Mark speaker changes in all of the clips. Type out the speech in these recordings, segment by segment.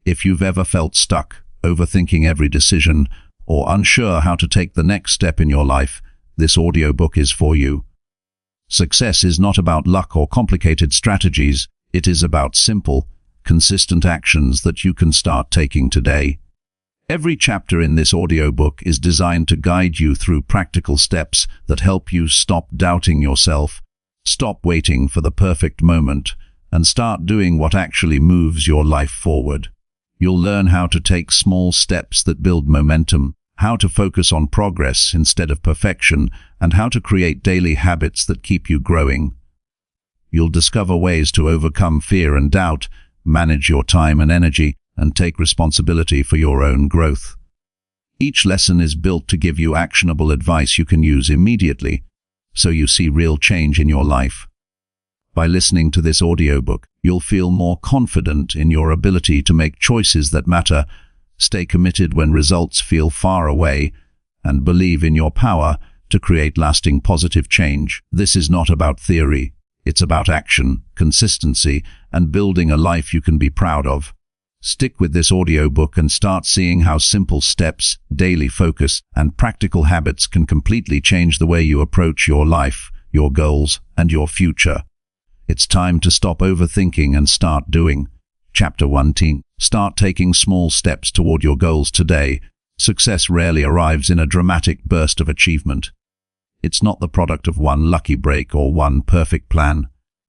Speaker 1: If you've ever felt stuck, overthinking every decision, or unsure how to take the next step in your life, this audiobook is for you. Success is not about luck or complicated strategies. It is about simple, consistent actions that you can start taking today. Every chapter in this audiobook is designed to guide you through practical steps that help you stop doubting yourself, stop waiting for the perfect moment, and start doing what actually moves your life forward. You'll learn how to take small steps that build momentum, how to focus on progress instead of perfection, and how to create daily habits that keep you growing. You'll discover ways to overcome fear and doubt, manage your time and energy, and take responsibility for your own growth. Each lesson is built to give you actionable advice you can use immediately, so you see real change in your life. By listening to this audiobook, you'll feel more confident in your ability to make choices that matter, stay committed when results feel far away, and believe in your power to create lasting positive change. This is not about theory. It's about action, consistency, and building a life you can be proud of. Stick with this audiobook and start seeing how simple steps, daily focus, and practical habits can completely change the way you approach your life, your goals, and your future. It's time to stop overthinking and start doing. Chapter 1. Start taking small steps toward your goals today. Success rarely arrives in a dramatic burst of achievement. It's not the product of one lucky break or one perfect plan.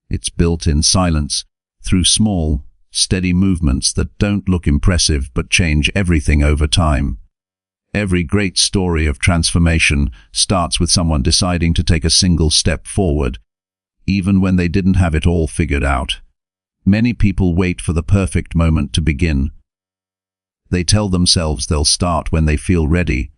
Speaker 1: It's built in silence, through small, steady movements that don't look impressive but change everything over time. Every great story of transformation starts with someone deciding to take a single step forward, even when they didn't have it all figured out. Many people wait for the perfect moment to begin. They tell themselves they'll start when they feel ready,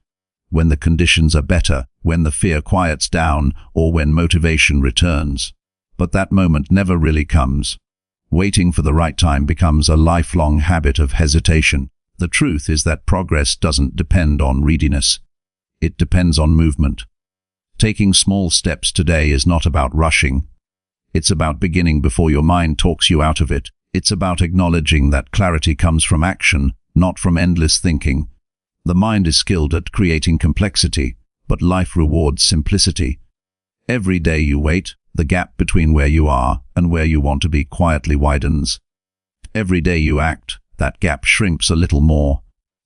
Speaker 1: when the conditions are better, when the fear quiets down, or when motivation returns. But that moment never really comes. Waiting for the right time becomes a lifelong habit of hesitation. The truth is that progress doesn't depend on readiness. It depends on movement. Taking small steps today is not about rushing. It's about beginning before your mind talks you out of it. It's about acknowledging that clarity comes from action, not from endless thinking. The mind is skilled at creating complexity, but life rewards simplicity. Every day you wait, the gap between where you are and where you want to be quietly widens. Every day you act, that gap shrinks a little more.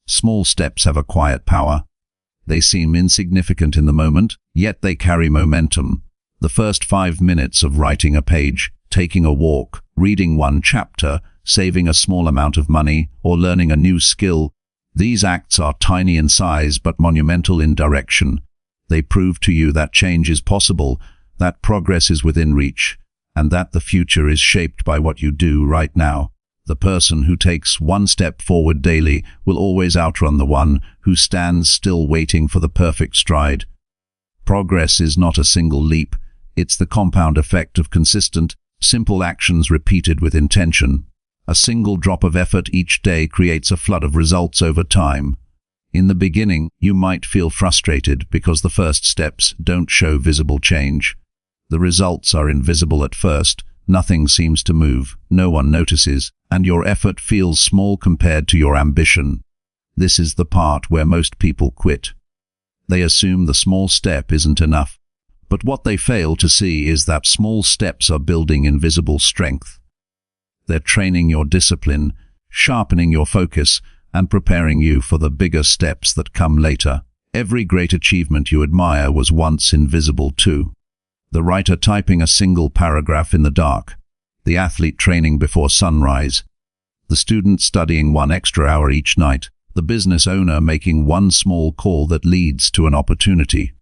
Speaker 1: Small steps have a quiet power. They seem insignificant in the moment, yet they carry momentum. The first 5 minutes of writing a page, taking a walk, reading one chapter, saving a small amount of money, or learning a new skill, these acts are tiny in size but monumental in direction. They prove to you that change is possible, that progress is within reach, and that the future is shaped by what you do right now. The person who takes one step forward daily will always outrun the one who stands still waiting for the perfect stride. Progress is not a single leap. It's the compound effect of consistent, simple actions repeated with intention. A single drop of effort each day creates a flood of results over time. In the beginning, you might feel frustrated because the first steps don't show visible change. The results are invisible at first, nothing seems to move, no one notices, and your effort feels small compared to your ambition. This is the part where most people quit. They assume the small step isn't enough. But what they fail to see is that small steps are building invisible strength. They're training your discipline, sharpening your focus, and preparing you for the bigger steps that come later. Every great achievement you admire was once invisible too. The writer typing a single paragraph in the dark, the athlete training before sunrise, the student studying 1 extra hour each night, the business owner making one small call that leads to an opportunity,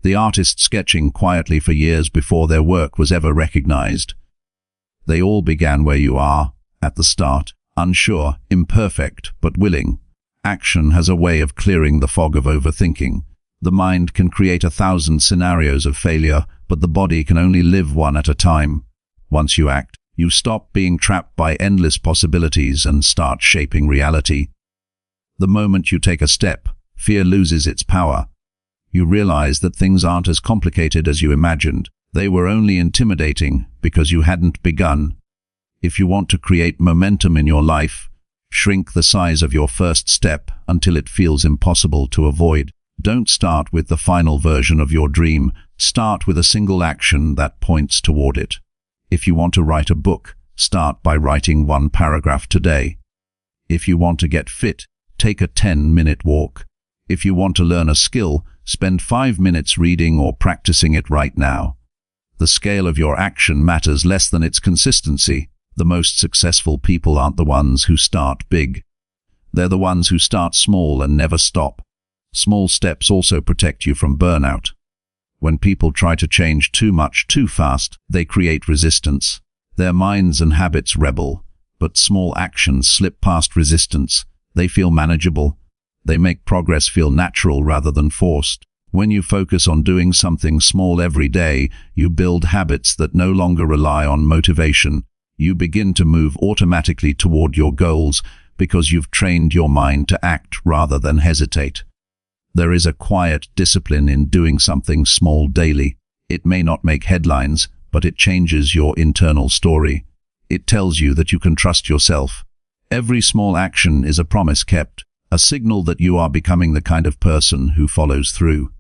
Speaker 1: the artist sketching quietly for years before their work was ever recognized. They all began where you are, at the start, unsure, imperfect, but willing. Action has a way of clearing the fog of overthinking. The mind can create 1,000 scenarios of failure, but the body can only live one at a time. Once you act, you stop being trapped by endless possibilities and start shaping reality. The moment you take a step, fear loses its power. You realize that things aren't as complicated as you imagined. They were only intimidating because you hadn't begun. If you want to create momentum in your life, Shrink the size of your first step until it feels impossible to avoid. Don't start with the final version of your dream. Start with a single action that points toward it. If you want to write a book, start by writing 1 paragraph today. If you want to get fit, take a 10-minute walk. If you want to learn a skill, spend 5 minutes reading or practicing it right now. The scale of your action matters less than its consistency. The most successful people aren't the ones who start big. They're the ones who start small and never stop. Small steps also protect you from burnout. When people try to change too much too fast, they create resistance. Their minds and habits rebel, but small actions slip past resistance. They feel manageable. They make progress feel natural rather than forced. When you focus on doing something small every day, you build habits that no longer rely on motivation. You begin to move automatically toward your goals because you've trained your mind to act rather than hesitate. There is a quiet discipline in doing something small daily. It may not make headlines, but it changes your internal story. It tells you that you can trust yourself. Every small action is a promise kept, a signal that you are becoming the kind of person who follows through.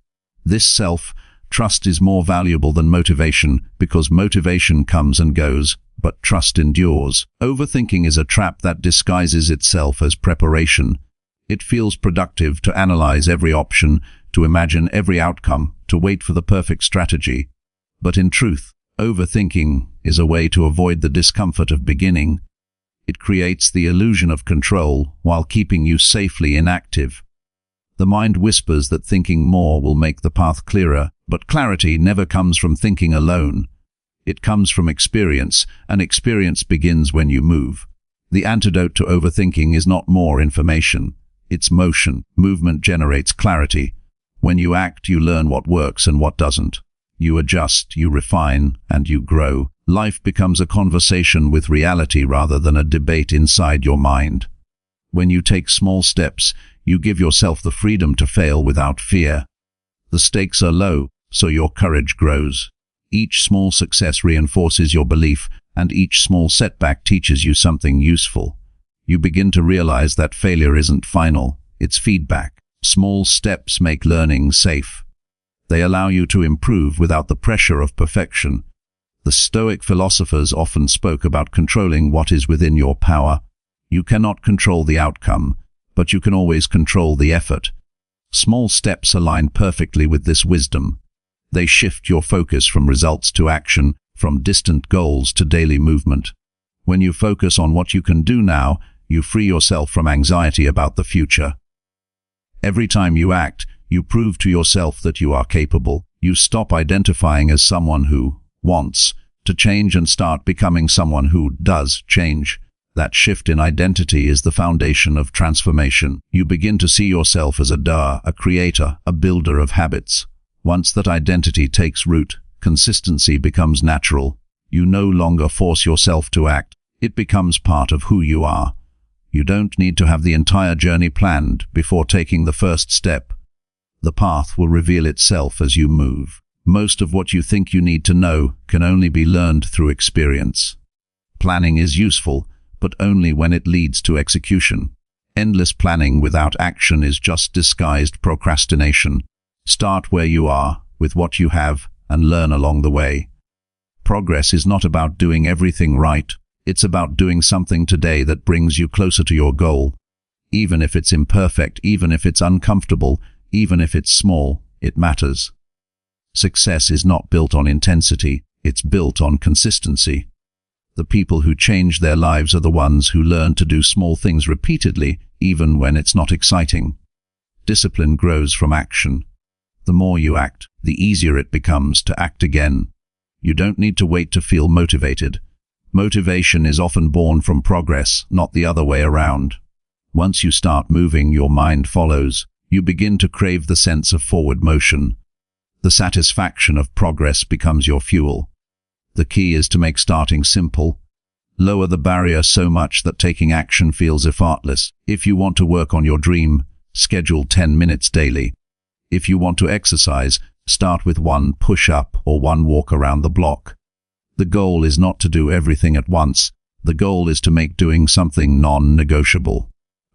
Speaker 1: This self-trust is more valuable than motivation because motivation comes and goes, but trust endures. Overthinking is a trap that disguises itself as preparation. It feels productive to analyze every option, to imagine every outcome, to wait for the perfect strategy. But in truth, overthinking is a way to avoid the discomfort of beginning. It creates the illusion of control while keeping you safely inactive. The mind whispers that thinking more will make the path clearer, but clarity never comes from thinking alone. It comes from experience, and experience begins when you move. The antidote to overthinking is not more information. It's motion. Movement generates clarity. When you act, you learn what works and what doesn't. You adjust, you refine, and you grow. Life becomes a conversation with reality rather than a debate inside your mind. When you take small steps, you give yourself the freedom to fail without fear. The stakes are low, so your courage grows. Each small success reinforces your belief, and each small setback teaches you something useful. You begin to realize that failure isn't final, it's feedback. Small steps make learning safe. They allow you to improve without the pressure of perfection. The Stoic philosophers often spoke about controlling what is within your power. You cannot control the outcome, but you can always control the effort. Small steps align perfectly with this wisdom. They shift your focus from results to action, from distant goals to daily movement. When you focus on what you can do now, you free yourself from anxiety about the future. Every time you act, you prove to yourself that you are capable. You stop identifying as someone who wants to change and start becoming someone who does change. That shift in identity is the foundation of transformation. You begin to see yourself as a doer, a creator, a builder of habits. Once that identity takes root, consistency becomes natural. You no longer force yourself to act. It becomes part of who you are. You don't need to have the entire journey planned before taking the first step. The path will reveal itself as you move. Most of what you think you need to know can only be learned through experience. Planning is useful, but only when it leads to execution. Endless planning without action is just disguised procrastination. Start where you are, with what you have, and learn along the way. Progress is not about doing everything right. It's about doing something today that brings you closer to your goal. Even if it's imperfect, even if it's uncomfortable, even if it's small, it matters. Success is not built on intensity, it's built on consistency. The people who change their lives are the ones who learn to do small things repeatedly, even when it's not exciting. Discipline grows from action. The more you act, the easier it becomes to act again. You don't need to wait to feel motivated. Motivation is often born from progress, not the other way around. Once you start moving, your mind follows. You begin to crave the sense of forward motion. The satisfaction of progress becomes your fuel. The key is to make starting simple. Lower the barrier so much that taking action feels effortless. If you want to work on your dream, schedule 10 minutes daily. If you want to exercise, start with 1 push-up or 1 walk around the block. The goal is not to do everything at once, The goal is to make doing something non-negotiable.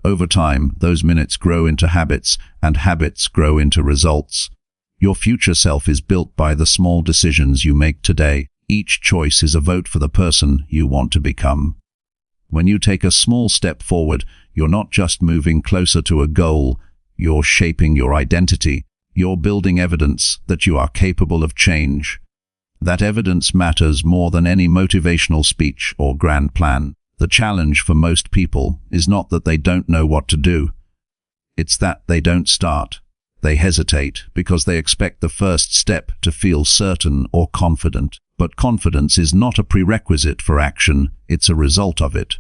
Speaker 1: Over time, those minutes grow into habits, and habits grow into results. Your future self is built by the small decisions you make today. Each choice is a vote for the person you want to become. When you take a small step forward, you're not just moving closer to a goal, you're shaping your identity. You're building evidence that you are capable of change. That evidence matters more than any motivational speech or grand plan. The challenge for most people is not that they don't know what to do. It's that they don't start. They hesitate because they expect the first step to feel certain or confident. But confidence is not a prerequisite for action, it's a result of it.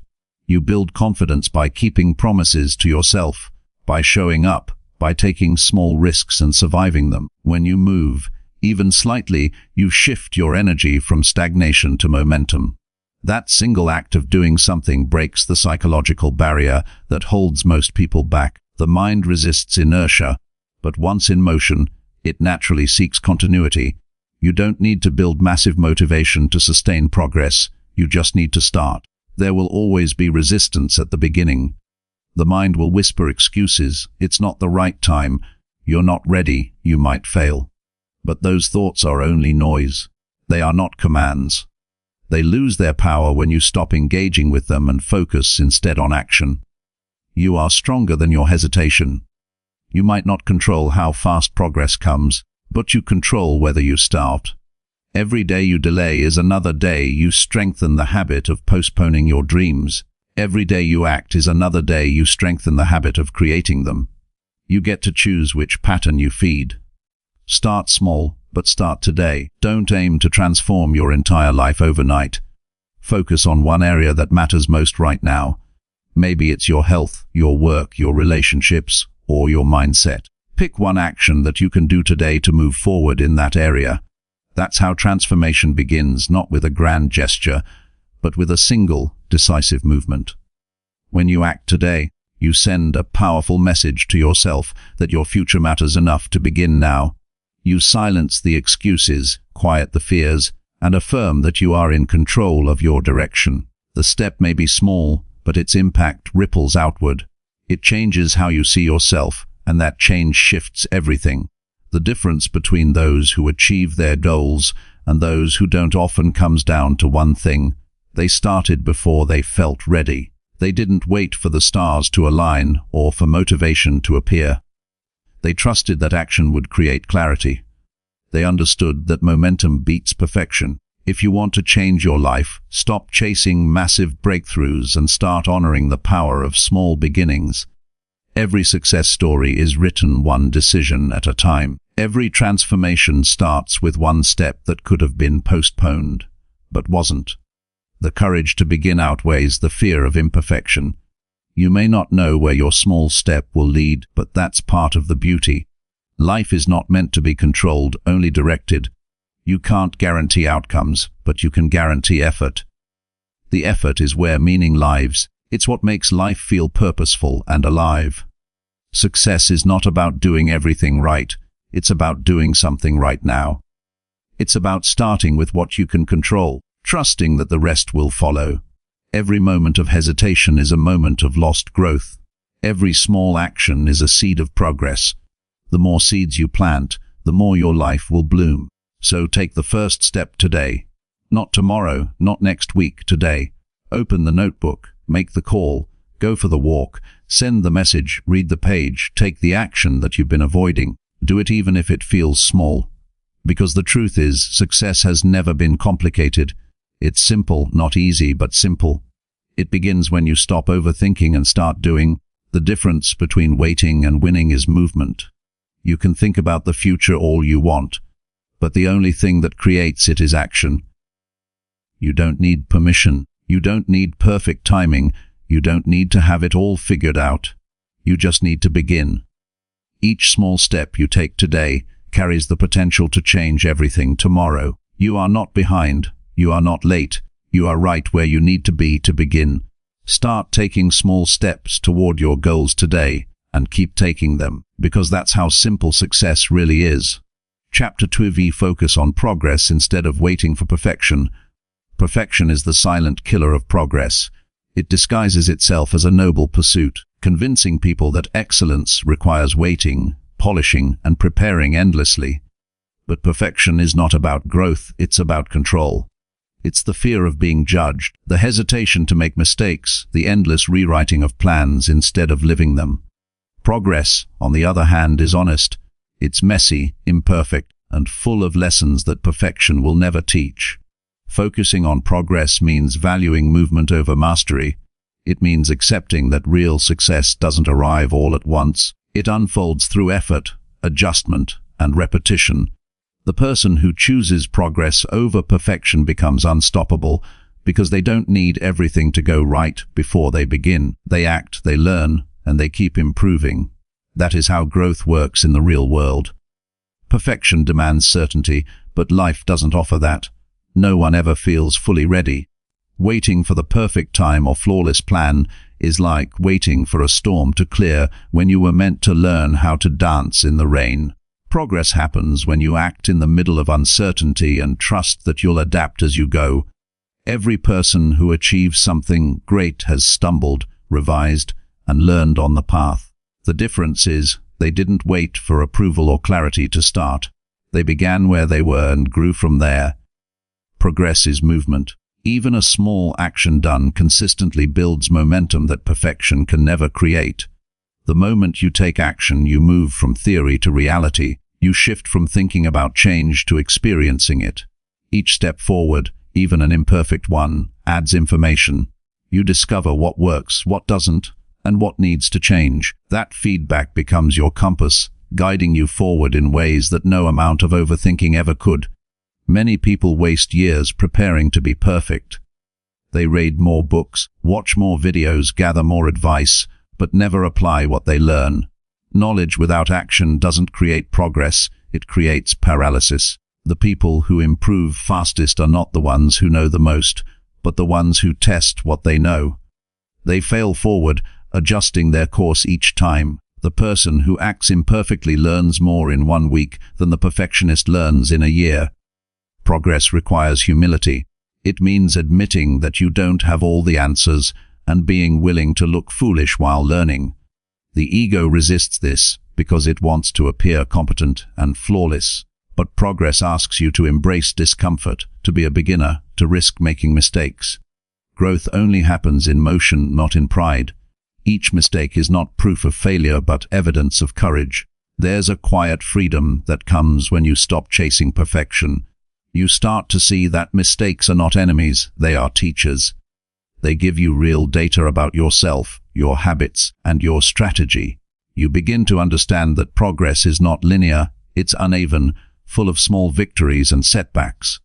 Speaker 1: You build confidence by keeping promises to yourself, by showing up, by taking small risks and surviving them. When you move, even slightly, you shift your energy from stagnation to momentum. That single act of doing something breaks the psychological barrier that holds most people back. The mind resists inertia, but once in motion, it naturally seeks continuity. You don't need to build massive motivation to sustain progress, you just need to start. There will always be resistance at the beginning. The mind will whisper excuses, it's not the right time, you're not ready, you might fail. But those thoughts are only noise. They are not commands. They lose their power when you stop engaging with them and focus instead on action. You are stronger than your hesitation. You might not control how fast progress comes, but you control whether you start. Every day you delay is another day you strengthen the habit of postponing your dreams. Every day you act is another day you strengthen the habit of creating them. You get to choose which pattern you feed. Start small, but start today. Don't aim to transform your entire life overnight. Focus on one area that matters most right now. Maybe it's your health, your work, your relationships, or your mindset. Pick one action that you can do today to move forward in that area. That's how transformation begins, not with a grand gesture, but with a single, decisive movement. When you act today, you send a powerful message to yourself that your future matters enough to begin now. You silence the excuses, quiet the fears, and affirm that you are in control of your direction. The step may be small, but its impact ripples outward. It changes how you see yourself, and that change shifts everything. The difference between those who achieve their goals and those who don't often comes down to one thing. They started before they felt ready. They didn't wait for the stars to align or for motivation to appear. They trusted that action would create clarity. They understood that momentum beats perfection. If you want to change your life, stop chasing massive breakthroughs and start honoring the power of small beginnings. Every success story is written one decision at a time. Every transformation starts with one step that could have been postponed, but wasn't. The courage to begin outweighs the fear of imperfection. You may not know where your small step will lead, but that's part of the beauty. Life is not meant to be controlled, only directed. You can't guarantee outcomes, but you can guarantee effort. The effort is where meaning lives. It's what makes life feel purposeful and alive. Success is not about doing everything right. It's about doing something right now. It's about starting with what you can control, trusting that the rest will follow. Every moment of hesitation is a moment of lost growth. Every small action is a seed of progress. The more seeds you plant, the more your life will bloom. So take the first step today. Not tomorrow, not next week, today. Open the notebook, make the call, go for the walk, send the message, read the page, take the action that you've been avoiding. Do it even if it feels small. Because the truth is, success has never been complicated. It's simple, not easy, but simple. It begins when you stop overthinking and start doing. The difference between waiting and winning is movement. You can think about the future all you want, but the only thing that creates it is action. You don't need permission. You don't need perfect timing. You don't need to have it all figured out. You just need to begin. Each small step you take today carries the potential to change everything tomorrow. You are not behind. You are not late. You are right where you need to be to begin. Start taking small steps toward your goals today and keep taking them, because that's how simple success really is. Chapter 2: Focus on progress instead of waiting for perfection. Perfection is the silent killer of progress. It disguises itself as a noble pursuit, convincing people that excellence requires waiting, polishing, and preparing endlessly. But perfection is not about growth, it's about control. It's the fear of being judged, the hesitation to make mistakes, the endless rewriting of plans instead of living them. Progress, on the other hand, is honest. It's messy, imperfect, and full of lessons that perfection will never teach. Focusing on progress means valuing movement over mastery. It means accepting that real success doesn't arrive all at once. It unfolds through effort, adjustment, and repetition. The person who chooses progress over perfection becomes unstoppable because they don't need everything to go right before they begin. They act, they learn, and they keep improving. That is how growth works in the real world. Perfection demands certainty, but life doesn't offer that. No one ever feels fully ready. Waiting for the perfect time or flawless plan is like waiting for a storm to clear when you were meant to learn how to dance in the rain. Progress happens when you act in the middle of uncertainty and trust that you'll adapt as you go. Every person who achieves something great has stumbled, revised, and learned on the path. The difference is they didn't wait for approval or clarity to start. They began where they were and grew from there. Progress is movement. Even a small action done consistently builds momentum that perfection can never create. The moment you take action, you move from theory to reality. You shift from thinking about change to experiencing it. Each step forward, even an imperfect one, adds information. You discover what works, what doesn't, and what needs to change. That feedback becomes your compass, guiding you forward in ways that no amount of overthinking ever could. Many people waste years preparing to be perfect. They read more books, watch more videos, gather more advice, but never apply what they learn. Knowledge without action doesn't create progress, it creates paralysis. The people who improve fastest are not the ones who know the most, but the ones who test what they know. They fail forward, adjusting their course each time. The person who acts imperfectly learns more in 1 week than the perfectionist learns in a year. Progress requires humility. It means admitting that you don't have all the answers and being willing to look foolish while learning. The ego resists this because it wants to appear competent and flawless. But progress asks you to embrace discomfort, to be a beginner, to risk making mistakes. Growth only happens in motion, not in pride. Each mistake is not proof of failure but evidence of courage. There's a quiet freedom that comes when you stop chasing perfection. You start to see that mistakes are not enemies, they are teachers. They give you real data about yourself, your habits, and your strategy. You begin to understand that progress is not linear, it's uneven, full of small victories and setbacks.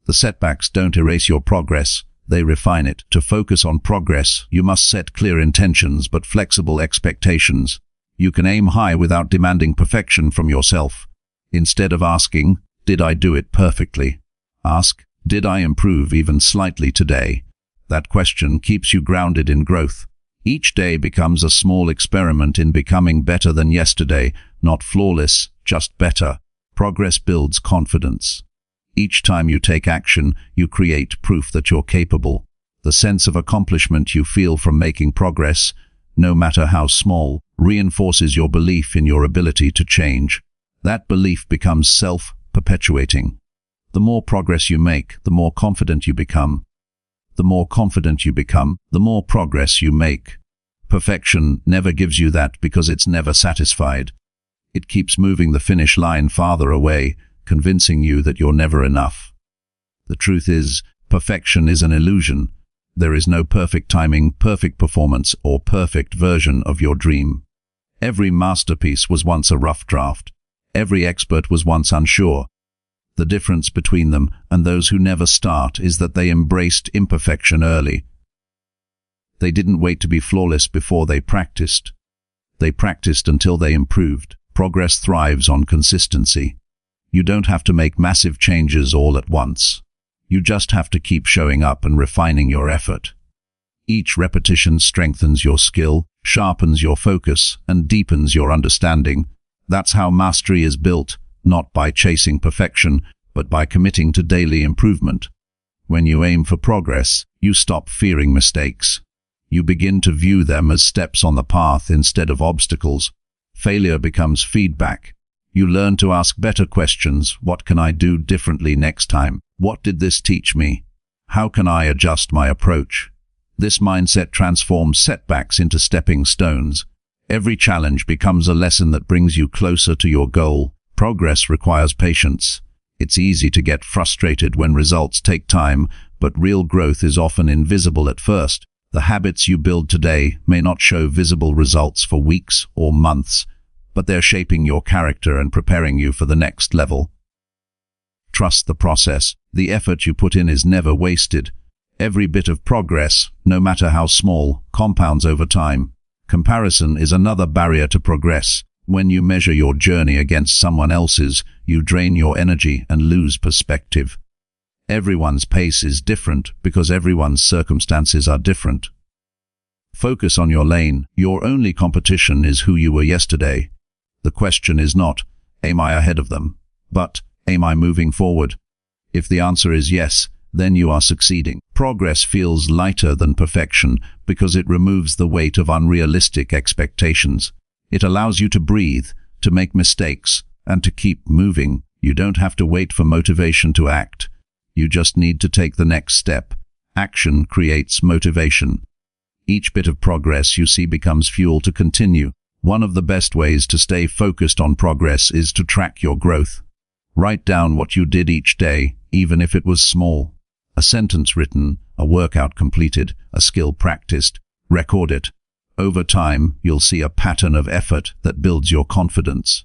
Speaker 1: The setbacks don't erase your progress, they refine it. To focus on progress, you must set clear intentions but flexible expectations. You can aim high without demanding perfection from yourself. Instead of asking, "Did I do it perfectly?" ask, "Did I improve even slightly today?" That question keeps you grounded in growth. Each day becomes a small experiment in becoming better than yesterday, not flawless, just better. Progress builds confidence. Each time you take action, you create proof that you're capable. The sense of accomplishment you feel from making progress, no matter how small, reinforces your belief in your ability to change. That belief becomes self-perpetuating. The more progress you make, the more confident you become. The more confident you become, the more progress you make. Perfection never gives you that because it's never satisfied. It keeps moving the finish line farther away, convincing you that you're never enough. The truth is, perfection is an illusion. There is no perfect timing, perfect performance, or perfect version of your dream. Every masterpiece was once a rough draft. Every expert was once unsure. The difference between them and those who never start is that they embraced imperfection early. They didn't wait to be flawless before they practiced. They practiced until they improved. Progress thrives on consistency. You don't have to make massive changes all at once. You just have to keep showing up and refining your effort. Each repetition strengthens your skill, sharpens your focus, and deepens your understanding. That's how mastery is built, not by chasing perfection, but by committing to daily improvement. When you aim for progress, you stop fearing mistakes. You begin to view them as steps on the path instead of obstacles. Failure becomes feedback. You learn to ask better questions. What can I do differently next time? What did this teach me? How can I adjust my approach? This mindset transforms setbacks into stepping stones. Every challenge becomes a lesson that brings you closer to your goal. Progress requires patience. It's easy to get frustrated when results take time, but real growth is often invisible at first. The habits you build today may not show visible results for weeks or months, but they're shaping your character and preparing you for the next level. Trust the process. The effort you put in is never wasted. Every bit of progress, no matter how small, compounds over time. Comparison is another barrier to progress. When you measure your journey against someone else's, you drain your energy and lose perspective. Everyone's pace is different because everyone's circumstances are different. Focus on your lane. Your only competition is who you were yesterday. The question is not, am I ahead of them? But, am I moving forward? If the answer is yes, then you are succeeding. Progress feels lighter than perfection because it removes the weight of unrealistic expectations. It allows you to breathe, to make mistakes, and to keep moving. You don't have to wait for motivation to act. You just need to take the next step. Action creates motivation. Each bit of progress you see becomes fuel to continue. One of the best ways to stay focused on progress is to track your growth. Write down what you did each day, even if it was small. A sentence written, a workout completed, a skill practiced. Record it. Over time, you'll see a pattern of effort that builds your confidence.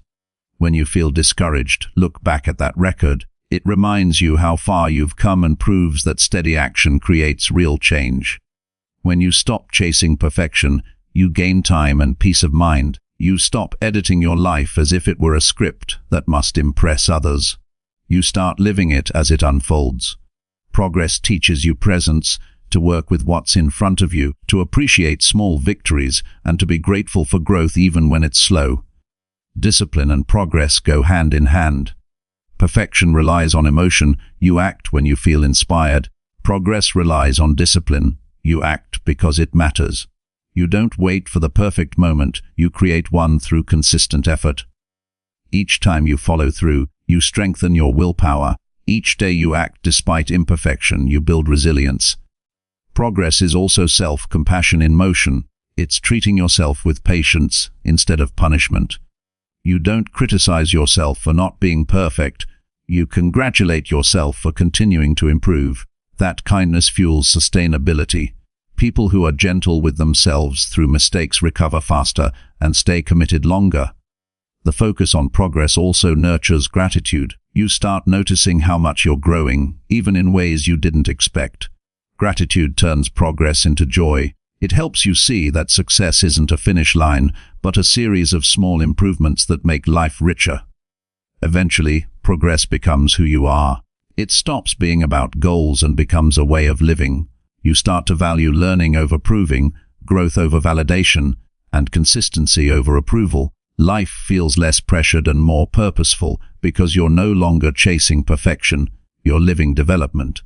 Speaker 1: When you feel discouraged, look back at that record. It reminds you how far you've come and proves that steady action creates real change. When you stop chasing perfection, you gain time and peace of mind. You stop editing your life as if it were a script that must impress others. You start living it as it unfolds. Progress teaches you presence, to work with what's in front of you, to appreciate small victories, and to be grateful for growth even when it's slow. Discipline and progress go hand in hand. Perfection relies on emotion. You act when you feel inspired. Progress relies on discipline. You act because it matters. You don't wait for the perfect moment. You create one through consistent effort. Each time you follow through, you strengthen your willpower. Each day you act despite imperfection. You build resilience. Progress is also self-compassion in motion. It's treating yourself with patience instead of punishment. You don't criticize yourself for not being perfect. You congratulate yourself for continuing to improve. That kindness fuels sustainability. People who are gentle with themselves through mistakes recover faster and stay committed longer. The focus on progress also nurtures gratitude. You start noticing how much you're growing, even in ways you didn't expect. Gratitude turns progress into joy. It helps you see that success isn't a finish line, but a series of small improvements that make life richer. Eventually, progress becomes who you are. It stops being about goals and becomes a way of living. You start to value learning over proving, growth over validation, and consistency over approval. Life feels less pressured and more purposeful because you're no longer chasing perfection, you're living development.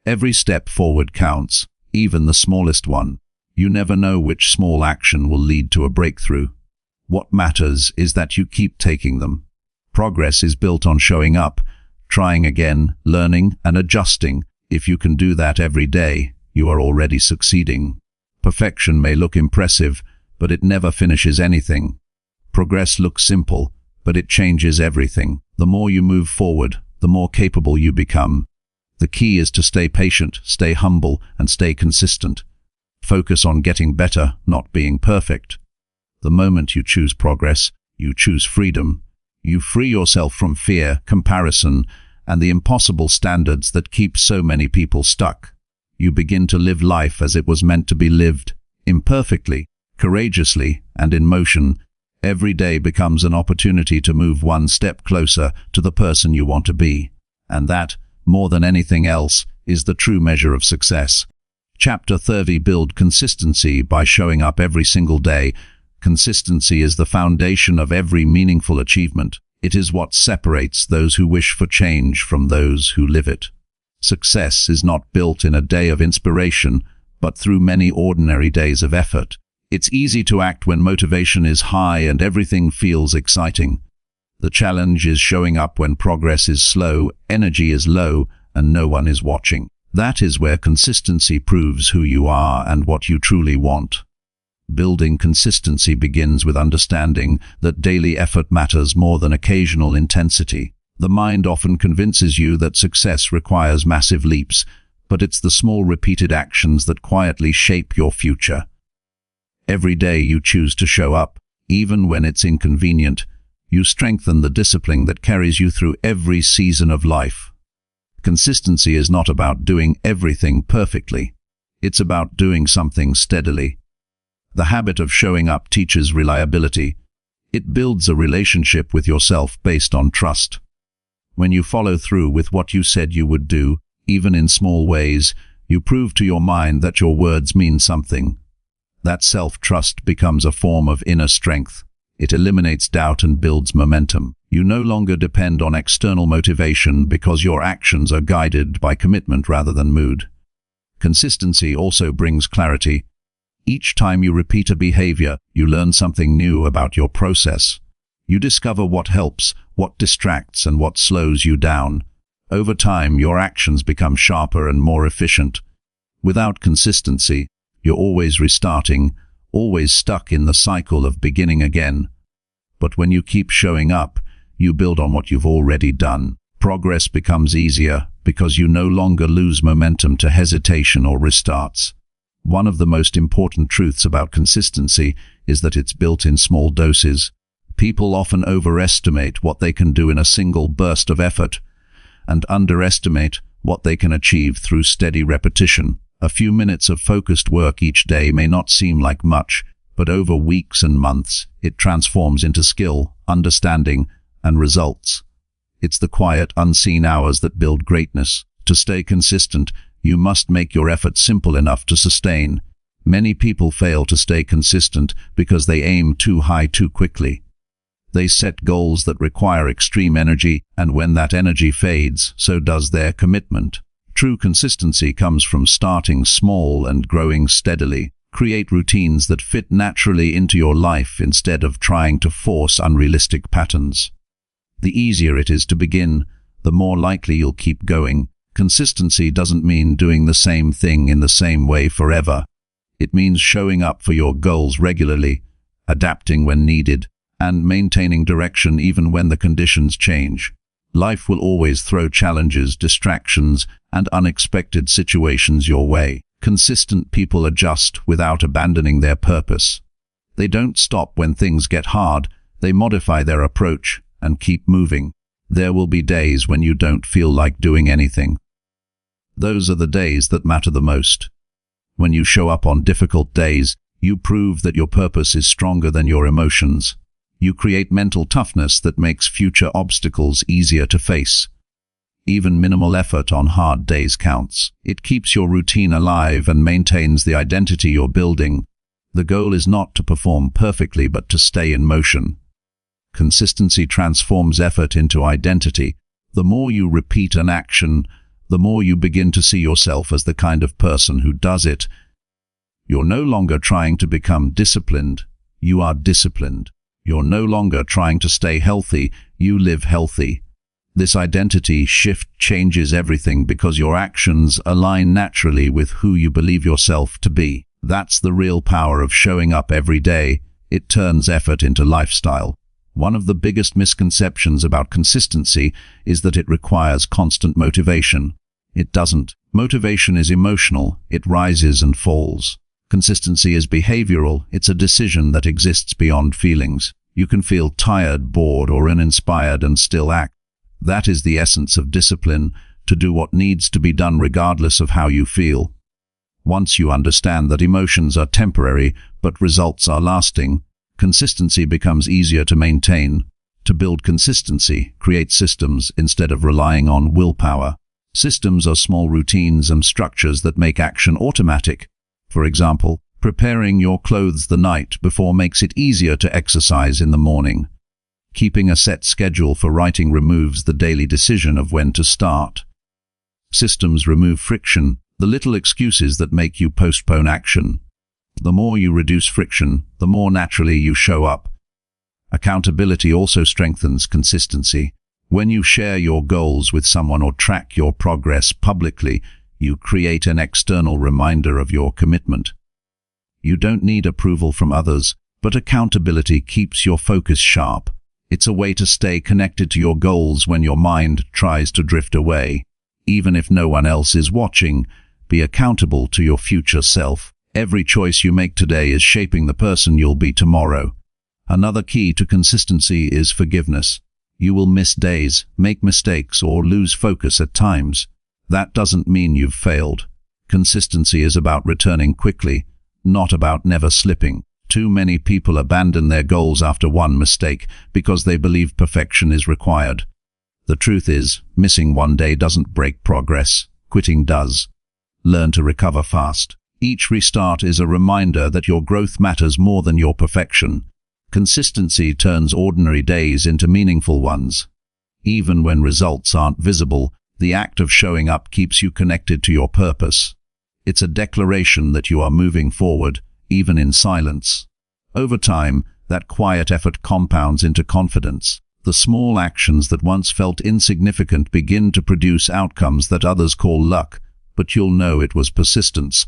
Speaker 1: Every step forward counts, even the smallest one. You never know which small action will lead to a breakthrough. What matters is that you keep taking them. Progress is built on showing up, trying again, learning, and adjusting. If you can do that every day, you are already succeeding. Perfection may look impressive, but it never finishes anything. Progress looks simple, but it changes everything. The more you move forward, the more capable you become. The key is to stay patient, stay humble, and stay consistent. Focus on getting better, not being perfect. The moment you choose progress, you choose freedom. You free yourself from fear, comparison, and the impossible standards that keep so many people stuck. You begin to live life as it was meant to be lived, imperfectly, courageously, and in motion. Every day becomes an opportunity to move one step closer to the person you want to be. And that, more than anything else, is the true measure of success. Chapter 30. Build consistency by showing up every single day. Consistency is the foundation of every meaningful achievement. It is what separates those who wish for change from those who live it. Success is not built in a day of inspiration, but through many ordinary days of effort. It's easy to act when motivation is high and everything feels exciting. The challenge is showing up when progress is slow, energy is low, and no one is watching. That is where consistency proves who you are and what you truly want. Building consistency begins with understanding that daily effort matters more than occasional intensity. The mind often convinces you that success requires massive leaps, but it's the small repeated actions that quietly shape your future. Every day you choose to show up, even when it's inconvenient, you strengthen the discipline that carries you through every season of life. Consistency is not about doing everything perfectly. It's about doing something steadily. The habit of showing up teaches reliability. It builds a relationship with yourself based on trust. When you follow through with what you said you would do, even in small ways, you prove to your mind that your words mean something. That self-trust becomes a form of inner strength. It eliminates doubt and builds momentum. You no longer depend on external motivation because your actions are guided by commitment rather than mood. Consistency also brings clarity. Each time you repeat a behavior, you learn something new about your process. You discover what helps, what distracts, and what slows you down. Over time, your actions become sharper and more efficient. Without consistency, you're always restarting, always stuck in the cycle of beginning again. But when you keep showing up, you build on what you've already done. Progress becomes easier because you no longer lose momentum to hesitation or restarts. One of the most important truths about consistency is that it's built in small doses. People often overestimate what they can do in a single burst of effort and underestimate what they can achieve through steady repetition. A few minutes of focused work each day may not seem like much, but over weeks and months, it transforms into skill, understanding, and results. It's the quiet, unseen hours that build greatness. To stay consistent, you must make your effort simple enough to sustain. Many people fail to stay consistent because they aim too high too quickly. They set goals that require extreme energy, and when that energy fades, so does their commitment. True consistency comes from starting small and growing steadily. Create routines that fit naturally into your life instead of trying to force unrealistic patterns. The easier it is to begin, the more likely you'll keep going. Consistency doesn't mean doing the same thing in the same way forever. It means showing up for your goals regularly, adapting when needed, and maintaining direction even when the conditions change. Life will always throw challenges, distractions, and unexpected situations your way. Consistent people adjust without abandoning their purpose. They don't stop when things get hard, they modify their approach and keep moving. There will be days when you don't feel like doing anything. Those are the days that matter the most. When you show up on difficult days, you prove that your purpose is stronger than your emotions. You create mental toughness that makes future obstacles easier to face. Even minimal effort on hard days counts. It keeps your routine alive and maintains the identity you're building. The goal is not to perform perfectly, but to stay in motion. Consistency transforms effort into identity. The more you repeat an action, the more you begin to see yourself as the kind of person who does it. You're no longer trying to become disciplined, you are disciplined. You're no longer trying to stay healthy, you live healthy. This identity shift changes everything because your actions align naturally with who you believe yourself to be. That's the real power of showing up every day. It turns effort into lifestyle. One of the biggest misconceptions about consistency is that it requires constant motivation. It doesn't. Motivation is emotional. It rises and falls. Consistency is behavioral. It's a decision that exists beyond feelings. You can feel tired, bored, or uninspired and still act. That is the essence of discipline, to do what needs to be done regardless of how you feel. Once you understand that emotions are temporary but results are lasting, consistency becomes easier to maintain. To build consistency, create systems instead of relying on willpower. Systems are small routines and structures that make action automatic. For example, preparing your clothes the night before makes it easier to exercise in the morning. Keeping a set schedule for writing removes the daily decision of when to start. Systems remove friction, the little excuses that make you postpone action. The more you reduce friction, the more naturally you show up. Accountability also strengthens consistency. When you share your goals with someone or track your progress publicly, you create an external reminder of your commitment. You don't need approval from others, but accountability keeps your focus sharp. It's a way to stay connected to your goals when your mind tries to drift away. Even if no one else is watching, be accountable to your future self. Every choice you make today is shaping the person you'll be tomorrow. Another key to consistency is forgiveness. You will miss days, make mistakes, or lose focus at times. That doesn't mean you've failed. Consistency is about returning quickly, not about never slipping. Too many people abandon their goals after one mistake because they believe perfection is required. The truth is, missing one day doesn't break progress. Quitting does. Learn to recover fast. Each restart is a reminder that your growth matters more than your perfection. Consistency turns ordinary days into meaningful ones. Even when results aren't visible, the act of showing up keeps you connected to your purpose. It's a declaration that you are moving forward, even in silence. Over time, that quiet effort compounds into confidence. The small actions that once felt insignificant begin to produce outcomes that others call luck, but you'll know it was persistence.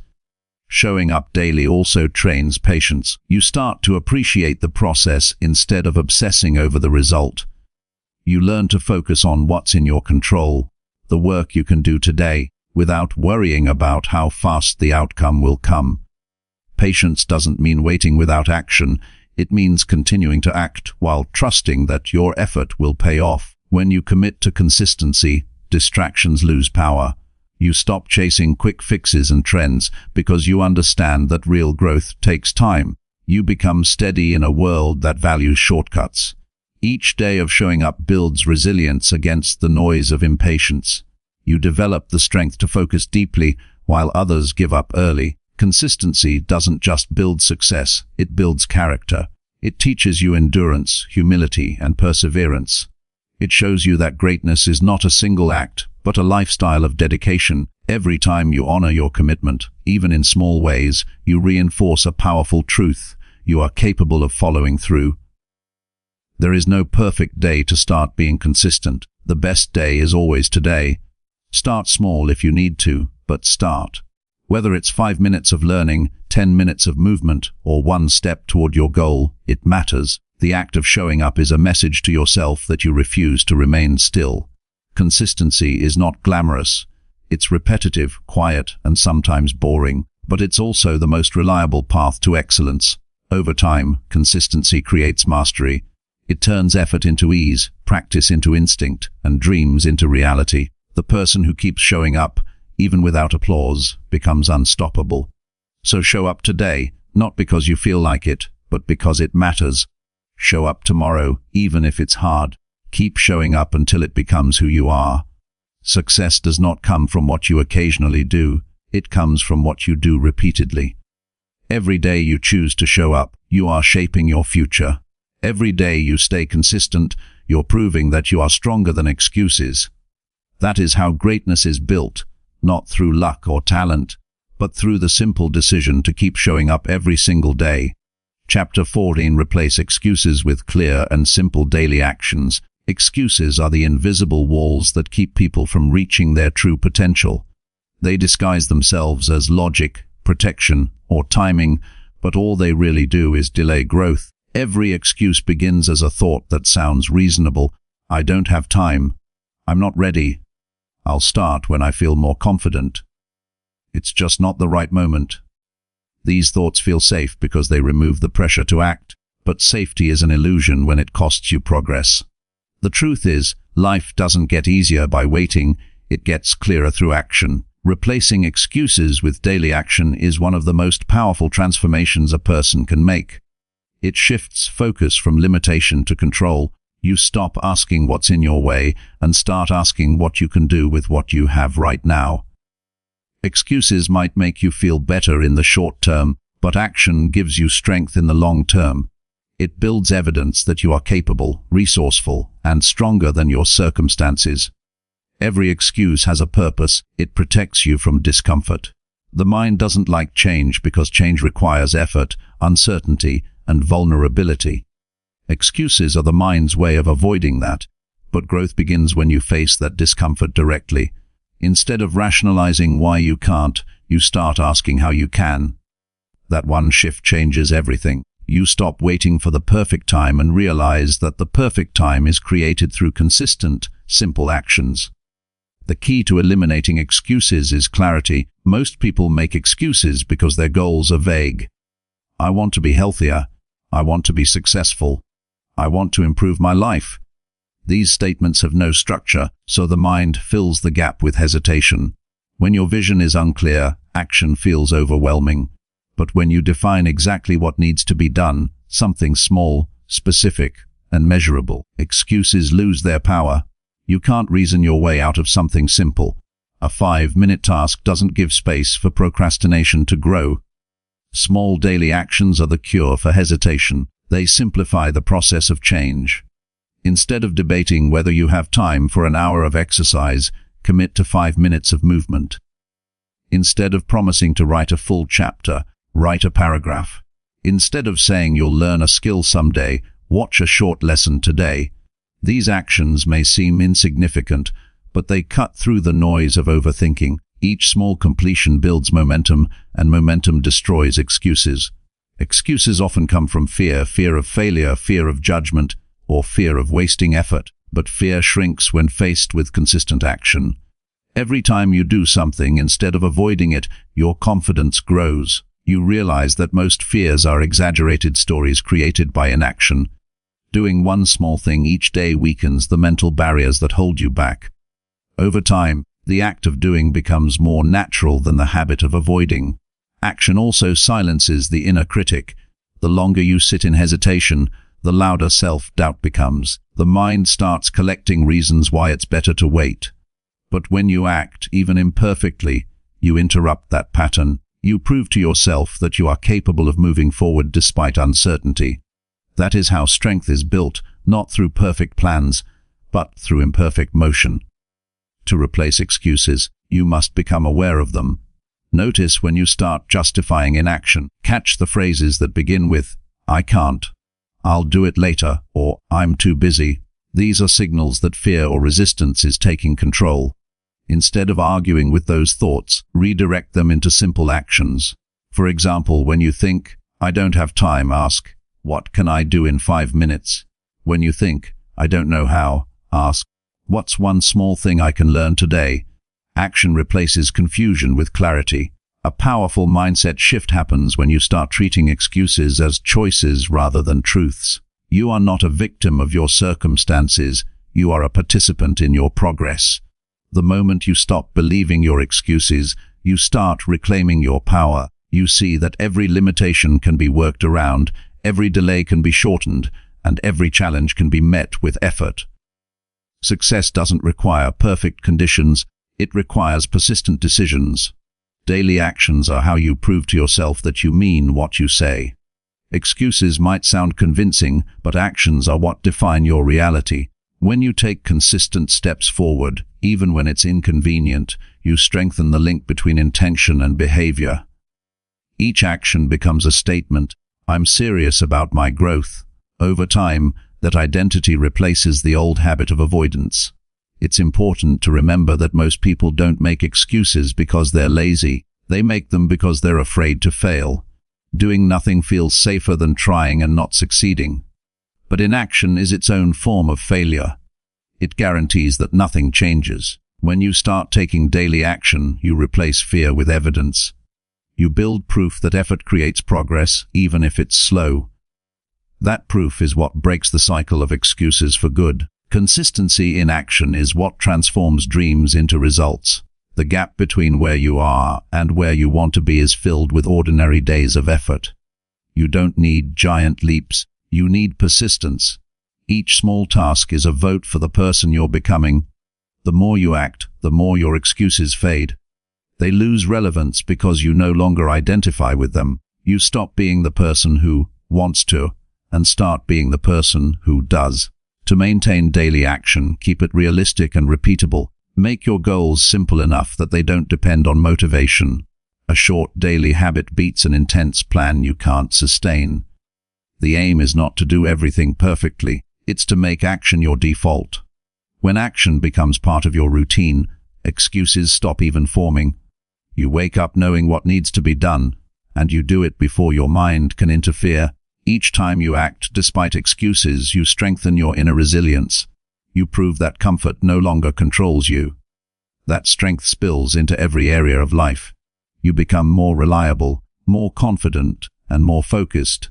Speaker 1: Showing up daily also trains patience. You start to appreciate the process instead of obsessing over the result. You learn to focus on what's in your control, the work you can do today, without worrying about how fast the outcome will come. Patience doesn't mean waiting without action. It means continuing to act while trusting that your effort will pay off. When you commit to consistency, distractions lose power. You stop chasing quick fixes and trends because you understand that real growth takes time. You become steady in a world that values shortcuts. Each day of showing up builds resilience against the noise of impatience. You develop the strength to focus deeply while others give up early. Consistency doesn't just build success, it builds character. It teaches you endurance, humility, and perseverance. It shows you that greatness is not a single act, but a lifestyle of dedication. Every time you honor your commitment, even in small ways, you reinforce a powerful truth. You are capable of following through. There is no perfect day to start being consistent. The best day is always today. Start small if you need to, but start. Whether it's 5 minutes of learning, 10 minutes of movement, or one step toward your goal, it matters. The act of showing up is a message to yourself that you refuse to remain still. Consistency is not glamorous. It's repetitive, quiet, and sometimes boring, but it's also the most reliable path to excellence. Over time, consistency creates mastery. It turns effort into ease, practice into instinct, and dreams into reality. The person who keeps showing up, even without applause, becomes unstoppable. So show up today, not because you feel like it, but because it matters. Show up tomorrow, even if it's hard. Keep showing up until it becomes who you are. Success does not come from what you occasionally do. It comes from what you do repeatedly. Every day you choose to show up, you are shaping your future. Every day you stay consistent, you're proving that you are stronger than excuses. That is how greatness is built, not through luck or talent, but through the simple decision to keep showing up every single day. Chapter 14. Replace excuses with clear and simple daily actions. Excuses are the invisible walls that keep people from reaching their true potential. They disguise themselves as logic, protection, or timing, but all they really do is delay growth. Every excuse begins as a thought that sounds reasonable. I don't have time. I'm not ready. I'll start when I feel more confident. It's just not the right moment. These thoughts feel safe because they remove the pressure to act, but safety is an illusion when it costs you progress. The truth is, life doesn't get easier by waiting, it gets clearer through action. Replacing excuses with daily action is one of the most powerful transformations a person can make. It shifts focus from limitation to control. You stop asking what's in your way and start asking what you can do with what you have right now. Excuses might make you feel better in the short term, but action gives you strength in the long term. It builds evidence that you are capable, resourceful, and stronger than your circumstances. Every excuse has a purpose. It protects you from discomfort. The mind doesn't like change because change requires effort, uncertainty, and vulnerability. Excuses are the mind's way of avoiding that, but growth begins when you face that discomfort directly. Instead of rationalizing why you can't, you start asking how you can. That one shift changes everything. You stop waiting for the perfect time and realize that the perfect time is created through consistent, simple actions. The key to eliminating excuses is clarity. Most people make excuses because their goals are vague. I want to be healthier. I want to be successful. I want to improve my life. These statements have no structure, so the mind fills the gap with hesitation. When your vision is unclear, action feels overwhelming. But when you define exactly what needs to be done, something small, specific, and measurable, excuses lose their power. You can't reason your way out of something simple. A 5-minute task doesn't give space for procrastination to grow. Small daily actions are the cure for hesitation. They simplify the process of change. Instead of debating whether you have time for an hour of exercise, commit to 5 minutes of movement. Instead of promising to write a full chapter, write a paragraph. Instead of saying you'll learn a skill someday, watch a short lesson today. These actions may seem insignificant, but they cut through the noise of overthinking. Each small completion builds momentum, and momentum destroys excuses. Excuses often come from fear of failure, fear of judgment, or fear of wasting effort. But fear shrinks when faced with consistent action. Every time you do something instead of avoiding it, your confidence grows. You realize that most fears are exaggerated stories created by inaction. Doing one small thing each day weakens the mental barriers that hold you back. Over time, the act of doing becomes more natural than the habit of avoiding. Action also silences the inner critic. The longer you sit in hesitation, the louder self-doubt becomes. The mind starts collecting reasons why it's better to wait. But when you act, even imperfectly, you interrupt that pattern. You prove to yourself that you are capable of moving forward despite uncertainty. That is how strength is built, not through perfect plans, but through imperfect motion. To replace excuses, you must become aware of them. Notice when you start justifying inaction. Catch the phrases that begin with, "I can't," "I'll do it later," or "I'm too busy." These are signals that fear or resistance is taking control. Instead of arguing with those thoughts, redirect them into simple actions. For example, when you think, "I don't have time," ask, "What can I do in 5 minutes?" When you think, "I don't know how," ask, "What's one small thing I can learn today?" Action replaces confusion with clarity. A powerful mindset shift happens when you start treating excuses as choices rather than truths. You are not a victim of your circumstances. You are a participant in your progress. The moment you stop believing your excuses, you start reclaiming your power. You see that every limitation can be worked around, every delay can be shortened, and every challenge can be met with effort. Success doesn't require perfect conditions, it requires persistent decisions. Daily actions are how you prove to yourself that you mean what you say. Excuses might sound convincing, but actions are what define your reality. When you take consistent steps forward, even when it's inconvenient, you strengthen the link between intention and behavior. Each action becomes a statement, "I'm serious about my growth." Over time, that identity replaces the old habit of avoidance. It's important to remember that most people don't make excuses because they're lazy. They make them because they're afraid to fail. Doing nothing feels safer than trying and not succeeding. But inaction is its own form of failure. It guarantees that nothing changes. When you start taking daily action, you replace fear with evidence. You build proof that effort creates progress, even if it's slow. That proof is what breaks the cycle of excuses for good. Consistency in action is what transforms dreams into results. The gap between where you are and where you want to be is filled with ordinary days of effort. You don't need giant leaps, you need persistence. Each small task is a vote for the person you're becoming. The more you act, the more your excuses fade. They lose relevance because you no longer identify with them. You stop being the person who wants to and start being the person who does. To maintain daily action, keep it realistic and repeatable. Make your goals simple enough that they don't depend on motivation. A short daily habit beats an intense plan you can't sustain. The aim is not to do everything perfectly, it's to make action your default. When action becomes part of your routine, excuses stop even forming. You wake up knowing what needs to be done, and you do it before your mind can interfere. Each time you act despite excuses, you strengthen your inner resilience. You prove that comfort no longer controls you. That strength spills into every area of life. You become more reliable, more confident, and more focused.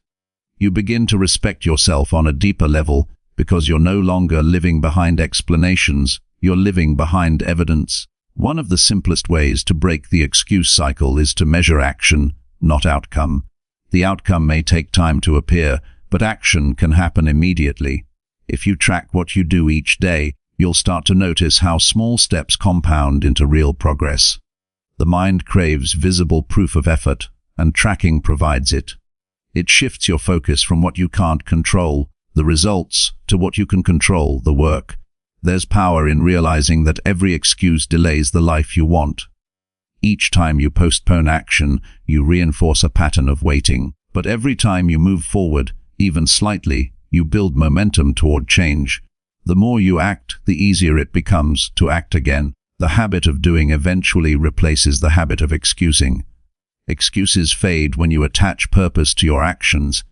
Speaker 1: You begin to respect yourself on a deeper level because you're no longer living behind explanations, you're living behind evidence. One of the simplest ways to break the excuse cycle is to measure action, not outcome. The outcome may take time to appear, but action can happen immediately. If you track what you do each day, you'll start to notice how small steps compound into real progress. The mind craves visible proof of effort, and tracking provides it. It shifts your focus from what you can't control, the results, to what you can control, the work. There's power in realizing that every excuse delays the life you want. Each time you postpone action, you reinforce a pattern of waiting. But every time you move forward, even slightly, you build momentum toward change. The more you act, the easier it becomes to act again. The habit of doing eventually replaces the habit of excusing. Excuses fade when you attach purpose to your actions.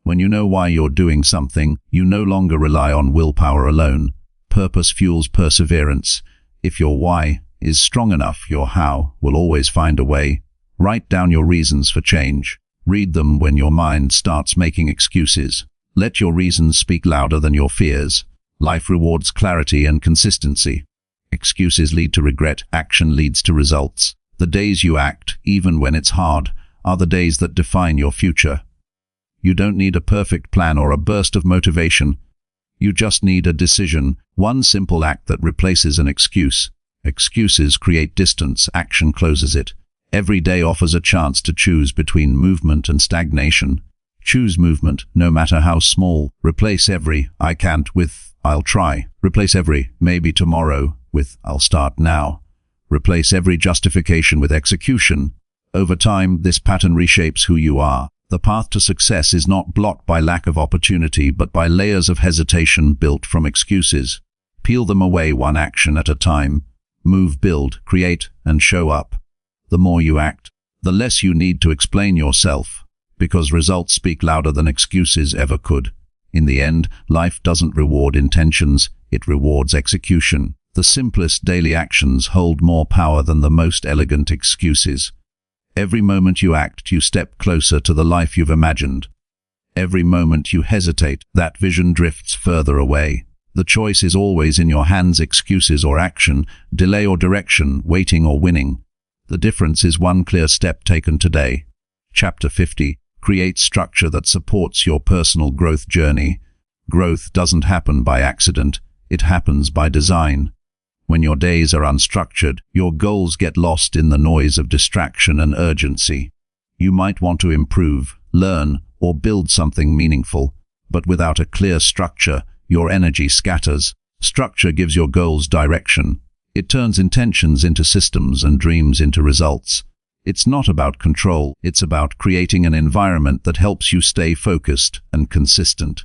Speaker 1: When you know why you're doing something, you no longer rely on willpower alone. Purpose fuels perseverance. If your why is strong enough, your how will always find a way. Write down your reasons for change. Read them when your mind starts making excuses. Let your reasons speak louder than your fears. Life rewards clarity and consistency. Excuses lead to regret, action leads to results. The days you act, even when it's hard, are the days that define your future. You don't need a perfect plan or a burst of motivation. You just need a decision, one simple act that replaces an excuse. Excuses create distance, action closes it. Every day offers a chance to choose between movement and stagnation. Choose movement, no matter how small. Replace every "I can't" with "I'll try." Replace every "maybe tomorrow" with "I'll start now." Replace every justification with execution. Over time, this pattern reshapes who you are. The path to success is not blocked by lack of opportunity, but by layers of hesitation built from excuses. Peel them away one action at a time. Move, build, create, and show up. The more you act, the less you need to explain yourself, because results speak louder than excuses ever could. In the end, life doesn't reward intentions, it rewards execution. The simplest daily actions hold more power than the most elegant excuses. Every moment you act, you step closer to the life you've imagined. Every moment you hesitate, that vision drifts further away. The choice is always in your hands: excuses or action, delay or direction, waiting or winning. The difference is one clear step taken today. Chapter 50. Create structure that supports your personal growth journey. Growth doesn't happen by accident, it happens by design. When your days are unstructured, your goals get lost in the noise of distraction and urgency. You might want to improve, learn, or build something meaningful, but without a clear structure, your energy scatters. Structure gives your goals direction. It turns intentions into systems and dreams into results. It's not about control, it's about creating an environment that helps you stay focused and consistent.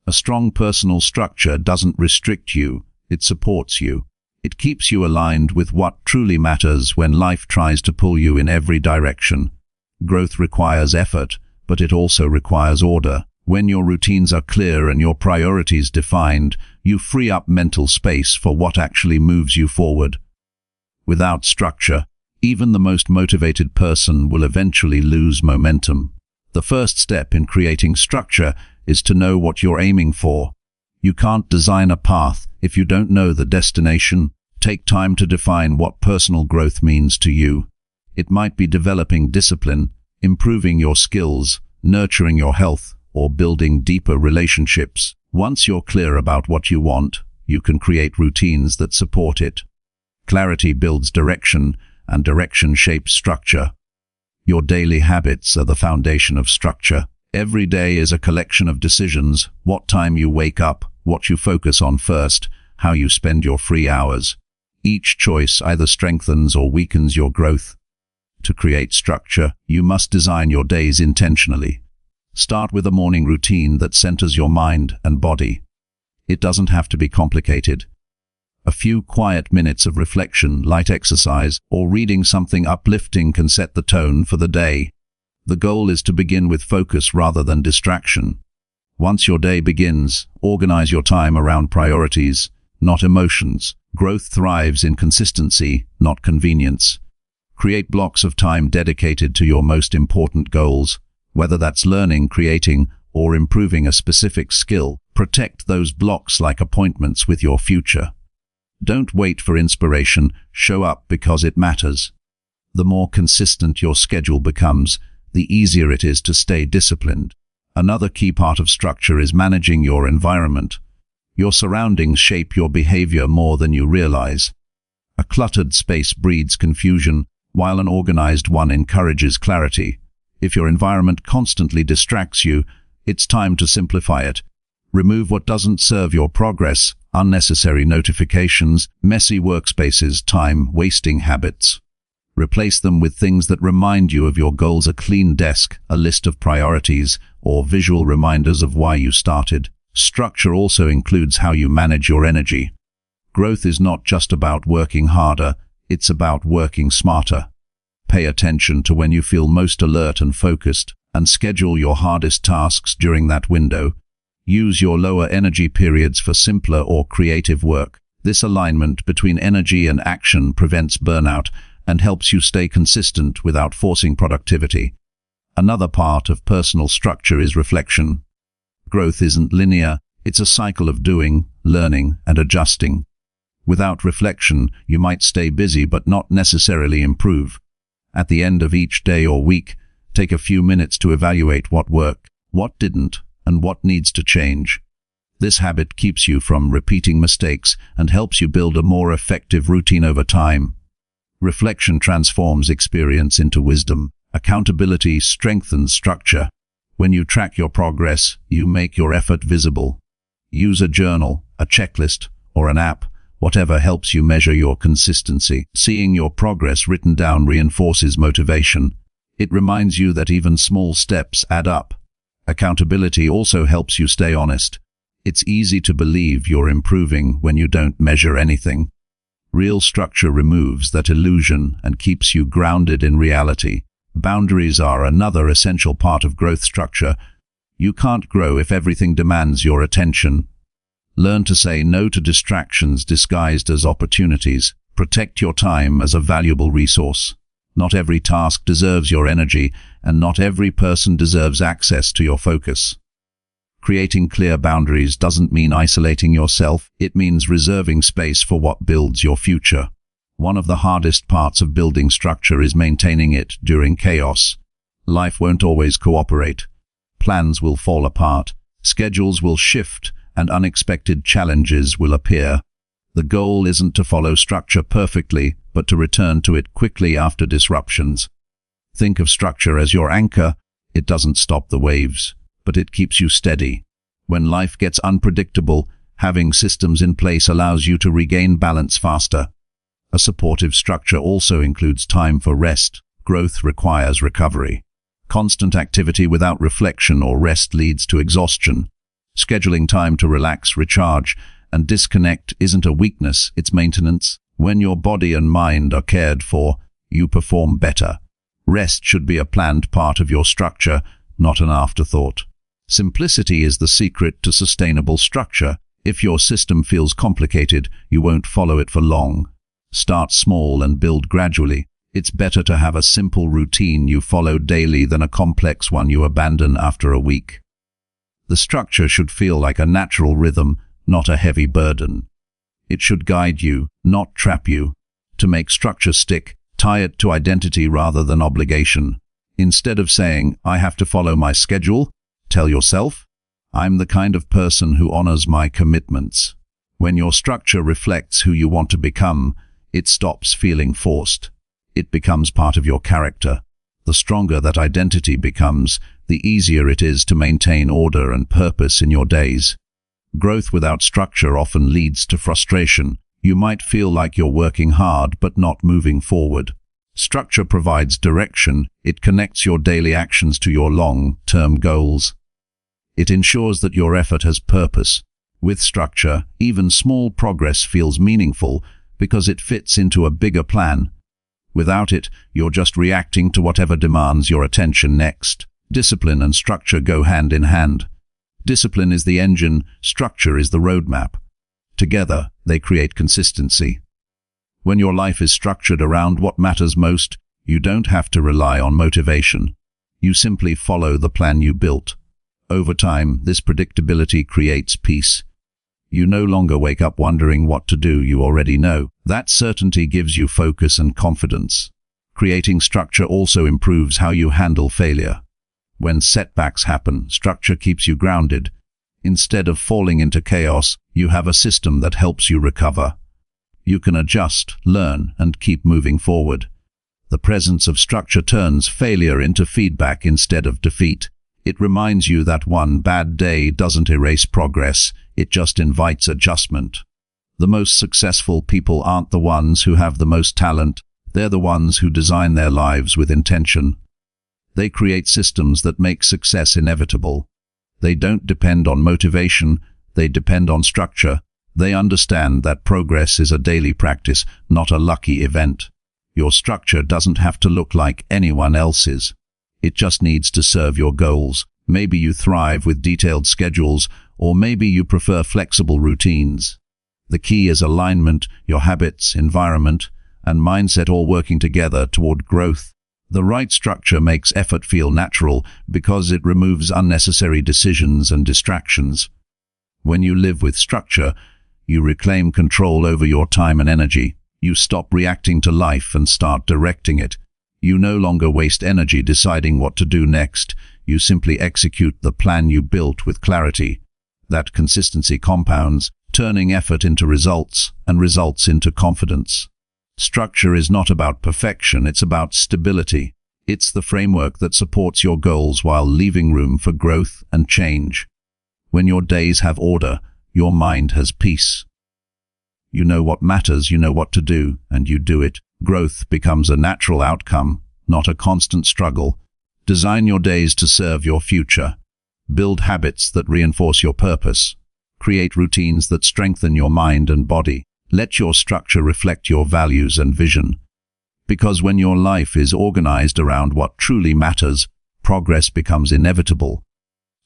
Speaker 1: A strong personal structure doesn't restrict you, it supports you. It keeps you aligned with what truly matters when life tries to pull you in every direction. Growth requires effort, but it also requires order. When your routines are clear and your priorities defined, you free up mental space for what actually moves you forward. Without structure, even the most motivated person will eventually lose momentum. The first step in creating structure is to know what you're aiming for. You can't design a path if you don't know the destination. Take time to define what personal growth means to you. It might be developing discipline, improving your skills, nurturing your health, or building deeper relationships. Once you're clear about what you want, you can create routines that support it. Clarity builds direction, and direction shapes structure. Your daily habits are the foundation of structure. Every day is a collection of decisions: what time you wake up, what you focus on first, how you spend your free hours. Each choice either strengthens or weakens your growth. To create structure, you must design your days intentionally. Start with a morning routine that centers your mind and body. It doesn't have to be complicated. A few quiet minutes of reflection, light exercise, or reading something uplifting can set the tone for the day. The goal is to begin with focus rather than distraction. Once your day begins, organize your time around priorities, not emotions. Growth thrives in consistency, not convenience. Create blocks of time dedicated to your most important goals, whether that's learning, creating, or improving a specific skill. Protect those blocks like appointments with your future. Don't wait for inspiration, show up because it matters. The more consistent your schedule becomes, the easier it is to stay disciplined. Another key part of structure is managing your environment. Your surroundings shape your behavior more than you realize. A cluttered space breeds confusion, while an organized one encourages clarity. If your environment constantly distracts you, it's time to simplify it. Remove what doesn't serve your progress, unnecessary notifications, messy workspaces, time-wasting habits. Replace them with things that remind you of your goals: a clean desk, a list of priorities, or visual reminders of why you started. Structure also includes how you manage your energy. Growth is not just about working harder, it's about working smarter. Pay attention to when you feel most alert and focused, and schedule your hardest tasks during that window. Use your lower energy periods for simpler or creative work. This alignment between energy and action prevents burnout and helps you stay consistent without forcing productivity. Another part of personal structure is reflection. Growth isn't linear, it's a cycle of doing, learning, and adjusting. Without reflection, you might stay busy but not necessarily improve. At the end of each day or week, take a few minutes to evaluate what worked, what didn't, and what needs to change. This habit keeps you from repeating mistakes and helps you build a more effective routine over time. Reflection transforms experience into wisdom. Accountability strengthens structure. When you track your progress, you make your effort visible. Use a journal, a checklist, or an app, whatever helps you measure your consistency. Seeing your progress written down reinforces motivation. It reminds you that even small steps add up. Accountability also helps you stay honest. It's easy to believe you're improving when you don't measure anything. Real structure removes that illusion and keeps you grounded in reality. Boundaries are another essential part of growth structure. You can't grow if everything demands your attention. Learn to say no to distractions disguised as opportunities. Protect your time as a valuable resource. Not every task deserves your energy, and not every person deserves access to your focus. Creating clear boundaries doesn't mean isolating yourself, it means reserving space for what builds your future. One of the hardest parts of building structure is maintaining it during chaos. Life won't always cooperate. Plans will fall apart, schedules will shift, and unexpected challenges will appear. The goal isn't to follow structure perfectly, but to return to it quickly after disruptions. Think of structure as your anchor. It doesn't stop the waves, but it keeps you steady. When life gets unpredictable, having systems in place allows you to regain balance faster. A supportive structure also includes time for rest. Growth requires recovery. Constant activity without reflection or rest leads to exhaustion. Scheduling time to relax, recharge, and disconnect isn't a weakness, it's maintenance. When your body and mind are cared for, you perform better. Rest should be a planned part of your structure, not an afterthought. Simplicity is the secret to sustainable structure. If your system feels complicated, you won't follow it for long. Start small and build gradually. It's better to have a simple routine you follow daily than a complex one you abandon after a week. The structure should feel like a natural rhythm, not a heavy burden. It should guide you, not trap you. To make structure stick, tie it to identity rather than obligation. Instead of saying, "I have to follow my schedule," tell yourself, "I'm the kind of person who honors my commitments." When your structure reflects who you want to become, it stops feeling forced. It becomes part of your character. The stronger that identity becomes, the easier it is to maintain order and purpose in your days. Growth without structure often leads to frustration. You might feel like you're working hard but not moving forward. Structure provides direction. It connects your daily actions to your long-term goals. It ensures that your effort has purpose. With structure, even small progress feels meaningful because it fits into a bigger plan. Without it, you're just reacting to whatever demands your attention next. Discipline and structure go hand in hand. Discipline is the engine, structure is the roadmap. Together, they create consistency. When your life is structured around what matters most, you don't have to rely on motivation. You simply follow the plan you built. Over time, this predictability creates peace. You no longer wake up wondering what to do, you already know. That certainty gives you focus and confidence. Creating structure also improves how you handle failure. When setbacks happen, structure keeps you grounded. Instead of falling into chaos, you have a system that helps you recover. You can adjust, learn, and keep moving forward. The presence of structure turns failure into feedback instead of defeat. It reminds you that one bad day doesn't erase progress, it just invites adjustment. The most successful people aren't the ones who have the most talent, they're the ones who design their lives with intention. They create systems that make success inevitable. They don't depend on motivation, they depend on structure. They understand that progress is a daily practice, not a lucky event. Your structure doesn't have to look like anyone else's. It just needs to serve your goals. Maybe you thrive with detailed schedules, or maybe you prefer flexible routines. The key is alignment, your habits, environment, and mindset all working together toward growth. The right structure makes effort feel natural because it removes unnecessary decisions and distractions. When you live with structure, you reclaim control over your time and energy. You stop reacting to life and start directing it. You no longer waste energy deciding what to do next. You simply execute the plan you built with clarity. That consistency compounds, turning effort into results and results into confidence. Structure is not about perfection, it's about stability. It's the framework that supports your goals while leaving room for growth and change. When your days have order, your mind has peace. You know what matters, you know what to do, and you do it. Growth becomes a natural outcome, not a constant struggle. Design your days to serve your future. Build habits that reinforce your purpose. Create routines that strengthen your mind and body. Let your structure reflect your values and vision. Because when your life is organized around what truly matters, progress becomes inevitable.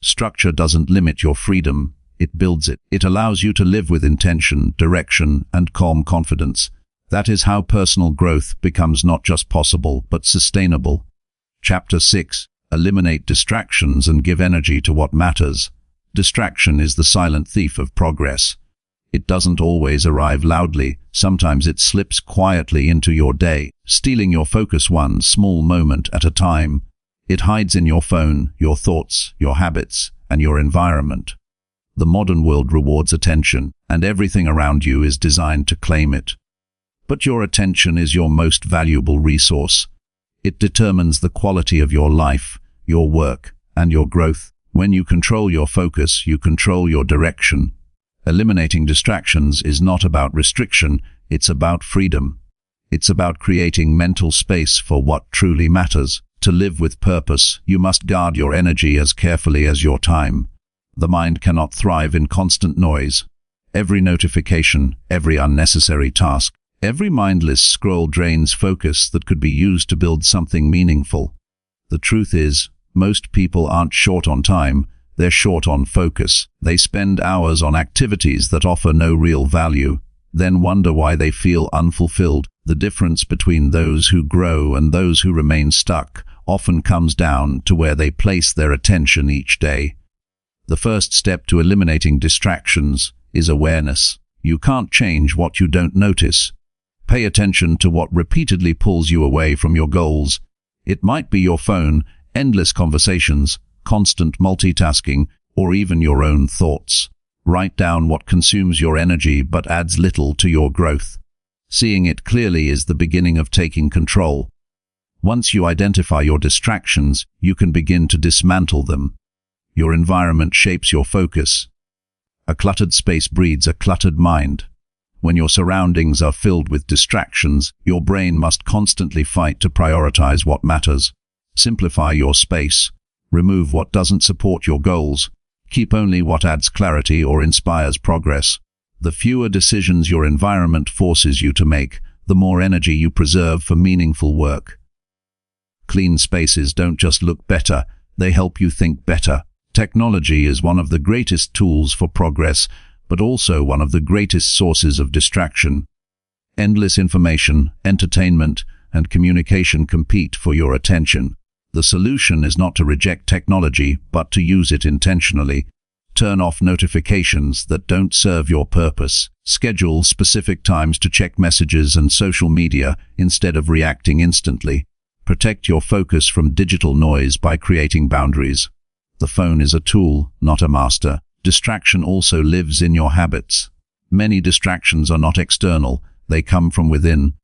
Speaker 1: Structure doesn't limit your freedom, it builds it. It allows you to live with intention, direction, and calm confidence. That is how personal growth becomes not just possible, but sustainable. Chapter 6. Eliminate distractions and give energy to what matters. Distraction is the silent thief of progress. It doesn't always arrive loudly. Sometimes it slips quietly into your day, stealing your focus one small moment at a time. It hides in your phone, your thoughts, your habits, and your environment. The modern world rewards attention, and everything around you is designed to claim it. But your attention is your most valuable resource. It determines the quality of your life, your work, and your growth. When you control your focus, you control your direction. Eliminating distractions is not about restriction, it's about freedom. It's about creating mental space for what truly matters. To live with purpose, you must guard your energy as carefully as your time. The mind cannot thrive in constant noise. Every notification, every unnecessary task, every mindless scroll drains focus that could be used to build something meaningful. The truth is, most people aren't short on time, they're short on focus. They spend hours on activities that offer no real value, then wonder why they feel unfulfilled. The difference between those who grow and those who remain stuck often comes down to where they place their attention each day. The first step to eliminating distractions is awareness. You can't change what you don't notice. Pay attention to what repeatedly pulls you away from your goals. It might be your phone, endless conversations, constant multitasking, or even your own thoughts. Write down what consumes your energy but adds little to your growth. Seeing it clearly is the beginning of taking control. Once you identify your distractions, you can begin to dismantle them. Your environment shapes your focus. A cluttered space breeds a cluttered mind. When your surroundings are filled with distractions, your brain must constantly fight to prioritize what matters. Simplify your space. Remove what doesn't support your goals. Keep only what adds clarity or inspires progress. The fewer decisions your environment forces you to make, the more energy you preserve for meaningful work. Clean spaces don't just look better, they help you think better. Technology is one of the greatest tools for progress, but also one of the greatest sources of distraction. Endless information, entertainment, and communication compete for your attention. The solution is not to reject technology, but to use it intentionally. Turn off notifications that don't serve your purpose. Schedule specific times to check messages and social media instead of reacting instantly. Protect your focus from digital noise by creating boundaries. The phone is a tool, not a master. Distraction also lives in your habits. Many distractions are not external, they come from within.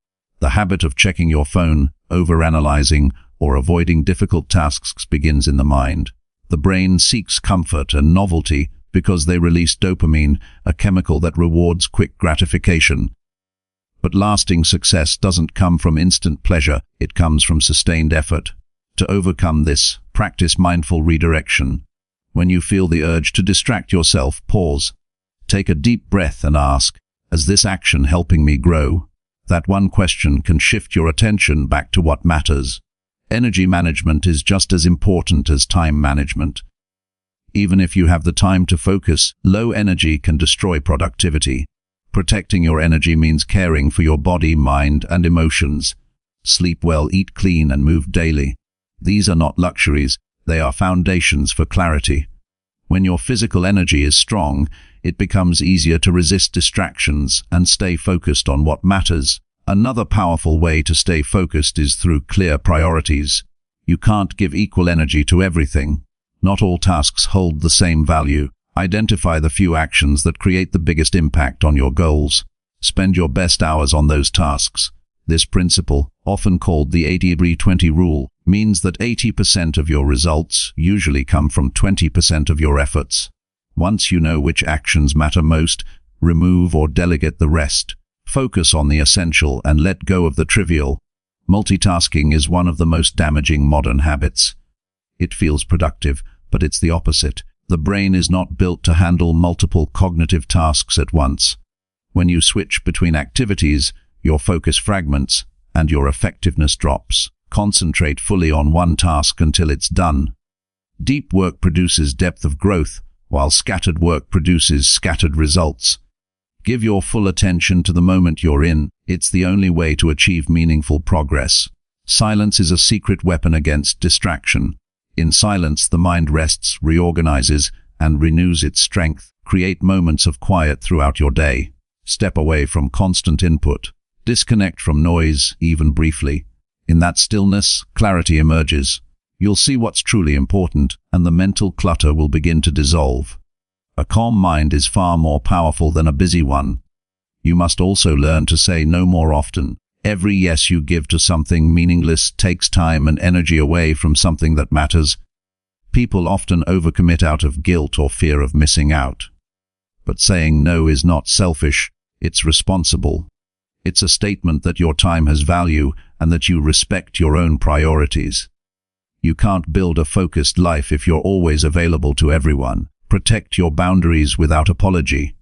Speaker 1: The habit of checking your phone, overanalyzing, or avoiding difficult tasks begins in the mind. The brain seeks comfort and novelty because they release dopamine, a chemical that rewards quick gratification. But lasting success doesn't come from instant pleasure, it comes from sustained effort. To overcome this, practice mindful redirection. When you feel the urge to distract yourself, pause. Take a deep breath and ask, is this action helping me grow? That one question can shift your attention back to what matters. Energy management is just as important as time management. Even if you have the time to focus, low energy can destroy productivity. Protecting your energy means caring for your body, mind, and emotions. Sleep well, eat clean, and move daily. These are not luxuries, they are foundations for clarity. When your physical energy is strong, it becomes easier to resist distractions and stay focused on what matters. Another powerful way to stay focused is through clear priorities. You can't give equal energy to everything. Not all tasks hold the same value. Identify the few actions that create the biggest impact on your goals. Spend your best hours on those tasks. This principle, often called the 80-20 rule, means that 80% of your results usually come from 20% of your efforts. Once you know which actions matter most, remove or delegate the rest. Focus on the essential and let go of the trivial. Multitasking is one of the most damaging modern habits. It feels productive, but it's the opposite. The brain is not built to handle multiple cognitive tasks at once. When you switch between activities, your focus fragments and your effectiveness drops. Concentrate fully on one task until it's done. Deep work produces depth of growth, while scattered work produces scattered results. Give your full attention to the moment you're in. It's the only way to achieve meaningful progress. Silence is a secret weapon against distraction. In silence, the mind rests, reorganizes, and renews its strength. Create moments of quiet throughout your day. Step away from constant input. Disconnect from noise, even briefly. In that stillness, clarity emerges. You'll see what's truly important, and the mental clutter will begin to dissolve. A calm mind is far more powerful than a busy one. You must also learn to say no more often. Every yes you give to something meaningless takes time and energy away from something that matters. People often overcommit out of guilt or fear of missing out. But saying no is not selfish, it's responsible. It's a statement that your time has value and that you respect your own priorities. You can't build a focused life if you're always available to everyone. Protect your boundaries without apology.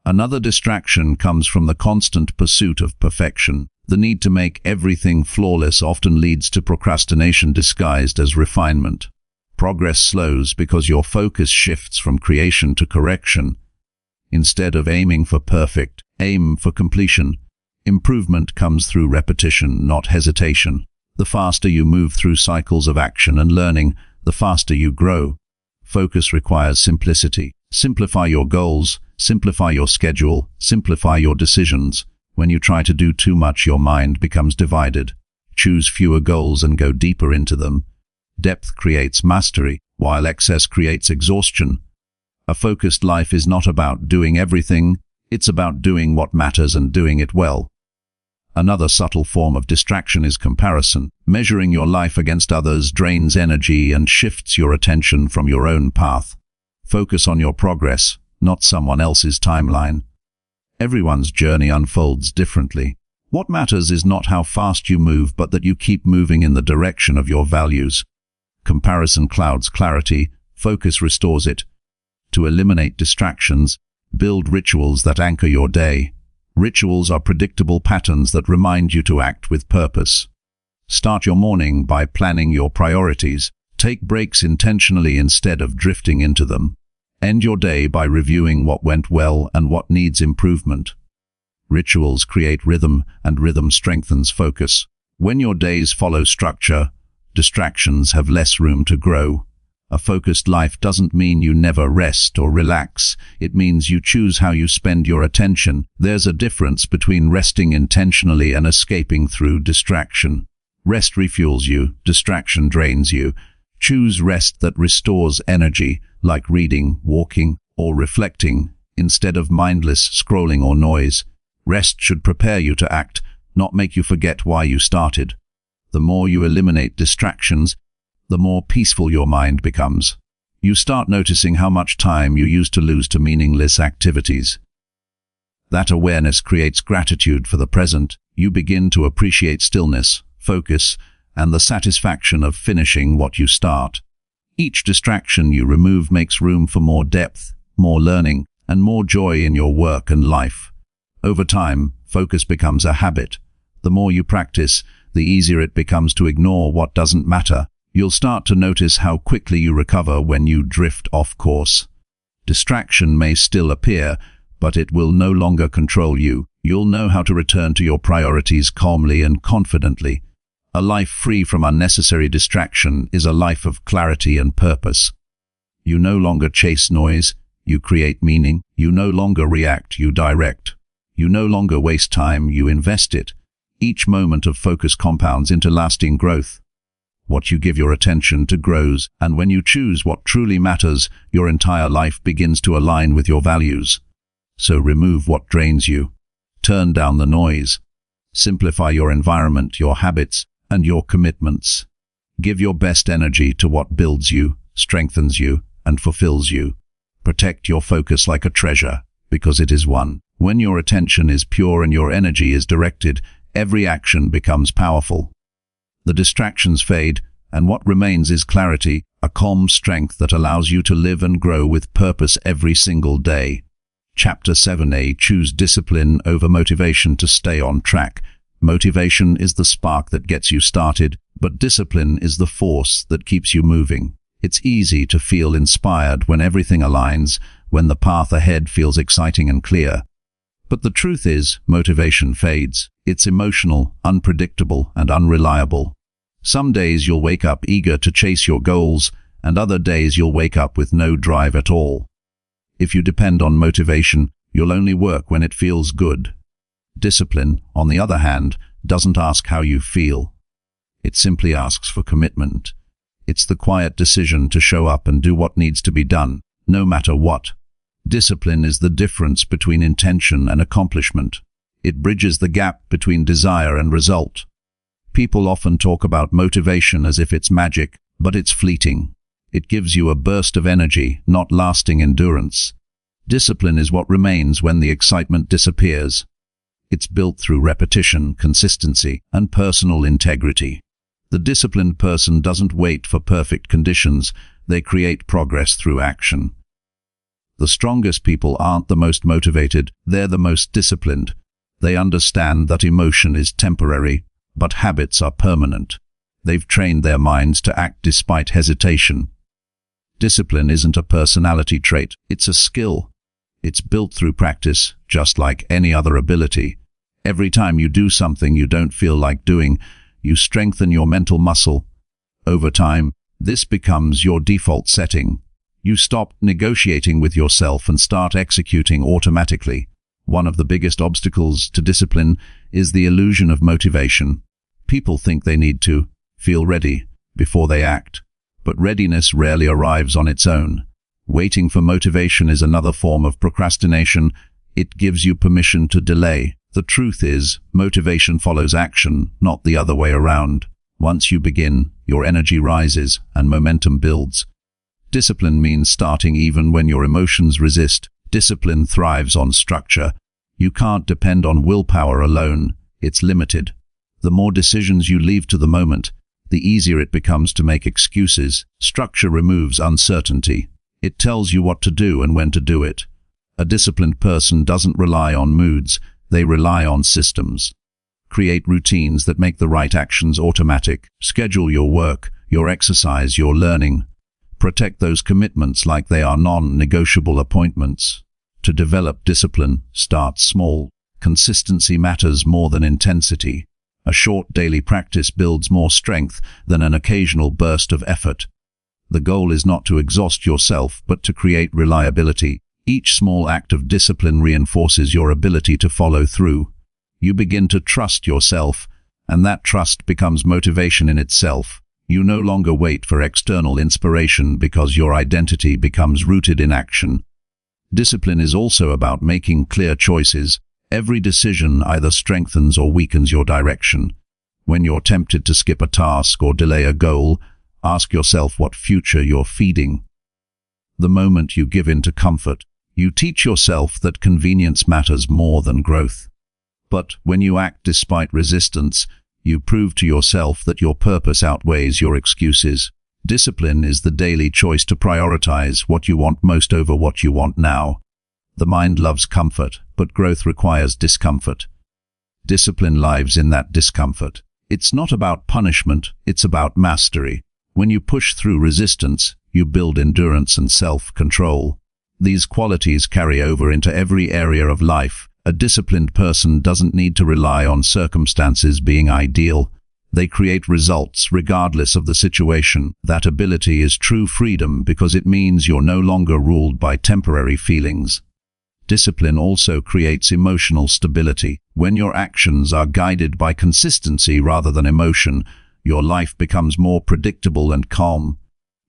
Speaker 1: Another distraction comes from the constant pursuit of perfection. The need to make everything flawless often leads to procrastination disguised as refinement. Progress slows because your focus shifts from creation to correction. Instead of aiming for perfect, aim for completion. Improvement comes through repetition, not hesitation. The faster you move through cycles of action and learning, the faster you grow. Focus requires simplicity. Simplify your goals, simplify your schedule, simplify your decisions. When you try to do too much, your mind becomes divided. Choose fewer goals and go deeper into them. Depth creates mastery, while excess creates exhaustion. A focused life is not about doing everything, it's about doing what matters and doing it well. Another subtle form of distraction is comparison. Measuring your life against others drains energy and shifts your attention from your own path. Focus on your progress, not someone else's timeline. Everyone's journey unfolds differently. What matters is not how fast you move, but that you keep moving in the direction of your values. Comparison clouds clarity, focus restores it. To eliminate distractions, build rituals that anchor your day. Rituals are predictable patterns that remind you to act with purpose. Start your morning by planning your priorities. Take breaks intentionally instead of drifting into them. End your day by reviewing what went well and what needs improvement. Rituals create rhythm, and rhythm strengthens focus. When your days follow structure, distractions have less room to grow. A focused life doesn't mean you never rest or relax. It means you choose how you spend your attention. There's a difference between resting intentionally and escaping through distraction. Rest refuels you, distraction drains you. Choose rest that restores energy, like reading, walking, or reflecting, instead of mindless scrolling or noise. Rest should prepare you to act, not make you forget why you started. The more you eliminate distractions, the more peaceful your mind becomes. You start noticing how much time you used to lose to meaningless activities. That awareness creates gratitude for the present. You begin to appreciate stillness, focus, and the satisfaction of finishing what you start. Each distraction you remove makes room for more depth, more learning, and more joy in your work and life. Over time, focus becomes a habit. The more you practice, the easier it becomes to ignore what doesn't matter. You'll start to notice how quickly you recover when you drift off course. Distraction may still appear, but it will no longer control you. You'll know how to return to your priorities calmly and confidently. A life free from unnecessary distraction is a life of clarity and purpose. You no longer chase noise, you create meaning. You no longer react, you direct. You no longer waste time, you invest it. Each moment of focus compounds into lasting growth. What you give your attention to grows, and when you choose what truly matters, your entire life begins to align with your values. So remove what drains you. Turn down the noise. Simplify your environment, your habits, and your commitments. Give your best energy to what builds you, strengthens you, and fulfills you. Protect your focus like a treasure, because it is one. When your attention is pure and your energy is directed, every action becomes powerful. The distractions fade, and what remains is clarity, a calm strength that allows you to live and grow with purpose every single day. Chapter 7a. Choose discipline over motivation to stay on track. Motivation is the spark that gets you started, but discipline is the force that keeps you moving. It's easy to feel inspired when everything aligns, when the path ahead feels exciting and clear. But the truth is, motivation fades. It's emotional, unpredictable, and unreliable. Some days you'll wake up eager to chase your goals, and other days you'll wake up with no drive at all. If you depend on motivation, you'll only work when it feels good. Discipline, on the other hand, doesn't ask how you feel. It simply asks for commitment. It's the quiet decision to show up and do what needs to be done, no matter what. Discipline is the difference between intention and accomplishment. It bridges the gap between desire and result. People often talk about motivation as if it's magic, but it's fleeting. It gives you a burst of energy, not lasting endurance. Discipline is what remains when the excitement disappears. It's built through repetition, consistency, and personal integrity. The disciplined person doesn't wait for perfect conditions. They create progress through action. The strongest people aren't the most motivated, they're the most disciplined. They understand that emotion is temporary, but habits are permanent. They've trained their minds to act despite hesitation. Discipline isn't a personality trait, it's a skill. It's built through practice, just like any other ability. Every time you do something you don't feel like doing, you strengthen your mental muscle. Over time, this becomes your default setting. You stop negotiating with yourself and start executing automatically. One of the biggest obstacles to discipline is the illusion of motivation. People think they need to feel ready before they act, but readiness rarely arrives on its own. Waiting for motivation is another form of procrastination. It gives you permission to delay. The truth is, motivation follows action, not the other way around. Once you begin, your energy rises and momentum builds. Discipline means starting even when your emotions resist. Discipline thrives on structure. You can't depend on willpower alone. It's limited. The more decisions you leave to the moment, the easier it becomes to make excuses. Structure removes uncertainty. It tells you what to do and when to do it. A disciplined person doesn't rely on moods, they rely on systems. Create routines that make the right actions automatic. Schedule your work, your exercise, your learning. Protect those commitments like they are non-negotiable appointments. To develop discipline, start small. Consistency matters more than intensity. A short daily practice builds more strength than an occasional burst of effort. The goal is not to exhaust yourself, but to create reliability. Each small act of discipline reinforces your ability to follow through. You begin to trust yourself, and that trust becomes motivation in itself. You no longer wait for external inspiration because your identity becomes rooted in action. Discipline is also about making clear choices. Every decision either strengthens or weakens your direction. When you're tempted to skip a task or delay a goal, ask yourself what future you're feeding. The moment you give in to comfort, you teach yourself that convenience matters more than growth. But when you act despite resistance, you prove to yourself that your purpose outweighs your excuses. Discipline is the daily choice to prioritize what you want most over what you want now. The mind loves comfort, but growth requires discomfort. Discipline lives in that discomfort. It's not about punishment, it's about mastery. When you push through resistance, you build endurance and self-control. These qualities carry over into every area of life. A disciplined person doesn't need to rely on circumstances being ideal. They create results regardless of the situation. That ability is true freedom because it means you're no longer ruled by temporary feelings. Discipline also creates emotional stability. When your actions are guided by consistency rather than emotion, your life becomes more predictable and calm.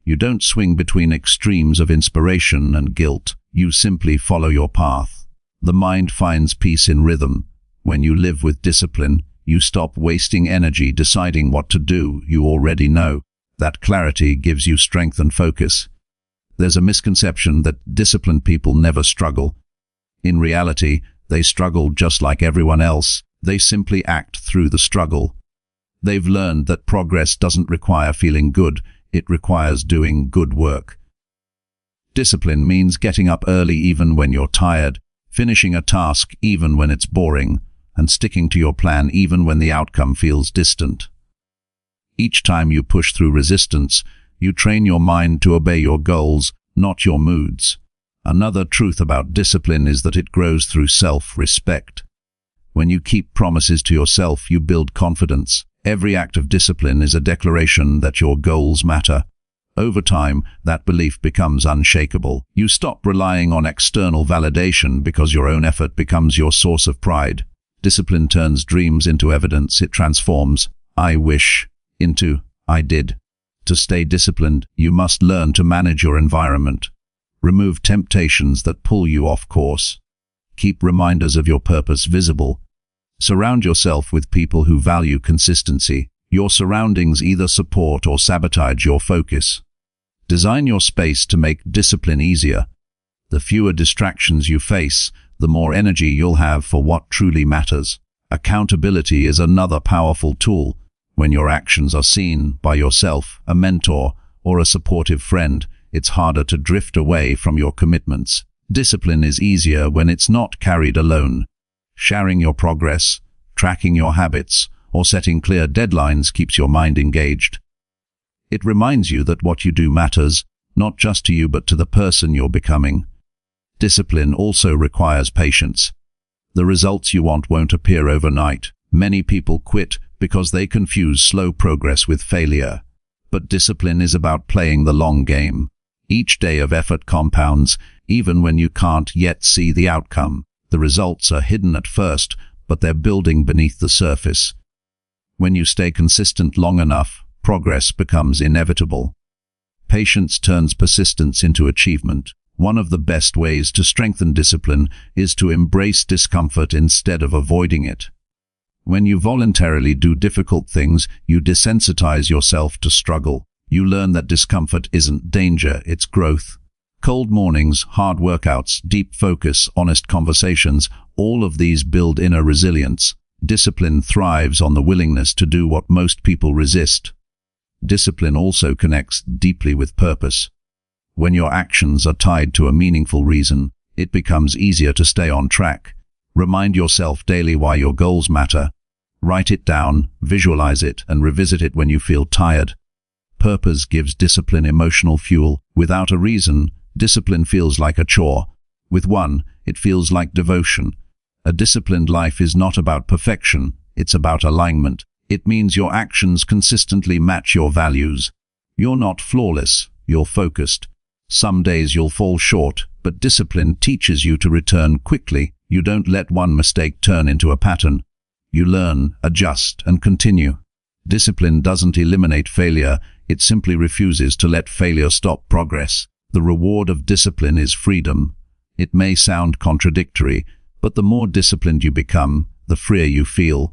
Speaker 1: You don't swing between extremes of inspiration and guilt. You simply follow your path. The mind finds peace in rhythm. When you live with discipline, you stop wasting energy deciding what to do. You already know. That clarity gives you strength and focus. There's a misconception that disciplined people never struggle. In reality, they struggle just like everyone else. They simply act through the struggle. They've learned that progress doesn't require feeling good, it requires doing good work. Discipline means getting up early even when you're tired, finishing a task even when it's boring, and sticking to your plan even when the outcome feels distant. Each time you push through resistance, you train your mind to obey your goals, not your moods. Another truth about discipline is that it grows through self-respect. When you keep promises to yourself, you build confidence. Every act of discipline is a declaration that your goals matter. Over time, that belief becomes unshakable. You stop relying on external validation because your own effort becomes your source of pride. Discipline turns dreams into evidence. It transforms "I wish" into "I did." To stay disciplined, you must learn to manage your environment. Remove temptations that pull you off course. Keep reminders of your purpose visible. Surround yourself with people who value consistency. Your surroundings either support or sabotage your focus. Design your space to make discipline easier. The fewer distractions you face, the more energy you'll have for what truly matters. Accountability is another powerful tool. When your actions are seen by yourself, a mentor, or a supportive friend, it's harder to drift away from your commitments. Discipline is easier when it's not carried alone. Sharing your progress, tracking your habits, or setting clear deadlines keeps your mind engaged. It reminds you that what you do matters, not just to you but to the person you're becoming. Discipline also requires patience. The results you want won't appear overnight. Many people quit because they confuse slow progress with failure. But discipline is about playing the long game. Each day of effort compounds, even when you can't yet see the outcome. The results are hidden at first, but they're building beneath the surface. When you stay consistent long enough, progress becomes inevitable. Patience turns persistence into achievement. One of the best ways to strengthen discipline is to embrace discomfort instead of avoiding it. When you voluntarily do difficult things, you desensitize yourself to struggle. You learn that discomfort isn't danger, it's growth. Cold mornings, hard workouts, deep focus, honest conversations, all of these build inner resilience. Discipline thrives on the willingness to do what most people resist. Discipline also connects deeply with purpose. When your actions are tied to a meaningful reason, it becomes easier to stay on track. Remind yourself daily why your goals matter. Write it down, visualize it, and revisit it when you feel tired. Purpose gives discipline emotional fuel. Without a reason, discipline feels like a chore. With one, it feels like devotion. A disciplined life is not about perfection, it's about alignment. It means your actions consistently match your values. You're not flawless, you're focused. Some days you'll fall short, but discipline teaches you to return quickly. You don't let one mistake turn into a pattern. You learn, adjust, and continue. Discipline doesn't eliminate failure, it simply refuses to let failure stop progress. The reward of discipline is freedom. It may sound contradictory, but the more disciplined you become, the freer you feel.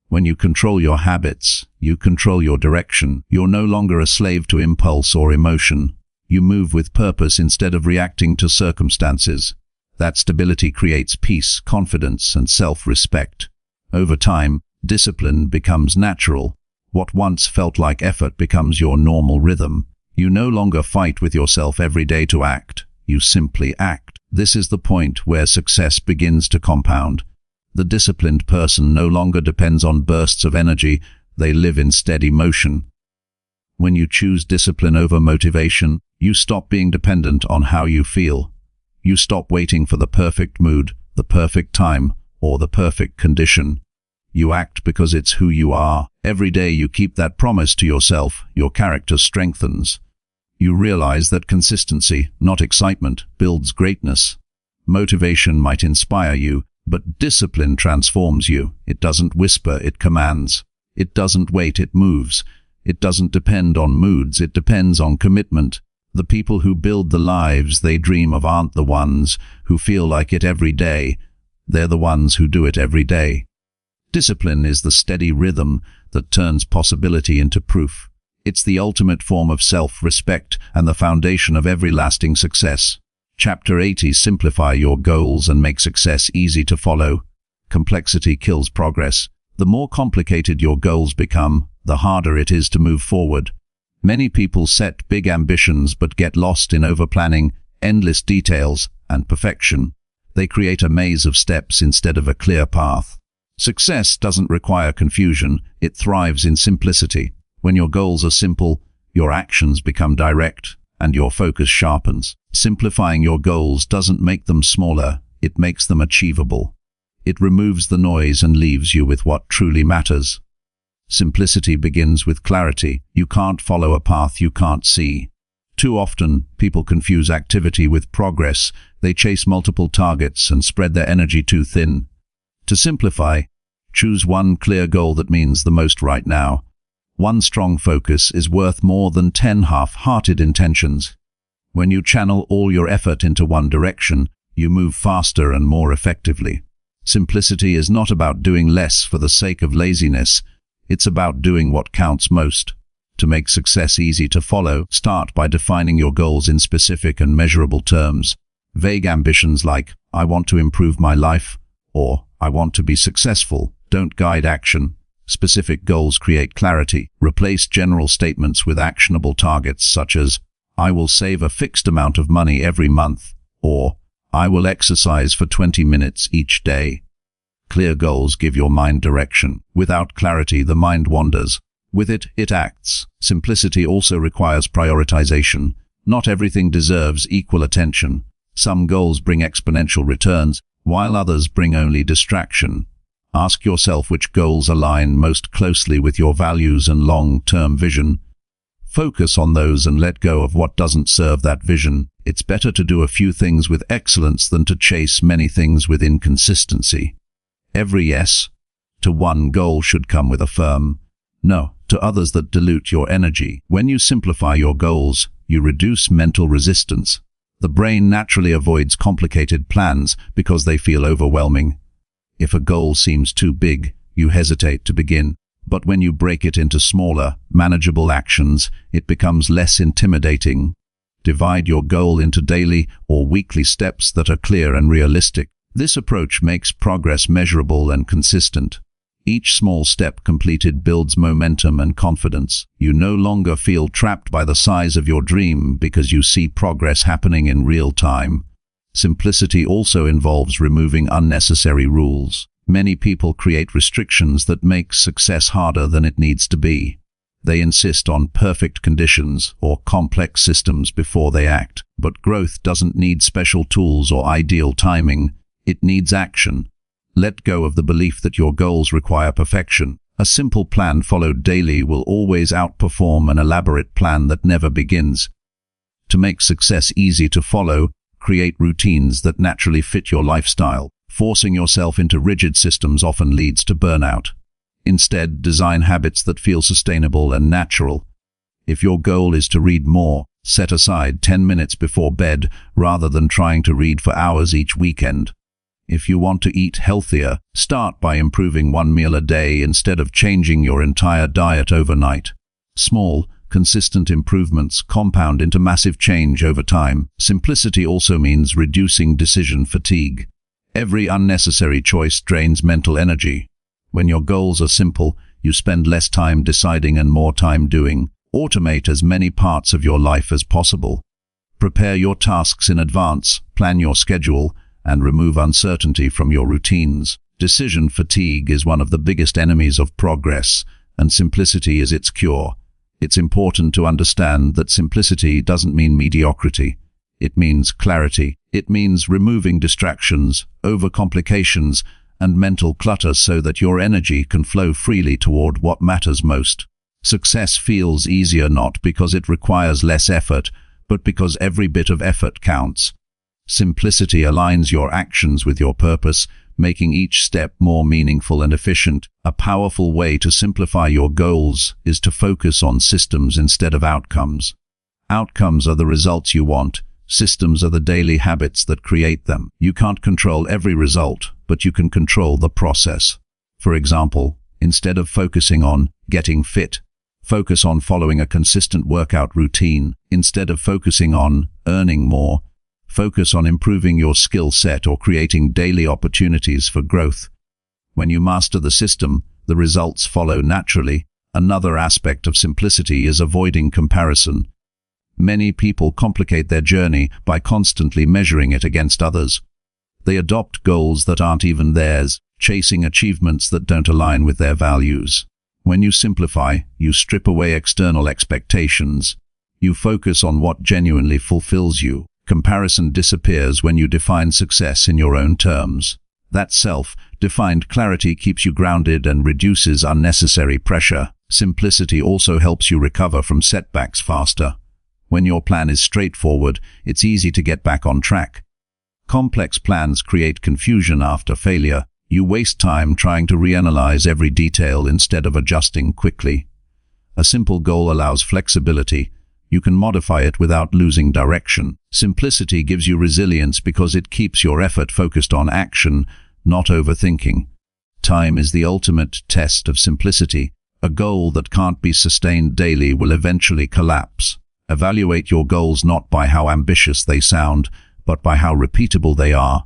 Speaker 1: When you control your habits, you control your direction. You're no longer a slave to impulse or emotion. You move with purpose instead of reacting to circumstances. That stability creates peace, confidence, and self-respect. Over time, discipline becomes natural. What once felt like effort becomes your normal rhythm. You no longer fight with yourself every day to act. You simply act. This is the point where success begins to compound. The disciplined person no longer depends on bursts of energy, they live in steady motion. When you choose discipline over motivation, you stop being dependent on how you feel. You stop waiting for the perfect mood, the perfect time, or the perfect condition. You act because it's who you are. Every day you keep that promise to yourself, your character strengthens. You realize that consistency, not excitement, builds greatness. Motivation might inspire you, but discipline transforms you. It doesn't whisper, it commands. It doesn't wait, it moves. It doesn't depend on moods, it depends on commitment. The people who build the lives they dream of aren't the ones who feel like it every day. They're the ones who do it every day. Discipline is the steady rhythm that turns possibility into proof. It's the ultimate form of self-respect and the foundation of every lasting success. Chapter 80: Simplify your goals and make success easy to follow. Complexity kills progress. The more complicated your goals become, the harder it is to move forward. Many people set big ambitions but get lost in overplanning, endless details, and perfection. They create a maze of steps instead of a clear path. Success doesn't require confusion, it thrives in simplicity. When your goals are simple, your actions become direct, and your focus sharpens. Simplifying your goals doesn't make them smaller, it makes them achievable. It removes the noise and leaves you with what truly matters. Simplicity begins with clarity. You can't follow a path you can't see. Too often, people confuse activity with progress. They chase multiple targets and spread their energy too thin. To simplify, choose one clear goal that means the most right now. One strong focus is worth more than 10 half-hearted intentions. When you channel all your effort into one direction, you move faster and more effectively. Simplicity is not about doing less for the sake of laziness. It's about doing what counts most. To make success easy to follow, start by defining your goals in specific and measurable terms. Vague ambitions like, "I want to improve my life," or "I want to be successful," don't guide action. Specific goals create clarity. Replace general statements with actionable targets such as, "I will save a fixed amount of money every month," or "I will exercise for 20 minutes each day." Clear goals give your mind direction. Without clarity, the mind wanders. With it, it acts. Simplicity also requires prioritization. Not everything deserves equal attention. Some goals bring exponential returns, while others bring only distraction. Ask yourself which goals align most closely with your values and long-term vision. Focus on those and let go of what doesn't serve that vision. It's better to do a few things with excellence than to chase many things with inconsistency. Every yes to one goal should come with a firm no to others that dilute your energy. When you simplify your goals, you reduce mental resistance. The brain naturally avoids complicated plans because they feel overwhelming. If a goal seems too big, you hesitate to begin. But when you break it into smaller, manageable actions, it becomes less intimidating. Divide your goal into daily or weekly steps that are clear and realistic. This approach makes progress measurable and consistent. Each small step completed builds momentum and confidence. You no longer feel trapped by the size of your dream because you see progress happening in real time. Simplicity also involves removing unnecessary rules. Many people create restrictions that make success harder than it needs to be. They insist on perfect conditions or complex systems before they act. But growth doesn't need special tools or ideal timing. It needs action. Let go of the belief that your goals require perfection. A simple plan followed daily will always outperform an elaborate plan that never begins. To make success easy to follow, create routines that naturally fit your lifestyle. Forcing yourself into rigid systems often leads to burnout. Instead, design habits that feel sustainable and natural. If your goal is to read more, set aside 10 minutes before bed rather than trying to read for hours each weekend. If you want to eat healthier, start by improving one meal a day instead of changing your entire diet overnight. Small, consistent improvements compound into massive change over time. Simplicity also means reducing decision fatigue. Every unnecessary choice drains mental energy. When your goals are simple, you spend less time deciding and more time doing. Automate as many parts of your life as possible. Prepare your tasks in advance, plan your schedule, and remove uncertainty from your routines. Decision fatigue is one of the biggest enemies of progress, and simplicity is its cure. It's important to understand that simplicity doesn't mean mediocrity. It means clarity. It means removing distractions, overcomplications, and mental clutter so that your energy can flow freely toward what matters most. Success feels easier not because it requires less effort, but because every bit of effort counts. Simplicity aligns your actions with your purpose, making each step more meaningful and efficient. A powerful way to simplify your goals is to focus on systems instead of outcomes. Outcomes are the results you want. Systems are the daily habits that create them. You can't control every result, but you can control the process. For example, instead of focusing on getting fit, focus on following a consistent workout routine. Instead of focusing on earning more, focus on improving your skill set or creating daily opportunities for growth. When you master the system, the results follow naturally. Another aspect of simplicity is avoiding comparison. Many people complicate their journey by constantly measuring it against others. They adopt goals that aren't even theirs, chasing achievements that don't align with their values. When you simplify, you strip away external expectations. You focus on what genuinely fulfills you. Comparison disappears when you define success in your own terms. That self-defined clarity keeps you grounded and reduces unnecessary pressure. Simplicity also helps you recover from setbacks faster. When your plan is straightforward, it's easy to get back on track. Complex plans create confusion after failure. You waste time trying to reanalyze every detail instead of adjusting quickly. A simple goal allows flexibility. You can modify it without losing direction. Simplicity gives you resilience because it keeps your effort focused on action, not overthinking. Time is the ultimate test of simplicity. A goal that can't be sustained daily will eventually collapse. Evaluate your goals not by how ambitious they sound, but by how repeatable they are.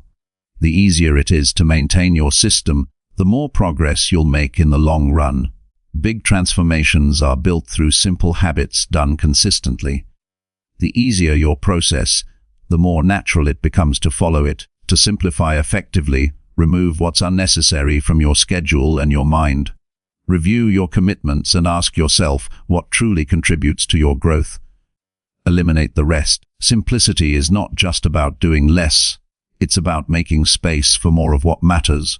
Speaker 1: The easier it is to maintain your system, the more progress you'll make in the long run. Big transformations are built through simple habits done consistently. The easier your process, the more natural it becomes to follow it. To simplify effectively, remove what's unnecessary from your schedule and your mind. Review your commitments and ask yourself what truly contributes to your growth. Eliminate the rest. Simplicity is not just about doing less. It's about making space for more of what matters.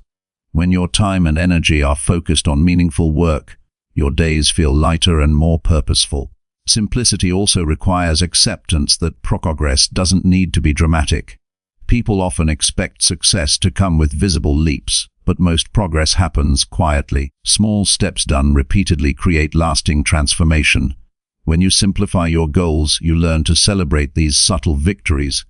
Speaker 1: When your time and energy are focused on meaningful work, your days feel lighter and more purposeful. Simplicity also requires acceptance that progress doesn't need to be dramatic. People often expect success to come with visible leaps, but most progress happens quietly. Small steps done repeatedly create lasting transformation. When you simplify your goals, you learn to celebrate these subtle victories.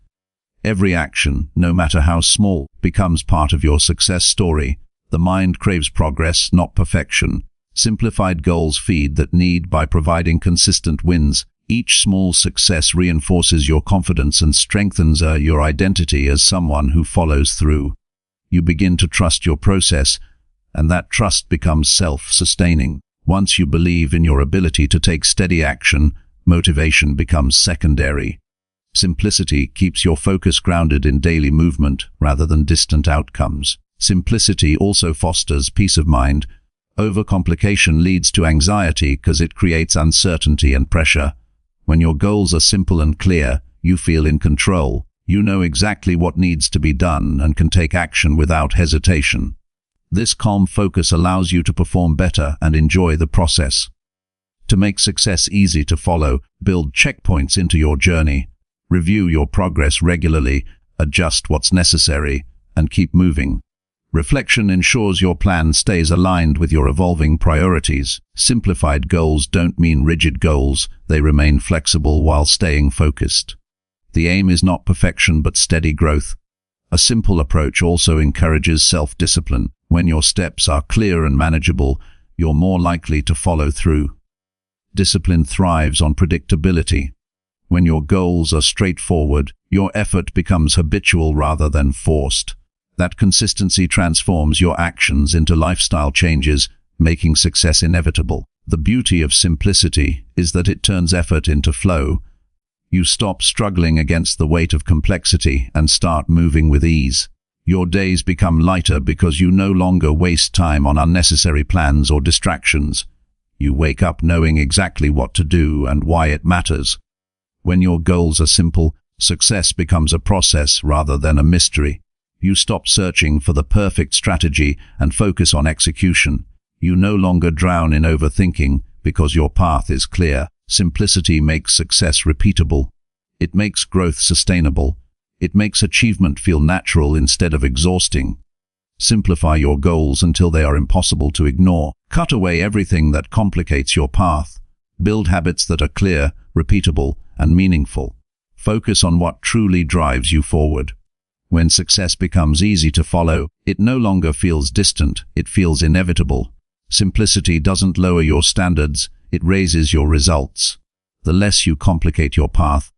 Speaker 1: Every action, no matter how small, becomes part of your success story. The mind craves progress, not perfection. Simplified goals feed that need by providing consistent wins. Each small success reinforces your confidence and strengthens your identity as someone who follows through. You begin to trust your process, and that trust becomes self-sustaining. Once you believe in your ability to take steady action, motivation becomes secondary. Simplicity keeps your focus grounded in daily movement rather than distant outcomes. Simplicity also fosters peace of mind. Overcomplication leads to anxiety because it creates uncertainty and pressure. When your goals are simple and clear, you feel in control. You know exactly what needs to be done and can take action without hesitation. This calm focus allows you to perform better and enjoy the process. To make success easy to follow, build checkpoints into your journey. Review your progress regularly, adjust what's necessary, and keep moving. Reflection ensures your plan stays aligned with your evolving priorities. Simplified goals don't mean rigid goals, they remain flexible while staying focused. The aim is not perfection but steady growth. A simple approach also encourages self-discipline. When your steps are clear and manageable, you're more likely to follow through. Discipline thrives on predictability. When your goals are straightforward, your effort becomes habitual rather than forced. That consistency transforms your actions into lifestyle changes, making success inevitable. The beauty of simplicity is that it turns effort into flow. You stop struggling against the weight of complexity and start moving with ease. Your days become lighter because you no longer waste time on unnecessary plans or distractions. You wake up knowing exactly what to do and why it matters. When your goals are simple, success becomes a process rather than a mystery. You stop searching for the perfect strategy and focus on execution. You no longer drown in overthinking because your path is clear. Simplicity makes success repeatable. It makes growth sustainable. It makes achievement feel natural instead of exhausting. Simplify your goals until they are impossible to ignore. Cut away everything that complicates your path. Build habits that are clear, repeatable, and meaningful. Focus on what truly drives you forward. When success becomes easy to follow, it no longer feels distant, it feels inevitable. Simplicity doesn't lower your standards, it raises your results. The less you complicate your path,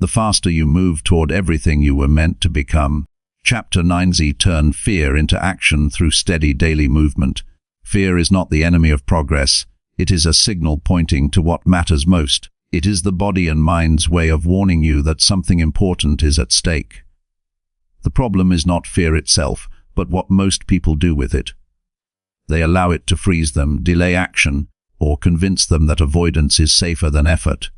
Speaker 1: the faster you move toward everything you were meant to become. Chapter 9Z. Turn fear into action through steady daily movement. Fear is not the enemy of progress. It is a signal pointing to what matters most. It is the body and mind's way of warning you that something important is at stake. The problem is not fear itself, but what most people do with it. They allow it to freeze them, delay action, or convince them that avoidance is safer than effort.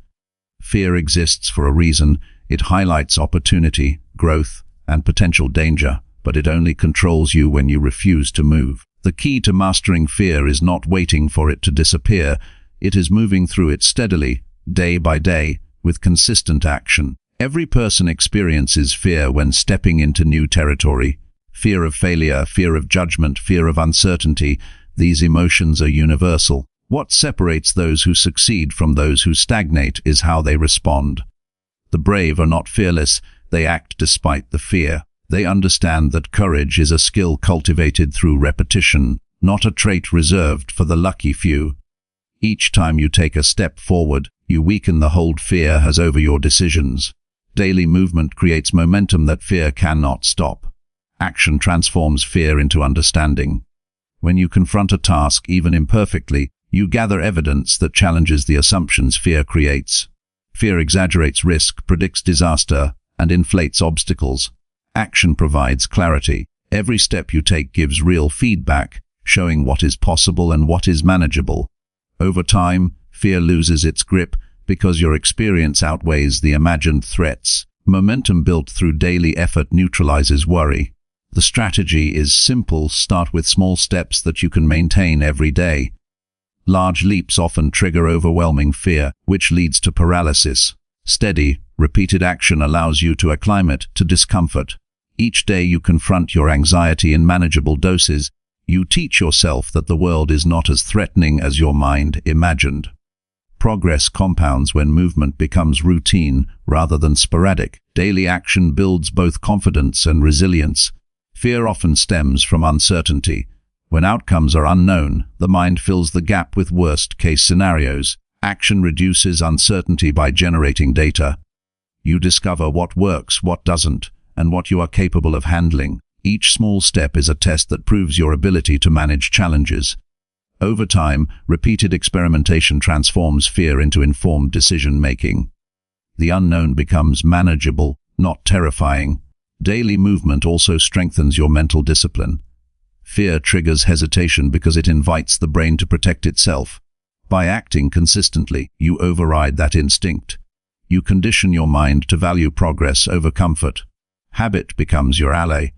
Speaker 1: Fear exists for a reason. It highlights opportunity, growth, and potential danger, but it only controls you when you refuse to move. The key to mastering fear is not waiting for it to disappear. It is moving through it steadily, day by day, with consistent action. Every person experiences fear when stepping into new territory. Fear of failure, fear of judgment, fear of uncertainty. These emotions are universal. What separates those who succeed from those who stagnate is how they respond. The brave are not fearless, they act despite the fear. They understand that courage is a skill cultivated through repetition, not a trait reserved for the lucky few. Each time you take a step forward, you weaken the hold fear has over your decisions. Daily movement creates momentum that fear cannot stop. Action transforms fear into understanding. When you confront a task, even imperfectly, you gather evidence that challenges the assumptions fear creates. Fear exaggerates risk, predicts disaster, and inflates obstacles. Action provides clarity. Every step you take gives real feedback, showing what is possible and what is manageable. Over time, fear loses its grip because your experience outweighs the imagined threats. Momentum built through daily effort neutralizes worry. The strategy is simple. Start with small steps that you can maintain every day. Large leaps often trigger overwhelming fear, which leads to paralysis. Steady, repeated action allows you to acclimate to discomfort. Each day you confront your anxiety in manageable doses. You teach yourself that the world is not as threatening as your mind imagined. Progress compounds when movement becomes routine rather than sporadic. Daily action builds both confidence and resilience. Fear often stems from uncertainty. When outcomes are unknown, the mind fills the gap with worst-case scenarios. Action reduces uncertainty by generating data. You discover what works, what doesn't, and what you are capable of handling. Each small step is a test that proves your ability to manage challenges. Over time, repeated experimentation transforms fear into informed decision-making. The unknown becomes manageable, not terrifying. Daily movement also strengthens your mental discipline. Fear triggers hesitation because it invites the brain to protect itself. By acting consistently, you override that instinct. You condition your mind to value progress over comfort. Habit becomes your ally.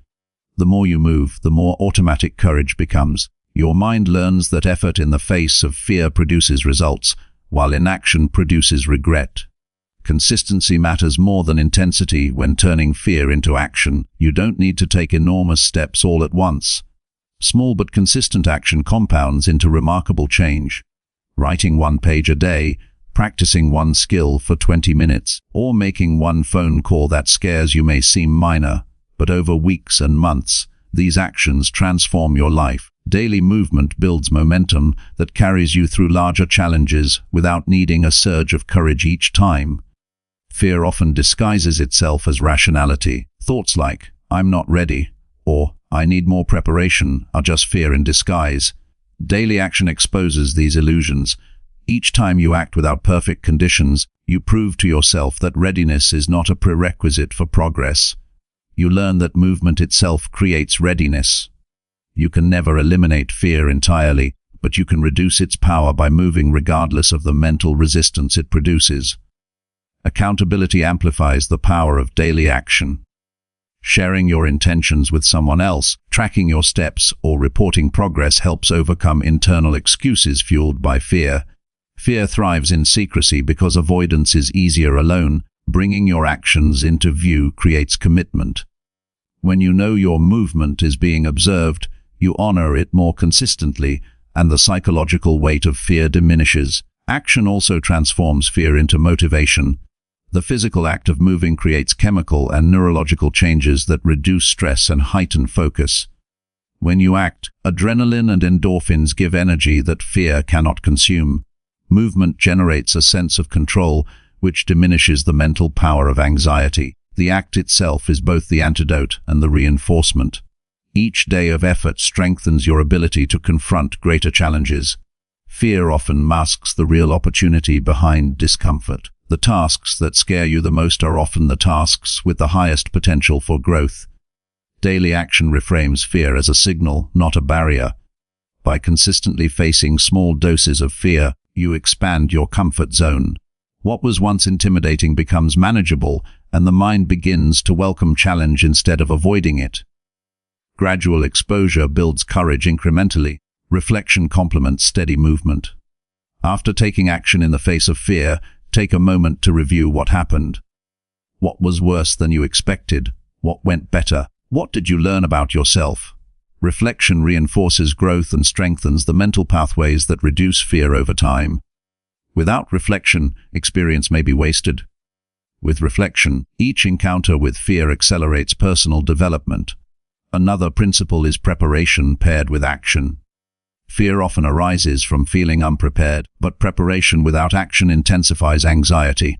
Speaker 1: The more you move, the more automatic courage becomes. Your mind learns that effort in the face of fear produces results, while inaction produces regret. Consistency matters more than intensity when turning fear into action. You don't need to take enormous steps all at once. Small but consistent action compounds into remarkable change. Writing 1 page a day, practicing one skill for 20 minutes, or making one phone call that scares you may seem minor, but over weeks and months, these actions transform your life. Daily movement builds momentum that carries you through larger challenges without needing a surge of courage each time. Fear often disguises itself as rationality. Thoughts like, "I'm not ready," or "I need more preparation," are just fear in disguise. Daily action exposes these illusions. Each time you act without perfect conditions, you prove to yourself that readiness is not a prerequisite for progress. You learn that movement itself creates readiness. You can never eliminate fear entirely, but you can reduce its power by moving regardless of the mental resistance it produces. Accountability amplifies the power of daily action. Sharing your intentions with someone else, tracking your steps, or reporting progress helps overcome internal excuses fueled by fear. Fear thrives in secrecy because avoidance is easier alone. Bringing your actions into view creates commitment. When you know your movement is being observed, you honor it more consistently, and the psychological weight of fear diminishes. Action also transforms fear into motivation. The physical act of moving creates chemical and neurological changes that reduce stress and heighten focus. When you act, adrenaline and endorphins give energy that fear cannot consume. Movement generates a sense of control, which diminishes the mental power of anxiety. The act itself is both the antidote and the reinforcement. Each day of effort strengthens your ability to confront greater challenges. Fear often masks the real opportunity behind discomfort. The tasks that scare you the most are often the tasks with the highest potential for growth. Daily action reframes fear as a signal, not a barrier. By consistently facing small doses of fear, you expand your comfort zone. What was once intimidating becomes manageable, and the mind begins to welcome challenge instead of avoiding it. Gradual exposure builds courage incrementally. Reflection complements steady movement. After taking action in the face of fear, take a moment to review what happened. What was worse than you expected? What went better? What did you learn about yourself? Reflection reinforces growth and strengthens the mental pathways that reduce fear over time. Without reflection, experience may be wasted. With reflection, each encounter with fear accelerates personal development. Another principle is preparation paired with action. Fear often arises from feeling unprepared, but preparation without action intensifies anxiety.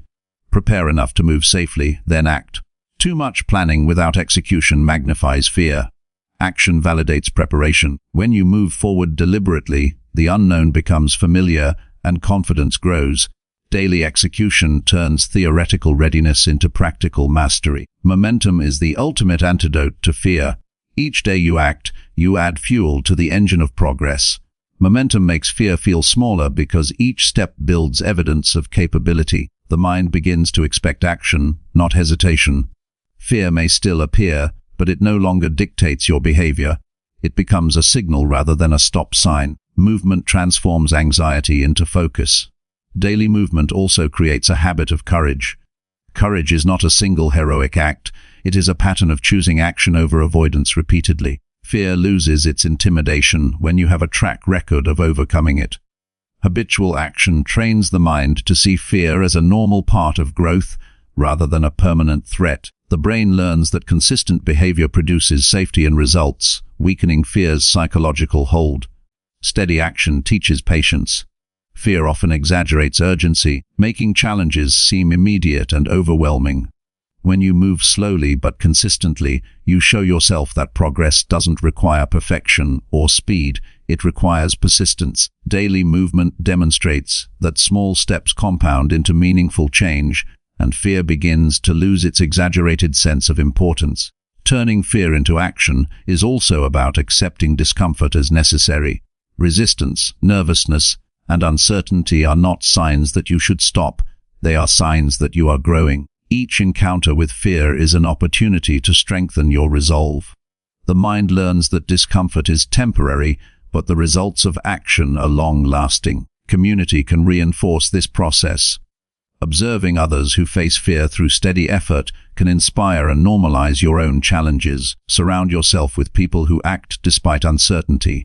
Speaker 1: Prepare enough to move safely, then act. Too much planning without execution magnifies fear. Action validates preparation. When you move forward deliberately, the unknown becomes familiar and confidence grows. Daily execution turns theoretical readiness into practical mastery. Momentum is the ultimate antidote to fear. Each day you act, you add fuel to the engine of progress. Momentum makes fear feel smaller because each step builds evidence of capability. The mind begins to expect action, not hesitation. Fear may still appear, but it no longer dictates your behavior. It becomes a signal rather than a stop sign. Movement transforms anxiety into focus. Daily movement also creates a habit of courage. Courage is not a single heroic act. It is a pattern of choosing action over avoidance repeatedly. Fear loses its intimidation when you have a track record of overcoming it. Habitual action trains the mind to see fear as a normal part of growth rather than a permanent threat. The brain learns that consistent behavior produces safety and results, weakening fear's psychological hold. Steady action teaches patience. Fear often exaggerates urgency, making challenges seem immediate and overwhelming. When you move slowly but consistently, you show yourself that progress doesn't require perfection or speed, it requires persistence. Daily movement demonstrates that small steps compound into meaningful change, and fear begins to lose its exaggerated sense of importance. Turning fear into action is also about accepting discomfort as necessary. Resistance, nervousness, and uncertainty are not signs that you should stop, they are signs that you are growing. Each encounter with fear is an opportunity to strengthen your resolve. The mind learns that discomfort is temporary, but the results of action are long-lasting. Community can reinforce this process. Observing others who face fear through steady effort can inspire and normalize your own challenges. Surround yourself with people who act despite uncertainty.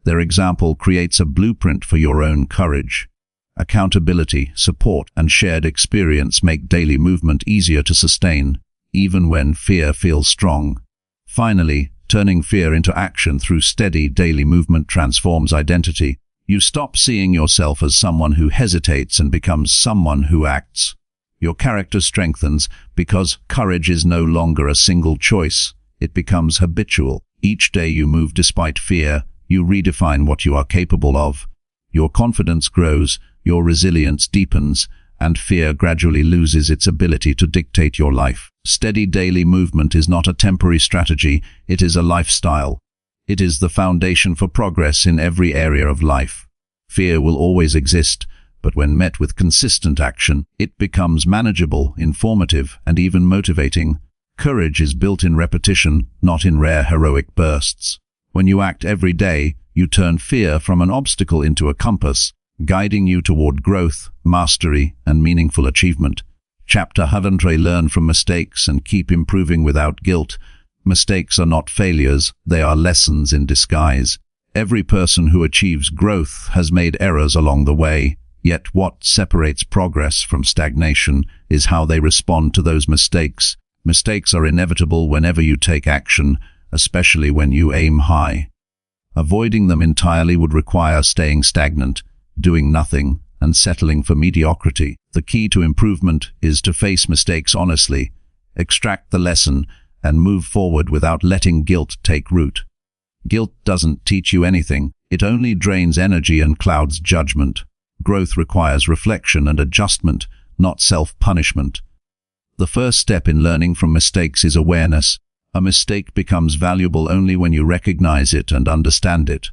Speaker 1: Their example creates a blueprint for your own courage. Accountability, support, and shared experience make daily movement easier to sustain, even when fear feels strong. Finally, turning fear into action through steady daily movement transforms identity. You stop seeing yourself as someone who hesitates and becomes someone who acts. Your character strengthens because courage is no longer a single choice. It becomes habitual. Each day you move despite fear, you redefine what you are capable of. Your confidence grows, your resilience deepens, and fear gradually loses its ability to dictate your life. Steady daily movement is not a temporary strategy, it is a lifestyle. It is the foundation for progress in every area of life. Fear will always exist, but when met with consistent action, it becomes manageable, informative, and even motivating. Courage is built in repetition, not in rare heroic bursts. When you act every day, you turn fear from an obstacle into a compass, guiding you toward growth, mastery, and meaningful achievement. Chapter 100: Learn from mistakes and keep improving without guilt. Mistakes are not failures, they are lessons in disguise. Every person who achieves growth has made errors along the way, yet what separates progress from stagnation is how they respond to those mistakes. Mistakes are inevitable whenever you take action, especially when you aim high. Avoiding them entirely would require staying stagnant, doing nothing, and settling for mediocrity. The key to improvement is to face mistakes honestly, extract the lesson, and move forward without letting guilt take root. Guilt doesn't teach you anything, it only drains energy and clouds judgment. Growth requires reflection and adjustment, not self-punishment. The first step in learning from mistakes is awareness. A mistake becomes valuable only when you recognize it and understand it.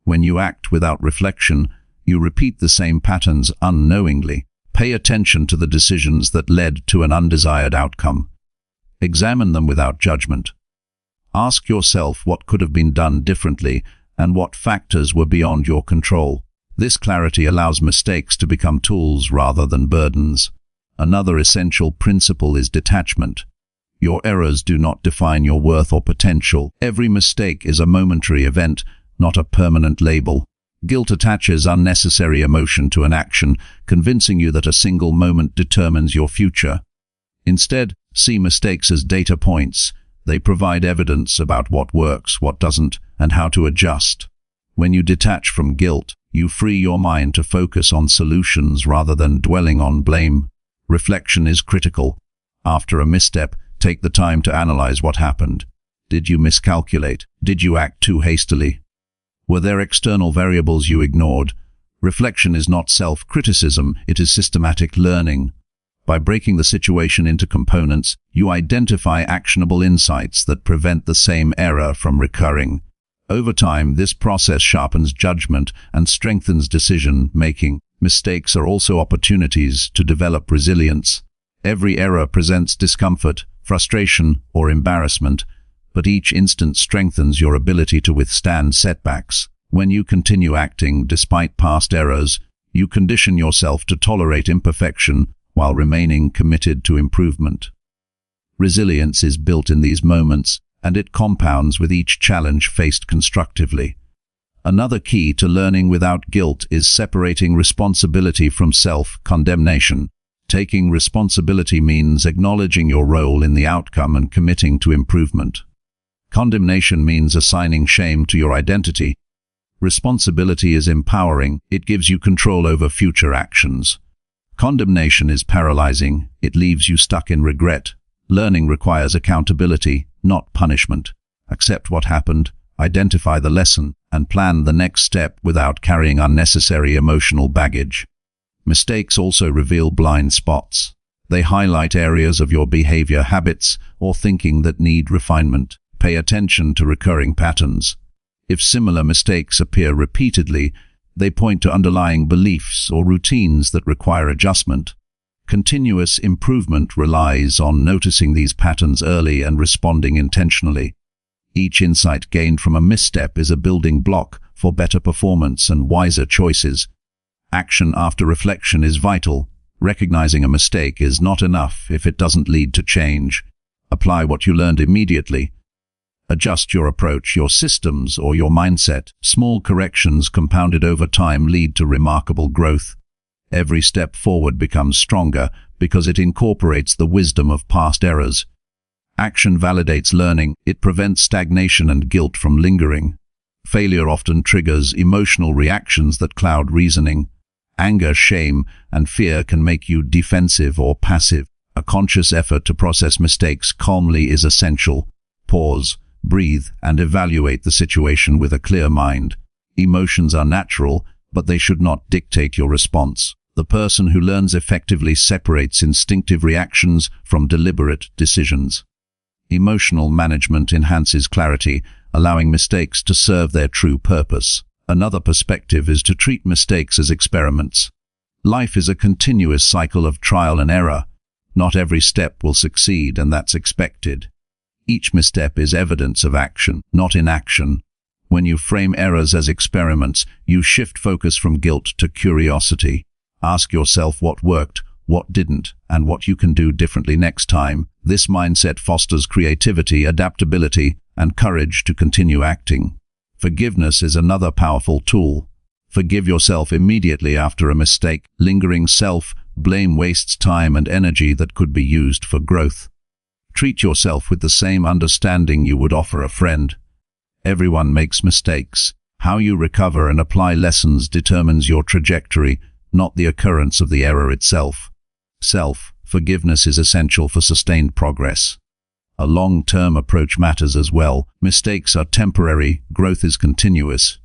Speaker 1: When you act without reflection, you repeat the same patterns unknowingly. Pay attention to the decisions that led to an undesired outcome. Examine them without judgment. Ask yourself what could have been done differently and what factors were beyond your control. This clarity allows mistakes to become tools rather than burdens. Another essential principle is detachment. Your errors do not define your worth or potential. Every mistake is a momentary event, not a permanent label. Guilt attaches unnecessary emotion to an action, convincing you that a single moment determines your future. Instead, see mistakes as data points. They provide evidence about what works, what doesn't, and how to adjust. When you detach from guilt, you free your mind to focus on solutions rather than dwelling on blame. Reflection is critical. After a misstep, take the time to analyze what happened. Did you miscalculate? Did you act too hastily? Were there external variables you ignored? Reflection is not self-criticism, it is systematic learning. By breaking the situation into components, you identify actionable insights that prevent the same error from recurring. Over time, this process sharpens judgment and strengthens decision-making. Mistakes are also opportunities to develop resilience. Every error presents discomfort, frustration, or embarrassment, but each instance strengthens your ability to withstand setbacks. When you continue acting despite past errors, you condition yourself to tolerate imperfection while remaining committed to improvement. Resilience is built in these moments, and it compounds with each challenge faced constructively. Another key to learning without guilt is separating responsibility from self-condemnation. Taking responsibility means acknowledging your role in the outcome and committing to improvement. Condemnation means assigning shame to your identity. Responsibility is empowering. It gives you control over future actions. Condemnation is paralyzing. It leaves you stuck in regret. Learning requires accountability, not punishment. Accept what happened, identify the lesson, and plan the next step without carrying unnecessary emotional baggage. Mistakes also reveal blind spots. They highlight areas of your behavior, habits, or thinking that need refinement. Pay attention to recurring patterns. If similar mistakes appear repeatedly, they point to underlying beliefs or routines that require adjustment. Continuous improvement relies on noticing these patterns early and responding intentionally. Each insight gained from a misstep is a building block for better performance and wiser choices. Action after reflection is vital. Recognizing a mistake is not enough if it doesn't lead to change. Apply what you learned immediately. Adjust your approach, your systems, or your mindset. Small corrections compounded over time lead to remarkable growth. Every step forward becomes stronger because it incorporates the wisdom of past errors. Action validates learning. It prevents stagnation and guilt from lingering. Failure often triggers emotional reactions that cloud reasoning. Anger, shame, and fear can make you defensive or passive. A conscious effort to process mistakes calmly is essential. Pause, breathe, and evaluate the situation with a clear mind. Emotions are natural, but they should not dictate your response. The person who learns effectively separates instinctive reactions from deliberate decisions. Emotional management enhances clarity, allowing mistakes to serve their true purpose. Another perspective is to treat mistakes as experiments. Life is a continuous cycle of trial and error. Not every step will succeed, and that's expected. Each misstep is evidence of action, not inaction. When you frame errors as experiments, you shift focus from guilt to curiosity. Ask yourself what worked, what didn't, and what you can do differently next time. This mindset fosters creativity, adaptability, and courage to continue acting. Forgiveness is another powerful tool. Forgive yourself immediately after a mistake. Lingering self-blame wastes time and energy that could be used for growth. Treat yourself with the same understanding you would offer a friend. Everyone makes mistakes. How you recover and apply lessons determines your trajectory, not the occurrence of the error itself. Self-forgiveness is essential for sustained progress. A long-term approach matters as well. Mistakes are temporary, growth is continuous.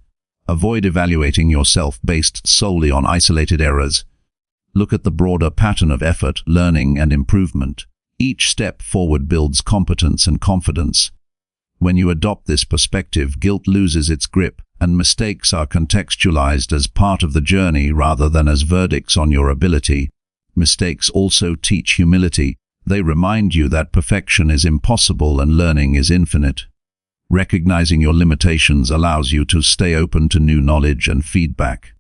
Speaker 1: Avoid evaluating yourself based solely on isolated errors. Look at the broader pattern of effort, learning, and improvement. Each step forward builds competence and confidence. When you adopt this perspective, guilt loses its grip, and mistakes are contextualized as part of the journey rather than as verdicts on your ability. Mistakes also teach humility. They remind you that perfection is impossible and learning is infinite. Recognizing your limitations allows you to stay open to new knowledge and feedback.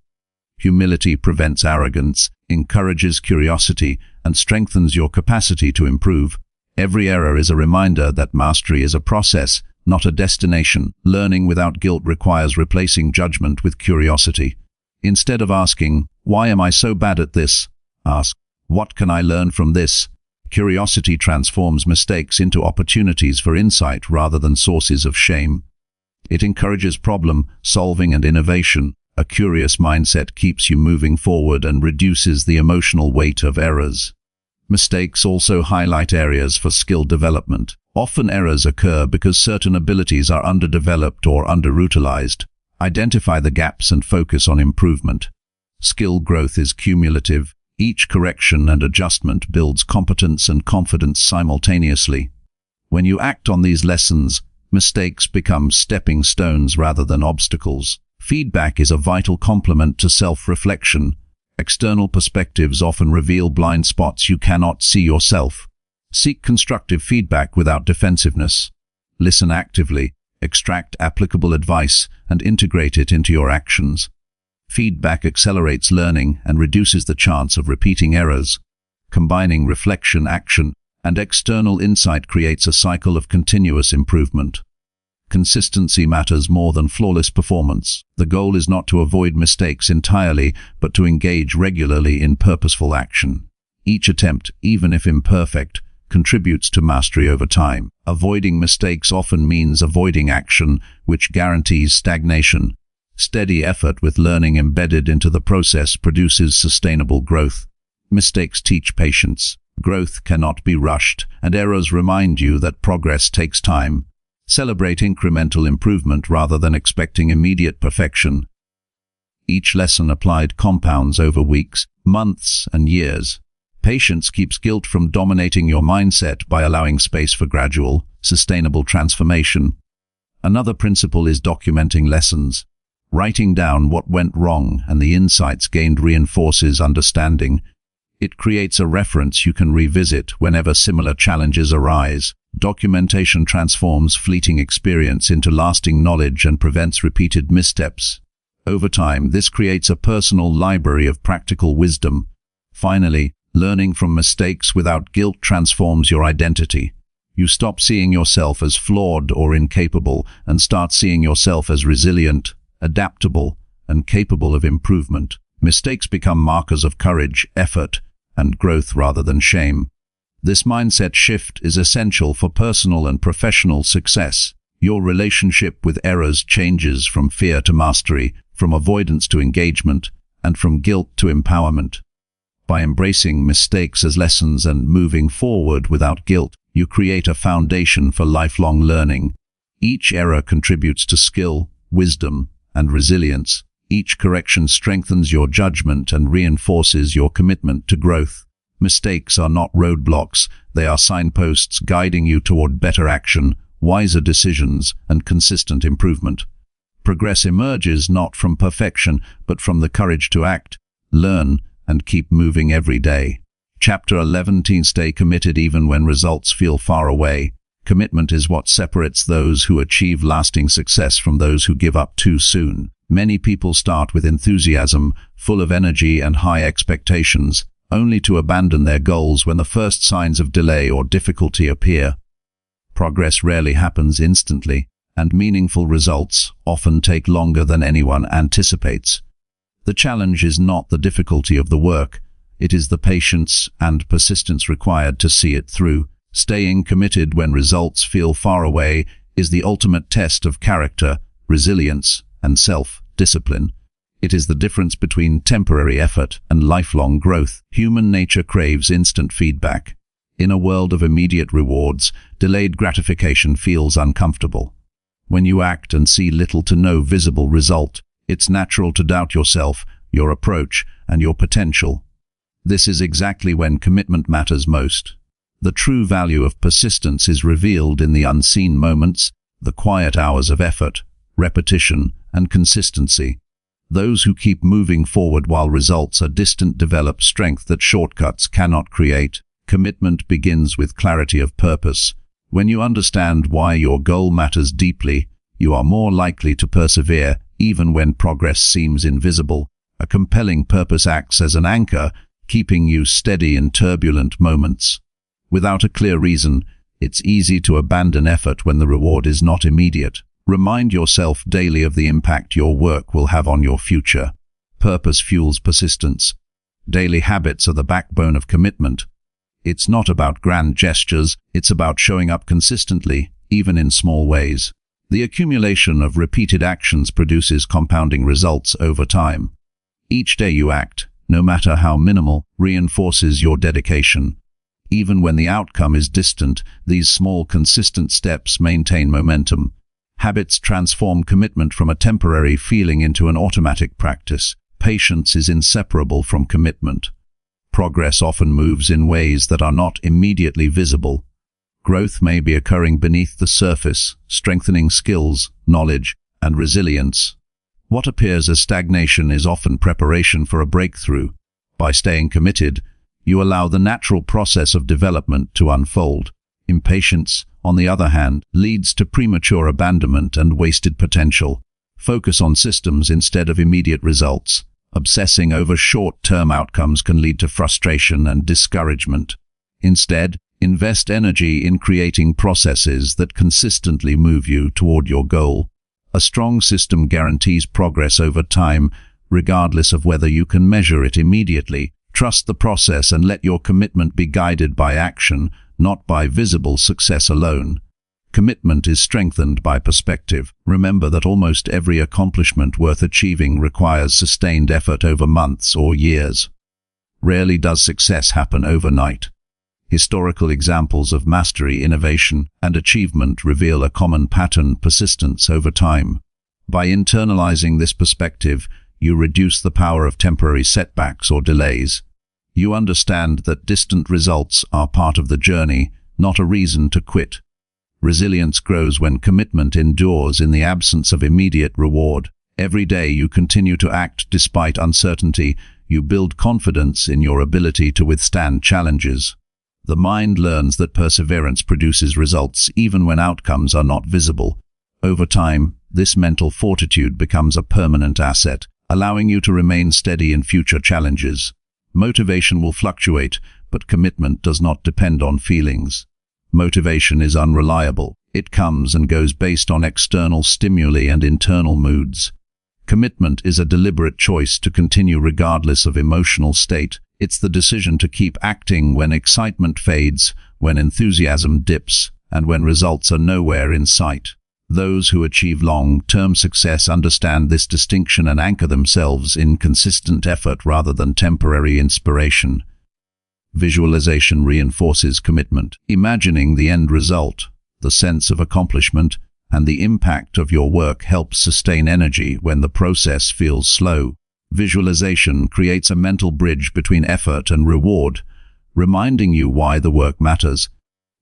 Speaker 1: Humility prevents arrogance, encourages curiosity, and strengthens your capacity to improve. Every error is a reminder that mastery is a process, not a destination. Learning without guilt requires replacing judgment with curiosity. Instead of asking, "Why am I so bad at this?" ask, "What can I learn from this?" Curiosity transforms mistakes into opportunities for insight rather than sources of shame. It encourages problem-solving and innovation. A curious mindset keeps you moving forward and reduces the emotional weight of errors. Mistakes also highlight areas for skill development. Often errors occur because certain abilities are underdeveloped or underutilized. Identify the gaps and focus on improvement. Skill growth is cumulative. Each correction and adjustment builds competence and confidence simultaneously. When you act on these lessons, mistakes become stepping stones rather than obstacles. Feedback is a vital complement to self-reflection. External perspectives often reveal blind spots you cannot see yourself. Seek constructive feedback without defensiveness. Listen actively, extract applicable advice, and integrate it into your actions. Feedback accelerates learning and reduces the chance of repeating errors. Combining reflection, action, and external insight creates a cycle of continuous improvement. Consistency matters more than flawless performance. The goal is not to avoid mistakes entirely, but to engage regularly in purposeful action. Each attempt, even if imperfect, contributes to mastery over time. Avoiding mistakes often means avoiding action, which guarantees stagnation. Steady effort with learning embedded into the process produces sustainable growth. Mistakes teach patience. Growth cannot be rushed, and errors remind you that progress takes time. Celebrate incremental improvement rather than expecting immediate perfection. Each lesson applied compounds over weeks, months, and years. Patience keeps guilt from dominating your mindset by allowing space for gradual, sustainable transformation. Another principle is documenting lessons. Writing down what went wrong and the insights gained reinforces understanding. It creates a reference you can revisit whenever similar challenges arise. Documentation transforms fleeting experience into lasting knowledge and prevents repeated missteps. Over time, this creates a personal library of practical wisdom. Finally, learning from mistakes without guilt transforms your identity. You stop seeing yourself as flawed or incapable and start seeing yourself as resilient, adaptable, and capable of improvement. Mistakes become markers of courage, effort, and growth rather than shame. This mindset shift is essential for personal and professional success. Your relationship with errors changes from fear to mastery, from avoidance to engagement, and from guilt to empowerment. By embracing mistakes as lessons and moving forward without guilt, you create a foundation for lifelong learning. Each error contributes to skill, wisdom, and resilience. Each correction strengthens your judgment and reinforces your commitment to growth. Mistakes are not roadblocks, they are signposts guiding you toward better action, wiser decisions, and consistent improvement. Progress emerges not from perfection, but from the courage to act, learn, and keep moving every day. Chapter 11. Stay committed even when results feel far away. Commitment is what separates those who achieve lasting success from those who give up too soon. Many people start with enthusiasm, full of energy and high expectations, only to abandon their goals when the first signs of delay or difficulty appear. Progress rarely happens instantly, and meaningful results often take longer than anyone anticipates. The challenge is not the difficulty of the work, it is the patience and persistence required to see it through. Staying committed when results feel far away is the ultimate test of character, resilience, and self-discipline. It is the difference between temporary effort and lifelong growth. Human nature craves instant feedback. In a world of immediate rewards, delayed gratification feels uncomfortable. When you act and see little to no visible result, it's natural to doubt yourself, your approach, and your potential. This is exactly when commitment matters most. The true value of persistence is revealed in the unseen moments, the quiet hours of effort, repetition, and consistency. Those who keep moving forward while results are distant develop strength that shortcuts cannot create. Commitment begins with clarity of purpose. When you understand why your goal matters deeply, you are more likely to persevere even when progress seems invisible. A compelling purpose acts as an anchor, keeping you steady in turbulent moments. Without a clear reason, it's easy to abandon effort when the reward is not immediate. Remind yourself daily of the impact your work will have on your future. Purpose fuels persistence. Daily habits are the backbone of commitment. It's not about grand gestures, it's about showing up consistently, even in small ways. The accumulation of repeated actions produces compounding results over time. Each day you act, no matter how minimal, reinforces your dedication. Even when the outcome is distant, these small, consistent steps maintain momentum. Habits transform commitment from a temporary feeling into an automatic practice. Patience is inseparable from commitment. Progress often moves in ways that are not immediately visible. Growth may be occurring beneath the surface, strengthening skills, knowledge, and resilience. What appears as stagnation is often preparation for a breakthrough. By staying committed, you allow the natural process of development to unfold. Impatience, on the other hand, leads to premature abandonment and wasted potential. Focus on systems instead of immediate results. Obsessing over short-term outcomes can lead to frustration and discouragement. Instead, invest energy in creating processes that consistently move you toward your goal. A strong system guarantees progress over time, regardless of whether you can measure it immediately. Trust the process and let your commitment be guided by action, not by visible success alone. Commitment is strengthened by perspective. Remember that almost every accomplishment worth achieving requires sustained effort over months or years. Rarely does success happen overnight. Historical examples of mastery, innovation, and achievement reveal a common pattern: persistence over time. By internalizing this perspective, you reduce the power of temporary setbacks or delays. You understand that distant results are part of the journey, not a reason to quit. Resilience grows when commitment endures in the absence of immediate reward. Every day you continue to act despite uncertainty. You build confidence in your ability to withstand challenges. The mind learns that perseverance produces results even when outcomes are not visible. Over time, this mental fortitude becomes a permanent asset, allowing you to remain steady in future challenges. Motivation will fluctuate, but commitment does not depend on feelings. Motivation is unreliable. It comes and goes based on external stimuli and internal moods. Commitment is a deliberate choice to continue regardless of emotional state. It's the decision to keep acting when excitement fades, when enthusiasm dips, and when results are nowhere in sight. Those who achieve long-term success understand this distinction and anchor themselves in consistent effort rather than temporary inspiration. Visualization reinforces commitment. Imagining the end result, the sense of accomplishment, and the impact of your work helps sustain energy when the process feels slow. Visualization creates a mental bridge between effort and reward, reminding you why the work matters.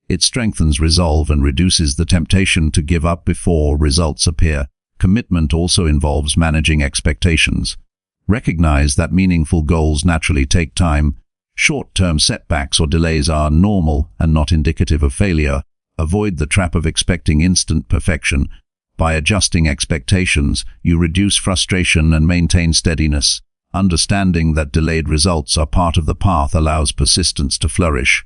Speaker 1: It strengthens resolve and reduces the temptation to give up before results appear. Commitment also involves managing expectations. Recognize that meaningful goals naturally take time. Short-term setbacks or delays are normal and not indicative of failure. Avoid the trap of expecting instant perfection. By adjusting expectations, you reduce frustration and maintain steadiness. Understanding that delayed results are part of the path allows persistence to flourish.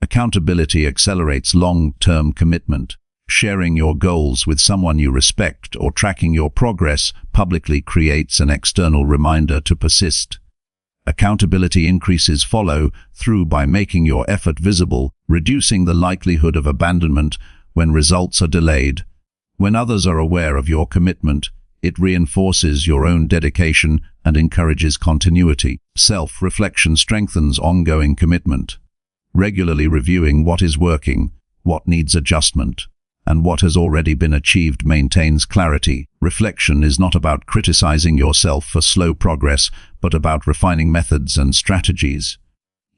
Speaker 1: Accountability accelerates long-term commitment. Sharing your goals with someone you respect or tracking your progress publicly creates an external reminder to persist. Accountability increases follow-through by making your effort visible, reducing the likelihood of abandonment when results are delayed. When others are aware of your commitment, it reinforces your own dedication and encourages continuity. Self-reflection strengthens ongoing commitment. Regularly reviewing what is working, what needs adjustment, and what has already been achieved maintains clarity. Reflection is not about criticizing yourself for slow progress, but about refining methods and strategies.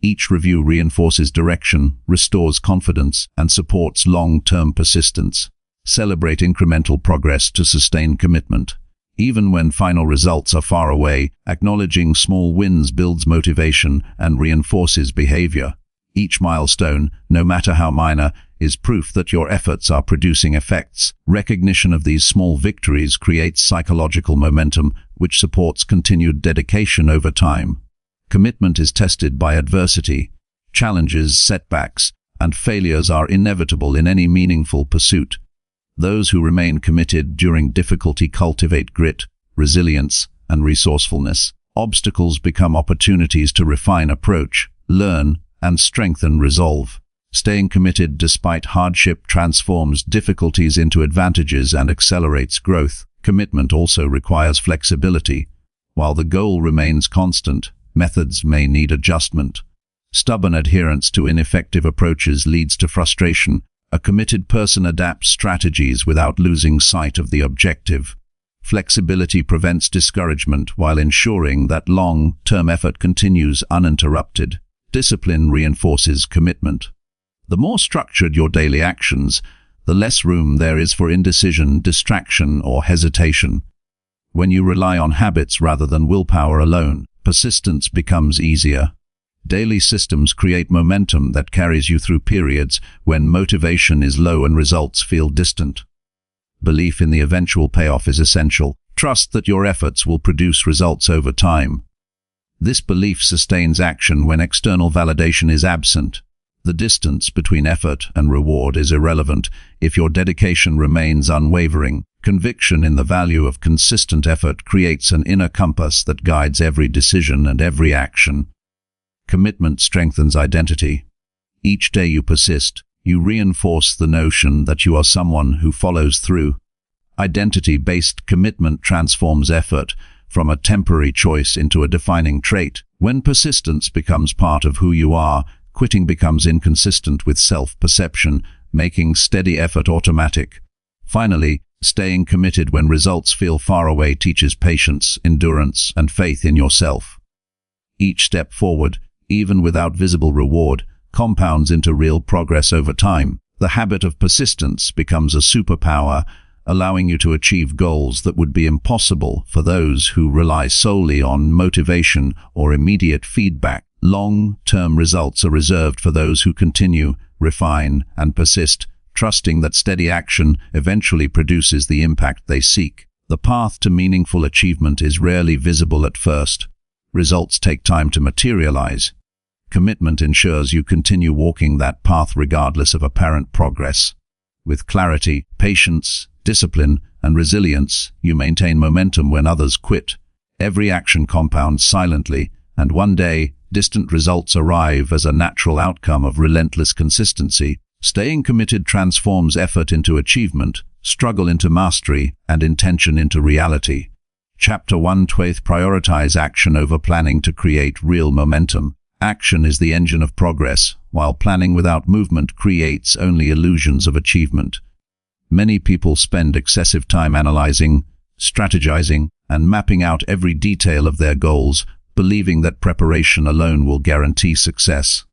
Speaker 1: Each review reinforces direction, restores confidence, and supports long-term persistence. Celebrate incremental progress to sustain commitment. Even when final results are far away, acknowledging small wins builds motivation and reinforces behavior. Each milestone, no matter how minor, is proof that your efforts are producing effects. Recognition of these small victories creates psychological momentum, which supports continued dedication over time. Commitment is tested by adversity. Challenges, setbacks, and failures are inevitable in any meaningful pursuit. Those who remain committed during difficulty cultivate grit, resilience, and resourcefulness. Obstacles become opportunities to refine approach, learn, and strengthen resolve. Staying committed despite hardship transforms difficulties into advantages and accelerates growth. Commitment also requires flexibility. While the goal remains constant, methods may need adjustment. Stubborn adherence to ineffective approaches leads to frustration. A committed person adapts strategies without losing sight of the objective. Flexibility prevents discouragement while ensuring that long-term effort continues uninterrupted. Discipline reinforces commitment. The more structured your daily actions, the less room there is for indecision, distraction, or hesitation. When you rely on habits rather than willpower alone, persistence becomes easier. Daily systems create momentum that carries you through periods when motivation is low and results feel distant. Belief in the eventual payoff is essential. Trust that your efforts will produce results over time. This belief sustains action when external validation is absent. The distance between effort and reward is irrelevant if your dedication remains unwavering. Conviction in the value of consistent effort creates an inner compass that guides every decision and every action. Commitment strengthens identity. Each day you persist, You reinforce the notion that you are someone who follows through. Identity-based commitment transforms effort from a temporary choice into a defining trait. When persistence becomes part of who you are, quitting becomes inconsistent with self-perception, making steady effort automatic. Finally, staying committed when results feel far away teaches patience, endurance, and faith in yourself. Each step forward, even without visible reward, compounds into real progress over time. The habit of persistence becomes a superpower, allowing you to achieve goals that would be impossible for those who rely solely on motivation or immediate feedback. Long-term results are reserved for those who continue, refine, and persist, trusting that steady action eventually produces the impact they seek. The path to meaningful achievement is rarely visible at first. Results take time to materialize. Commitment ensures you continue walking that path regardless of apparent progress. With clarity, patience, discipline, and resilience, you maintain momentum when others quit. Every action compounds silently, and one day, distant results arrive as a natural outcome of relentless consistency. Staying committed transforms effort into achievement, struggle into mastery, and intention into reality. Chapter 1:12 Prioritize action over planning to create real momentum. Action is the engine of progress, while planning without movement creates only illusions of achievement. Many people spend excessive time analyzing, strategizing, and mapping out every detail of their goals, believing that preparation alone will guarantee success.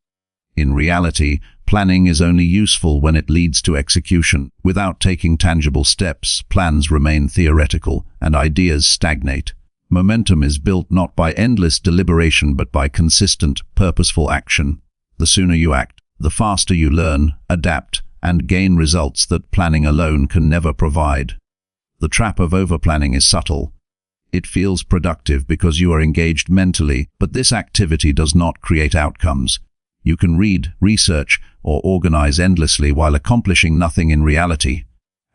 Speaker 1: In reality, planning is only useful when it leads to execution. Without taking tangible steps, plans remain theoretical and ideas stagnate. Momentum is built not by endless deliberation but by consistent, purposeful action. The sooner you act, the faster you learn, adapt, and gain results that planning alone can never provide. The trap of overplanning is subtle. It feels productive because you are engaged mentally, but this activity does not create outcomes. You can read, research, or organize endlessly while accomplishing nothing in reality.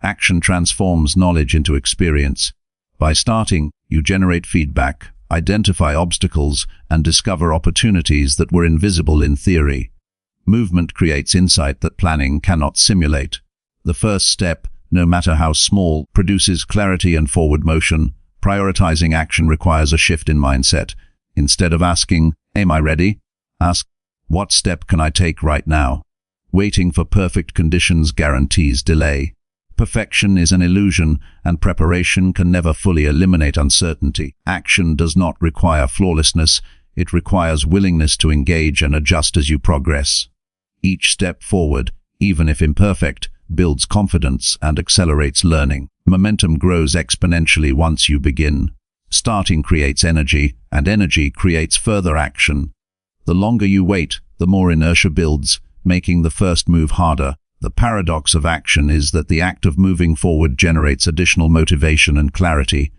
Speaker 1: Action transforms knowledge into experience. By starting, you generate feedback, identify obstacles, and discover opportunities that were invisible in theory. Movement creates insight that planning cannot simulate. The first step, no matter how small, produces clarity and forward motion. Prioritizing action requires a shift in mindset. Instead of asking, "Am I ready?" ask, "What step can I take right now?" Waiting for perfect conditions guarantees delay. Perfection is an illusion, and preparation can never fully eliminate uncertainty. Action does not require flawlessness. It requires willingness to engage and adjust as you progress. Each step forward, even if imperfect, builds confidence and accelerates learning. Momentum grows exponentially once you begin. Starting creates energy, and energy creates further action. The longer you wait, the more inertia builds, making the first move harder. The paradox of action is that the act of moving forward generates additional motivation and clarity.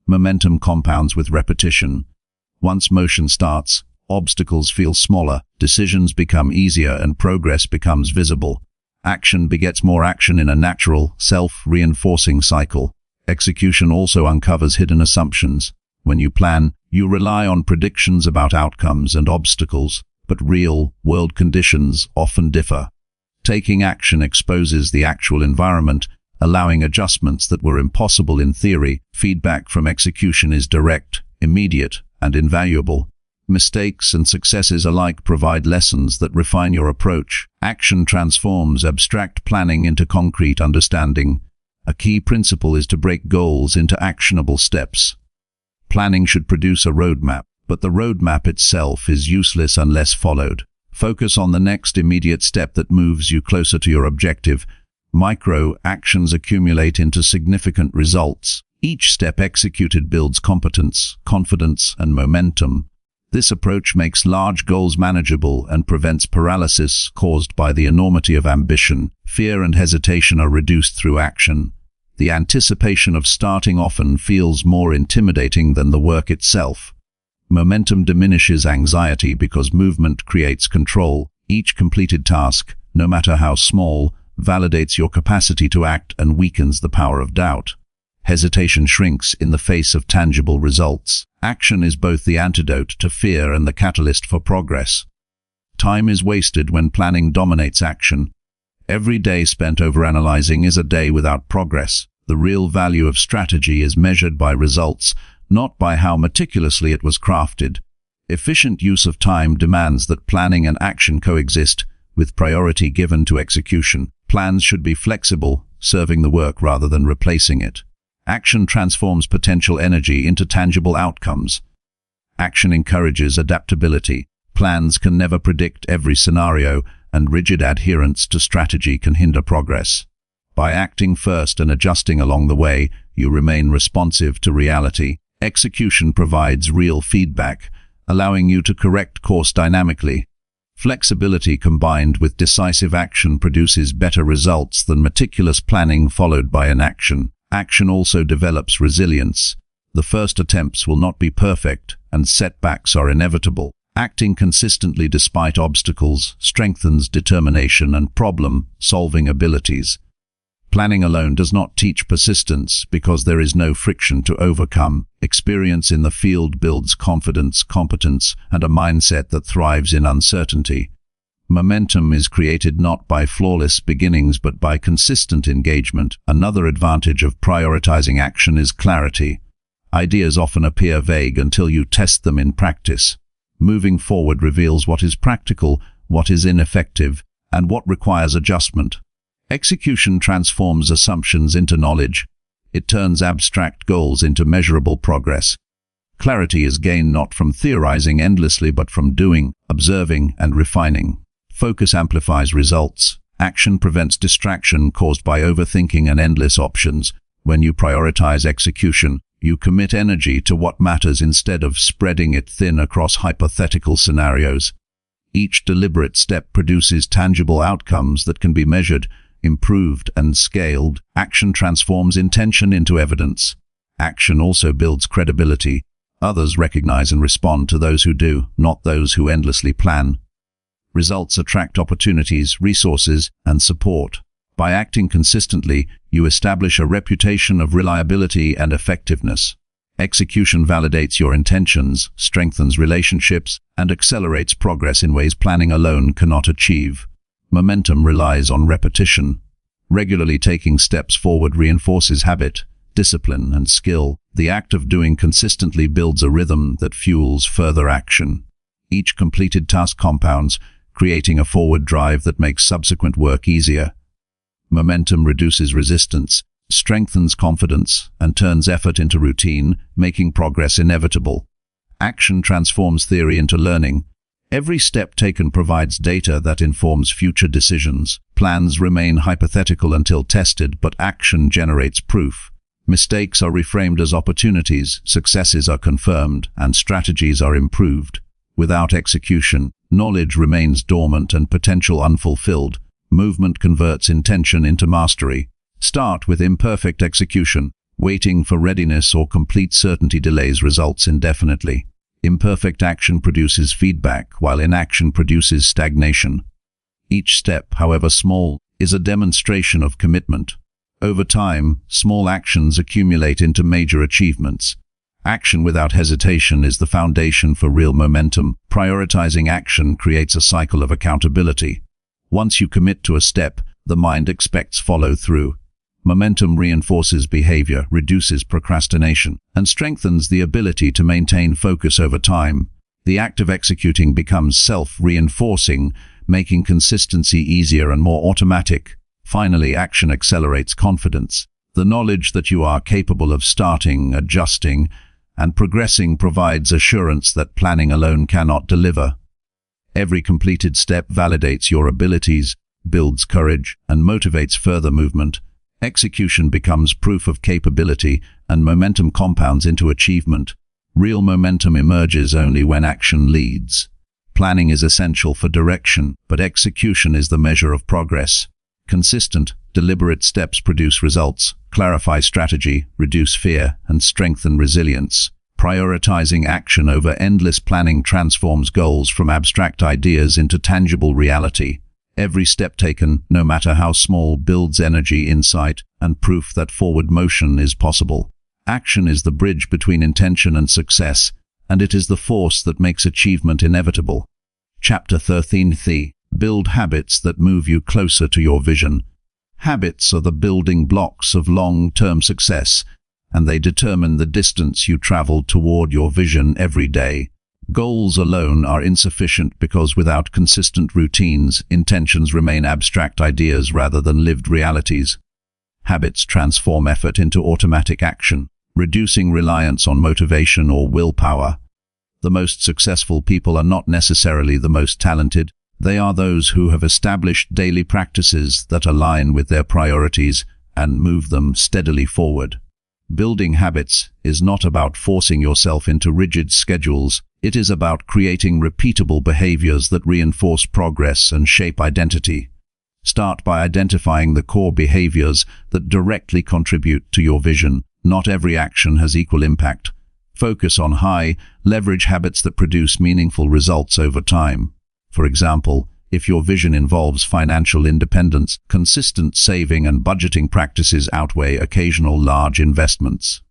Speaker 1: Momentum compounds with repetition. Once motion starts, obstacles feel smaller, decisions become easier, and progress becomes visible. Action begets more action in a natural, self-reinforcing cycle. Execution also uncovers hidden assumptions. When you plan, you rely on predictions about outcomes and obstacles, but real-world conditions often differ. Taking action exposes the actual environment, allowing adjustments that were impossible in theory. Feedback from execution is direct, immediate, and invaluable. Mistakes and successes alike provide lessons that refine your approach. Action transforms abstract planning into concrete understanding. A key principle is to break goals into actionable steps. Planning should produce a roadmap, but the roadmap itself is useless unless followed. Focus on the next immediate step that moves you closer to your objective. Micro-actions accumulate into significant results. Each step executed builds competence, confidence, and momentum. This approach makes large goals manageable and prevents paralysis caused by the enormity of ambition. Fear and hesitation are reduced through action. The anticipation of starting often feels more intimidating than the work itself. Momentum diminishes anxiety because movement creates control. Each completed task, no matter how small, validates your capacity to act and weakens the power of doubt. Hesitation shrinks in the face of tangible results. Action is both the antidote to fear and the catalyst for progress. Time is wasted when planning dominates action. Every day spent overanalyzing is a day without progress. The real value of strategy is measured by results, not by how meticulously it was crafted. Efficient use of time demands that planning and action coexist, with priority given to execution. Plans should be flexible, serving the work rather than replacing it. Action transforms potential energy into tangible outcomes. Action encourages adaptability. Plans can never predict every scenario, and rigid adherence to strategy can hinder progress. By acting first and adjusting along the way, you remain responsive to reality. Execution provides real feedback, allowing you to correct course dynamically. Flexibility combined with decisive action produces better results than meticulous planning followed by inaction. Action also develops resilience. The first attempts will not be perfect, and setbacks are inevitable. Acting consistently despite obstacles strengthens determination and problem-solving abilities. Planning alone does not teach persistence because there is no friction to overcome. Experience in the field builds confidence, competence, and a mindset that thrives in uncertainty. Momentum is created not by flawless beginnings but by consistent engagement. Another advantage of prioritizing action is clarity. Ideas often appear vague until you test them in practice. Moving forward reveals what is practical, what is ineffective, and what requires adjustment. Execution transforms assumptions into knowledge. It turns abstract goals into measurable progress. Clarity is gained not from theorizing endlessly but from doing, observing, and refining. Focus amplifies results. Action prevents distraction caused by overthinking and endless options. When you prioritize execution, you commit energy to what matters instead of spreading it thin across hypothetical scenarios. Each deliberate step produces tangible outcomes that can be measured, improved, and scaled. Action transforms intention into evidence. Action also builds credibility. Others recognize and respond to those who do, not those who endlessly plan. Results attract opportunities, resources, and support. By acting consistently, you establish a reputation of reliability and effectiveness. Execution validates your intentions, strengthens relationships, and accelerates progress in ways planning alone cannot achieve. Momentum relies on repetition. Regularly taking steps forward reinforces habit, discipline, and skill. The act of doing consistently builds a rhythm that fuels further action. Each completed task compounds, creating a forward drive that makes subsequent work easier. Momentum reduces resistance, strengthens confidence, and turns effort into routine, making progress inevitable. Action transforms theory into learning. Every step taken provides data that informs future decisions. Plans remain hypothetical until tested, but action generates proof. Mistakes are reframed as opportunities, successes are confirmed, and strategies are improved. Without execution, knowledge remains dormant and potential unfulfilled. Movement converts intention into mastery. Start with imperfect execution. Waiting for readiness or complete certainty delays results indefinitely. Imperfect action produces feedback, while inaction produces stagnation. Each step, however small, is a demonstration of commitment. Over time, small actions accumulate into major achievements. Action without hesitation is the foundation for real momentum. Prioritizing action creates a cycle of accountability. Once you commit to a step, the mind expects follow-through. Momentum reinforces behavior, reduces procrastination, and strengthens the ability to maintain focus over time. The act of executing becomes self-reinforcing, making consistency easier and more automatic. Finally, action accelerates confidence. The knowledge that you are capable of starting, adjusting, and progressing provides assurance that planning alone cannot deliver. Every completed step validates your abilities, builds courage, and motivates further movement. Execution becomes proof of capability, and momentum compounds into achievement. Real momentum emerges only when action leads. Planning is essential for direction, but execution is the measure of progress. Consistent, deliberate steps produce results, clarify strategy, reduce fear, and strengthen resilience. Prioritizing action over endless planning transforms goals from abstract ideas into tangible reality. Every step taken, no matter how small, builds energy, insight, and proof that forward motion is possible. Action is the bridge between intention and success, and it is the force that makes achievement inevitable. Chapter 13: Build habits that move you closer to your vision. Habits are the building blocks of long-term success, and they determine the distance you travel toward your vision every day. Goals alone are insufficient because without consistent routines, intentions remain abstract ideas rather than lived realities. Habits transform effort into automatic action, reducing reliance on motivation or willpower. The most successful people are not necessarily the most talented. They are those who have established daily practices that align with their priorities and move them steadily forward. Building habits is not about forcing yourself into rigid schedules. It is about creating repeatable behaviors that reinforce progress and shape identity. Start by identifying the core behaviors that directly contribute to your vision. Not every action has equal impact. Focus on high-leverage habits that produce meaningful results over time. For example, if your vision involves financial independence, consistent saving and budgeting practices outweigh occasional large investments.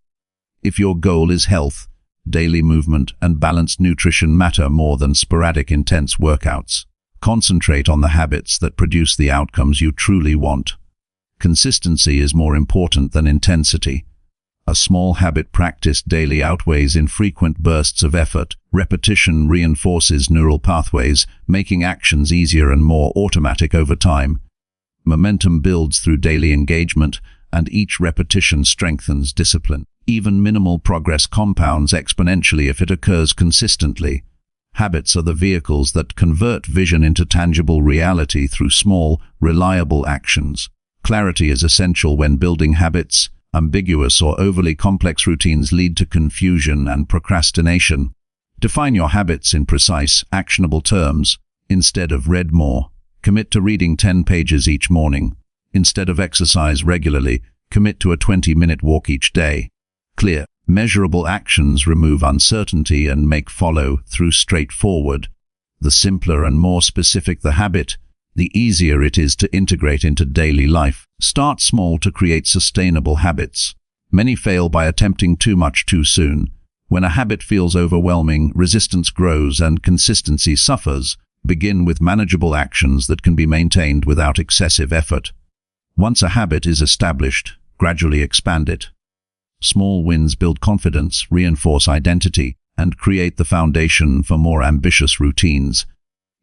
Speaker 1: If your goal is health, daily movement and balanced nutrition matter more than sporadic intense workouts. Concentrate on the habits that produce the outcomes you truly want. Consistency is more important than intensity. A small habit practiced daily outweighs infrequent bursts of effort. Repetition reinforces neural pathways, making actions easier and more automatic over time. Momentum builds through daily engagement, and each repetition strengthens discipline. Even minimal progress compounds exponentially if it occurs consistently. Habits are the vehicles that convert vision into tangible reality through small, reliable actions. Clarity is essential when building habits. Ambiguous or overly complex routines lead to confusion and procrastination. Define your habits in precise, actionable terms. Instead of read more, commit to reading 10 pages each morning. Instead of exercise regularly, commit to a 20-minute walk each day. Clear, measurable actions remove uncertainty and make follow-through straightforward. The simpler and more specific the habit, the easier it is to integrate into daily life. Start small to create sustainable habits. Many fail by attempting too much too soon. When a habit feels overwhelming, resistance grows and consistency suffers. Begin with manageable actions that can be maintained without excessive effort. Once a habit is established, gradually expand it. Small wins build confidence, reinforce identity, and create the foundation for more ambitious routines.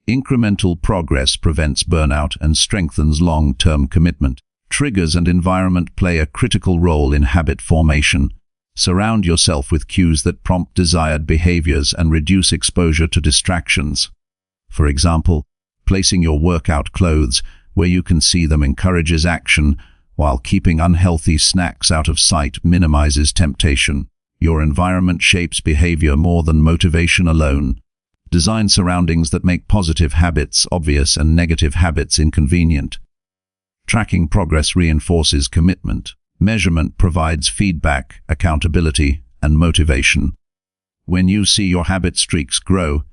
Speaker 1: Incremental progress prevents burnout and strengthens long-term commitment. Triggers and environment play a critical role in habit formation. Surround yourself with cues that prompt desired behaviors and reduce exposure to distractions. For example, placing your workout clothes where you can see them encourages action, while keeping unhealthy snacks out of sight minimizes temptation. Your environment shapes behavior more than motivation alone. Design surroundings that make positive habits obvious and negative habits inconvenient. Tracking progress reinforces commitment. Measurement provides feedback, accountability, and motivation. When you see your habit streaks grow,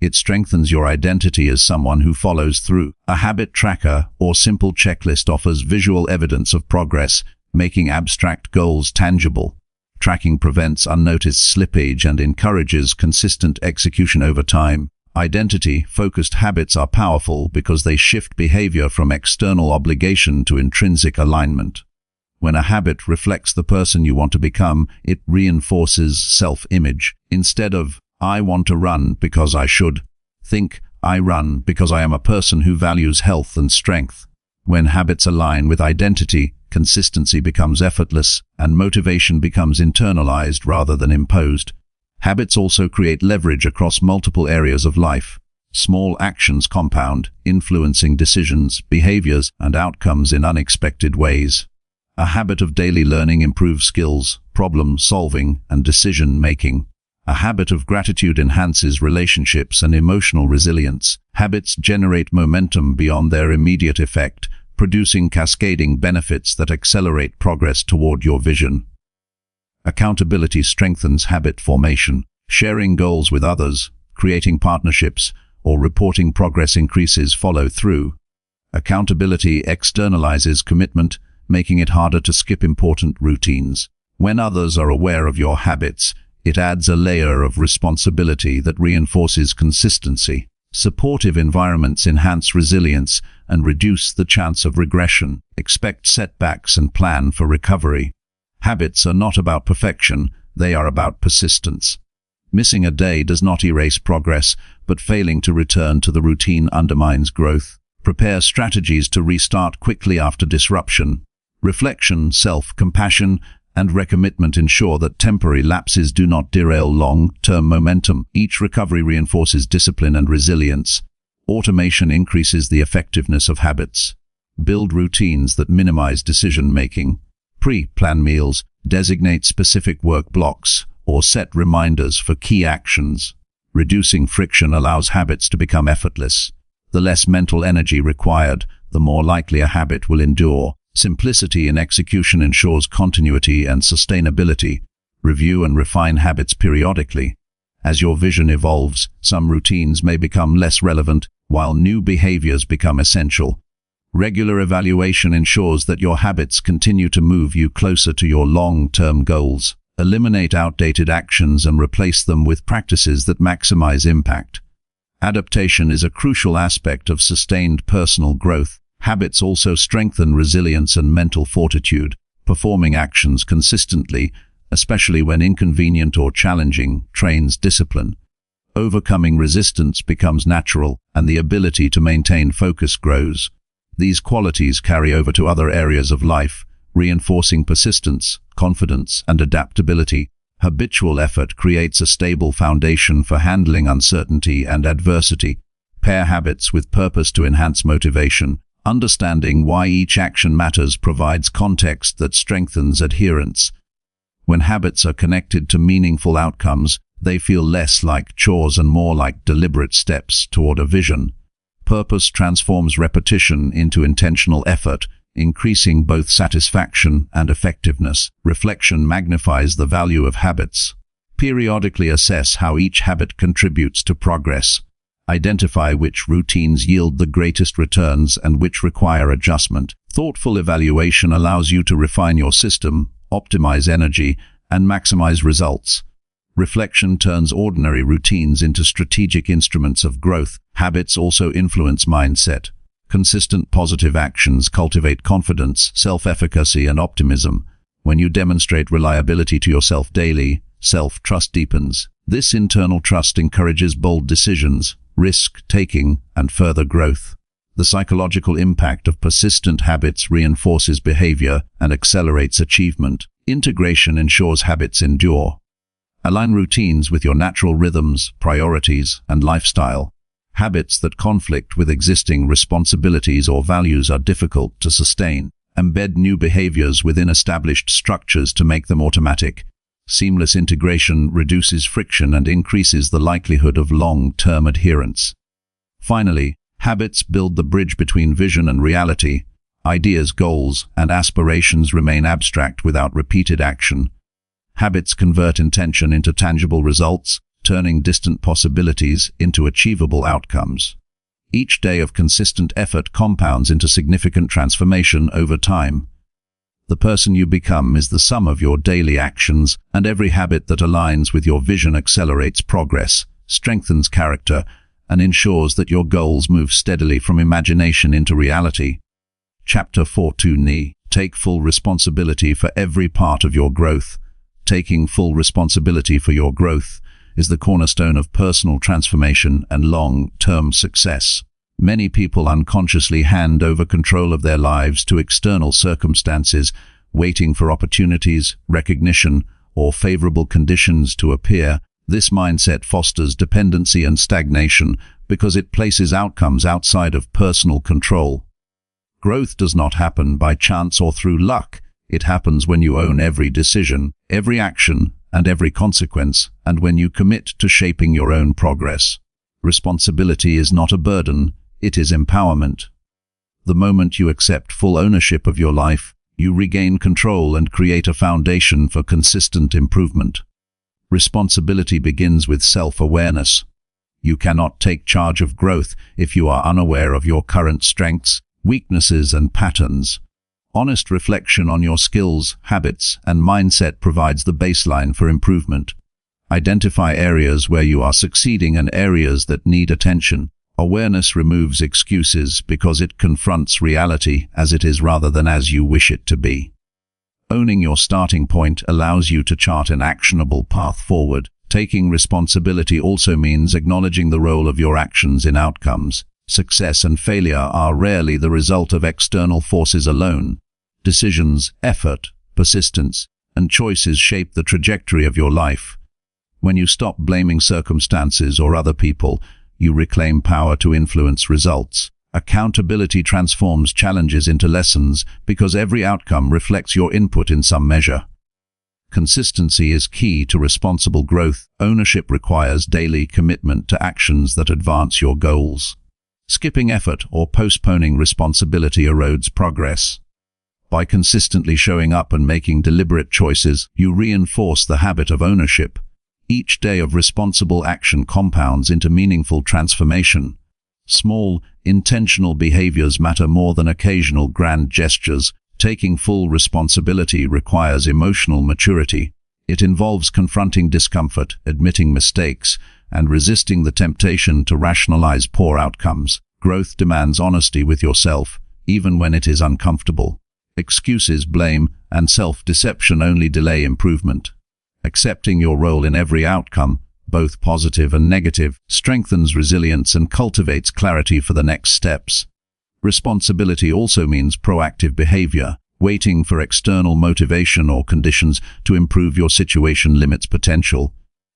Speaker 1: it strengthens your identity as someone who follows through. A habit tracker or simple checklist offers visual evidence of progress, making abstract goals tangible. Tracking prevents unnoticed slippage and encourages consistent execution over time. Identity-focused habits are powerful because they shift behavior from external obligation to intrinsic alignment. When a habit reflects the person you want to become, it reinforces self-image. Instead of, "I want to run because I should," think, "I run because I am a person who values health and strength." When habits align with identity, consistency becomes effortless, and motivation becomes internalized rather than imposed. Habits also create leverage across multiple areas of life. Small actions compound, influencing decisions, behaviors, and outcomes in unexpected ways. A habit of daily learning improves skills, problem-solving, and decision-making. A habit of gratitude enhances relationships and emotional resilience. Habits generate momentum beyond their immediate effect, producing cascading benefits that accelerate progress toward your vision. Accountability strengthens habit formation. Sharing goals with others, creating partnerships, or reporting progress increases follow-through. Accountability externalizes commitment, making it harder to skip important routines. When others are aware of your habits, it adds a layer of responsibility that reinforces consistency. Supportive environments enhance resilience and reduce the chance of regression. Expect setbacks and plan for recovery. Habits are not about perfection, they are about persistence. Missing a day does not erase progress, but failing to return to the routine undermines growth. Prepare strategies to restart quickly after disruption. Reflection, self-compassion, and recommitment ensure that temporary lapses do not derail long-term momentum. Each recovery reinforces discipline and resilience. Automation increases the effectiveness of habits. Build routines that minimize decision-making. Pre-plan meals, designate specific work blocks, or set reminders for key actions. Reducing friction allows habits to become effortless. The less mental energy required, the more likely a habit will endure. Simplicity in execution ensures continuity and sustainability. Review and refine habits periodically. As your vision evolves, some routines may become less relevant, while new behaviors become essential. Regular evaluation ensures that your habits continue to move you closer to your long-term goals. Eliminate outdated actions and replace them with practices that maximize impact. Adaptation is a crucial aspect of sustained personal growth. Habits also strengthen resilience and mental fortitude. Performing actions consistently, especially when inconvenient or challenging, trains discipline. Overcoming resistance becomes natural, and the ability to maintain focus grows. These qualities carry over to other areas of life, reinforcing persistence, confidence, and adaptability. Habitual effort creates a stable foundation for handling uncertainty and adversity. Pair habits with purpose to enhance motivation. Understanding why each action matters provides context that strengthens adherence. When habits are connected to meaningful outcomes, they feel less like chores and more like deliberate steps toward a vision. Purpose transforms repetition into intentional effort, increasing both satisfaction and effectiveness. Reflection magnifies the value of habits. Periodically assess how each habit contributes to progress. Identify which routines yield the greatest returns and which require adjustment. Thoughtful evaluation allows you to refine your system, optimize energy, and maximize results. Reflection turns ordinary routines into strategic instruments of growth. Habits also influence mindset. Consistent positive actions cultivate confidence, self-efficacy, and optimism. When you demonstrate reliability to yourself daily, self-trust deepens. This internal trust encourages bold decisions, risk-taking, and further growth. The psychological impact of persistent habits reinforces behavior and accelerates achievement. Integration ensures habits endure. Align routines with your natural rhythms, priorities, and lifestyle. Habits that conflict with existing responsibilities or values are difficult to sustain. Embed new behaviors within established structures to make them automatic. Seamless integration reduces friction and increases the likelihood of long-term adherence. Finally, habits build the bridge between vision and reality. Ideas, goals, and aspirations remain abstract without repeated action. Habits convert intention into tangible results, turning distant possibilities into achievable outcomes. Each day of consistent effort compounds into significant transformation over time. The person you become is the sum of your daily actions, and every habit that aligns with your vision accelerates progress, strengthens character, and ensures that your goals move steadily from imagination into reality. Chapter 4.2. Take full responsibility for every part of your growth. Taking full responsibility for your growth is the cornerstone of personal transformation and long-term success. Many people unconsciously hand over control of their lives to external circumstances, waiting for opportunities, recognition, or favorable conditions to appear. This mindset fosters dependency and stagnation because it places outcomes outside of personal control. Growth does not happen by chance or through luck. It happens when you own every decision, every action, and every consequence, and when you commit to shaping your own progress. Responsibility is not a burden, it is empowerment. The moment you accept full ownership of your life, you regain control and create a foundation for consistent improvement. Responsibility begins with self-awareness. You cannot take charge of growth if you are unaware of your current strengths, weaknesses, and patterns. Honest reflection on your skills, habits, and mindset provides the baseline for improvement. Identify areas where you are succeeding and areas that need attention. Awareness removes excuses because it confronts reality as it is rather than as you wish it to be. Owning your starting point allows you to chart an actionable path forward. Taking responsibility also means acknowledging the role of your actions in outcomes. Success and failure are rarely the result of external forces alone. Decisions, effort, persistence, and choices shape the trajectory of your life. When you stop blaming circumstances or other people, you reclaim power to influence results. Accountability transforms challenges into lessons because every outcome reflects your input in some measure. Consistency is key to responsible growth. Ownership requires daily commitment to actions that advance your goals. Skipping effort or postponing responsibility erodes progress. By consistently showing up and making deliberate choices, you reinforce the habit of ownership. Each day of responsible action compounds into meaningful transformation. Small, intentional behaviors matter more than occasional grand gestures. Taking full responsibility requires emotional maturity. It involves confronting discomfort, admitting mistakes, and resisting the temptation to rationalize poor outcomes. Growth demands honesty with yourself, even when it is uncomfortable. Excuses, blame, and self-deception only delay improvement. Accepting your role in every outcome, both positive and negative, strengthens resilience and cultivates clarity for the next steps. Responsibility also means proactive behavior. Waiting for external motivation or conditions to improve your situation limits potential.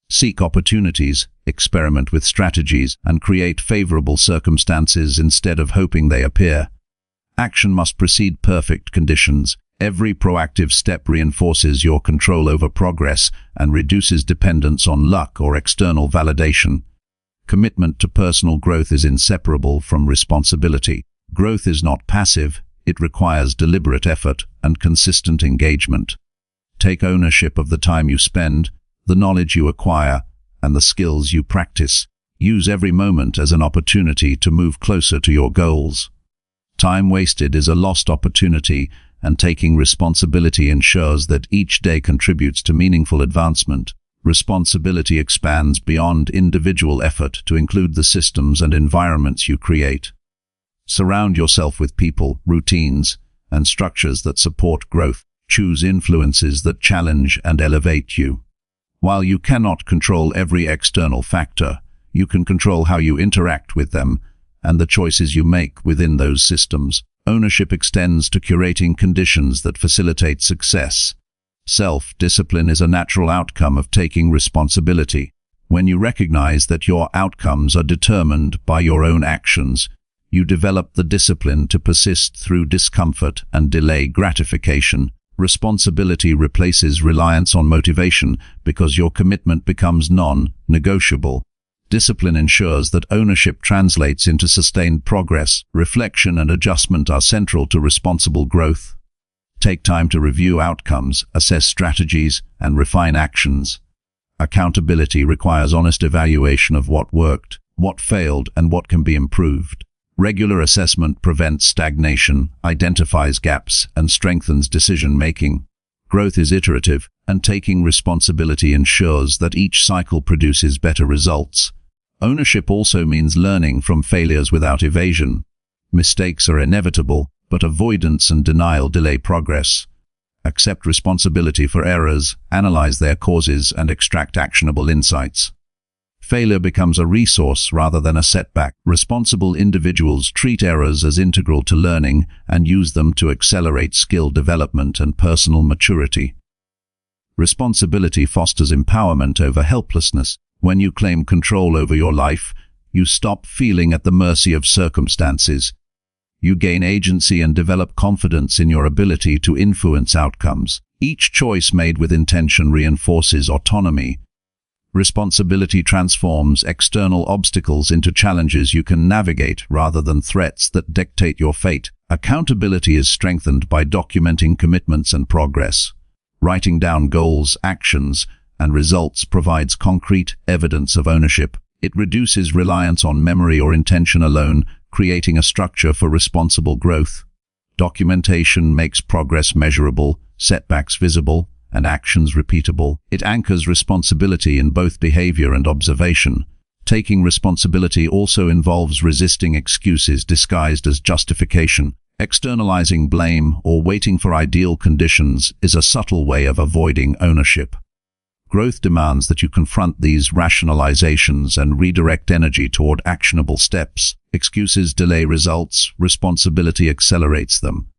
Speaker 1: Seek opportunities, experiment with strategies, and create favorable circumstances instead of hoping they appear. Action must precede perfect conditions. Every proactive step reinforces your control over progress and reduces dependence on luck or external validation. Commitment to personal growth is inseparable from responsibility. Growth is not passive, it requires deliberate effort and consistent engagement. Take ownership of the time you spend, the knowledge you acquire, and the skills you practice. Use every moment as an opportunity to move closer to your goals. Time wasted is a lost opportunity, and taking responsibility ensures that each day contributes to meaningful advancement. Responsibility expands beyond individual effort to include the systems and environments you create. Surround yourself with people, routines, and structures that support growth. Choose influences that challenge and elevate you. While you cannot control every external factor, you can control how you interact with them and the choices you make within those systems. Ownership extends to curating conditions that facilitate success. Self-discipline is a natural outcome of taking responsibility. When you recognize that your outcomes are determined by your own actions, you develop the discipline to persist through discomfort and delay gratification. Responsibility replaces reliance on motivation because your commitment becomes non-negotiable. Discipline ensures that ownership translates into sustained progress. Reflection and adjustment are central to responsible growth. Take time to review outcomes, assess strategies, and refine actions. Accountability requires honest evaluation of what worked, what failed, and what can be improved. Regular assessment prevents stagnation, identifies gaps, and strengthens decision-making. Growth is iterative, and taking responsibility ensures that each cycle produces better results. Ownership also means learning from failures without evasion. Mistakes are inevitable, but avoidance and denial delay progress. Accept responsibility for errors, analyze their causes, and extract actionable insights. Failure becomes a resource rather than a setback. Responsible individuals treat errors as integral to learning and use them to accelerate skill development and personal maturity. Responsibility fosters empowerment over helplessness. When you claim control over your life, you stop feeling at the mercy of circumstances. You gain agency and develop confidence in your ability to influence outcomes. Each choice made with intention reinforces autonomy. Responsibility transforms external obstacles into challenges you can navigate rather than threats that dictate your fate. Accountability is strengthened by documenting commitments and progress. Writing down goals, actions, and results provides concrete evidence of ownership. It reduces reliance on memory or intention alone, creating a structure for responsible growth. Documentation makes progress measurable, setbacks visible, and actions repeatable. It anchors responsibility in both behavior and observation. Taking responsibility also involves resisting excuses disguised as justification. Externalizing blame or waiting for ideal conditions is a subtle way of avoiding ownership. Growth demands that you confront these rationalizations and redirect energy toward actionable steps. Excuses delay results, responsibility accelerates them.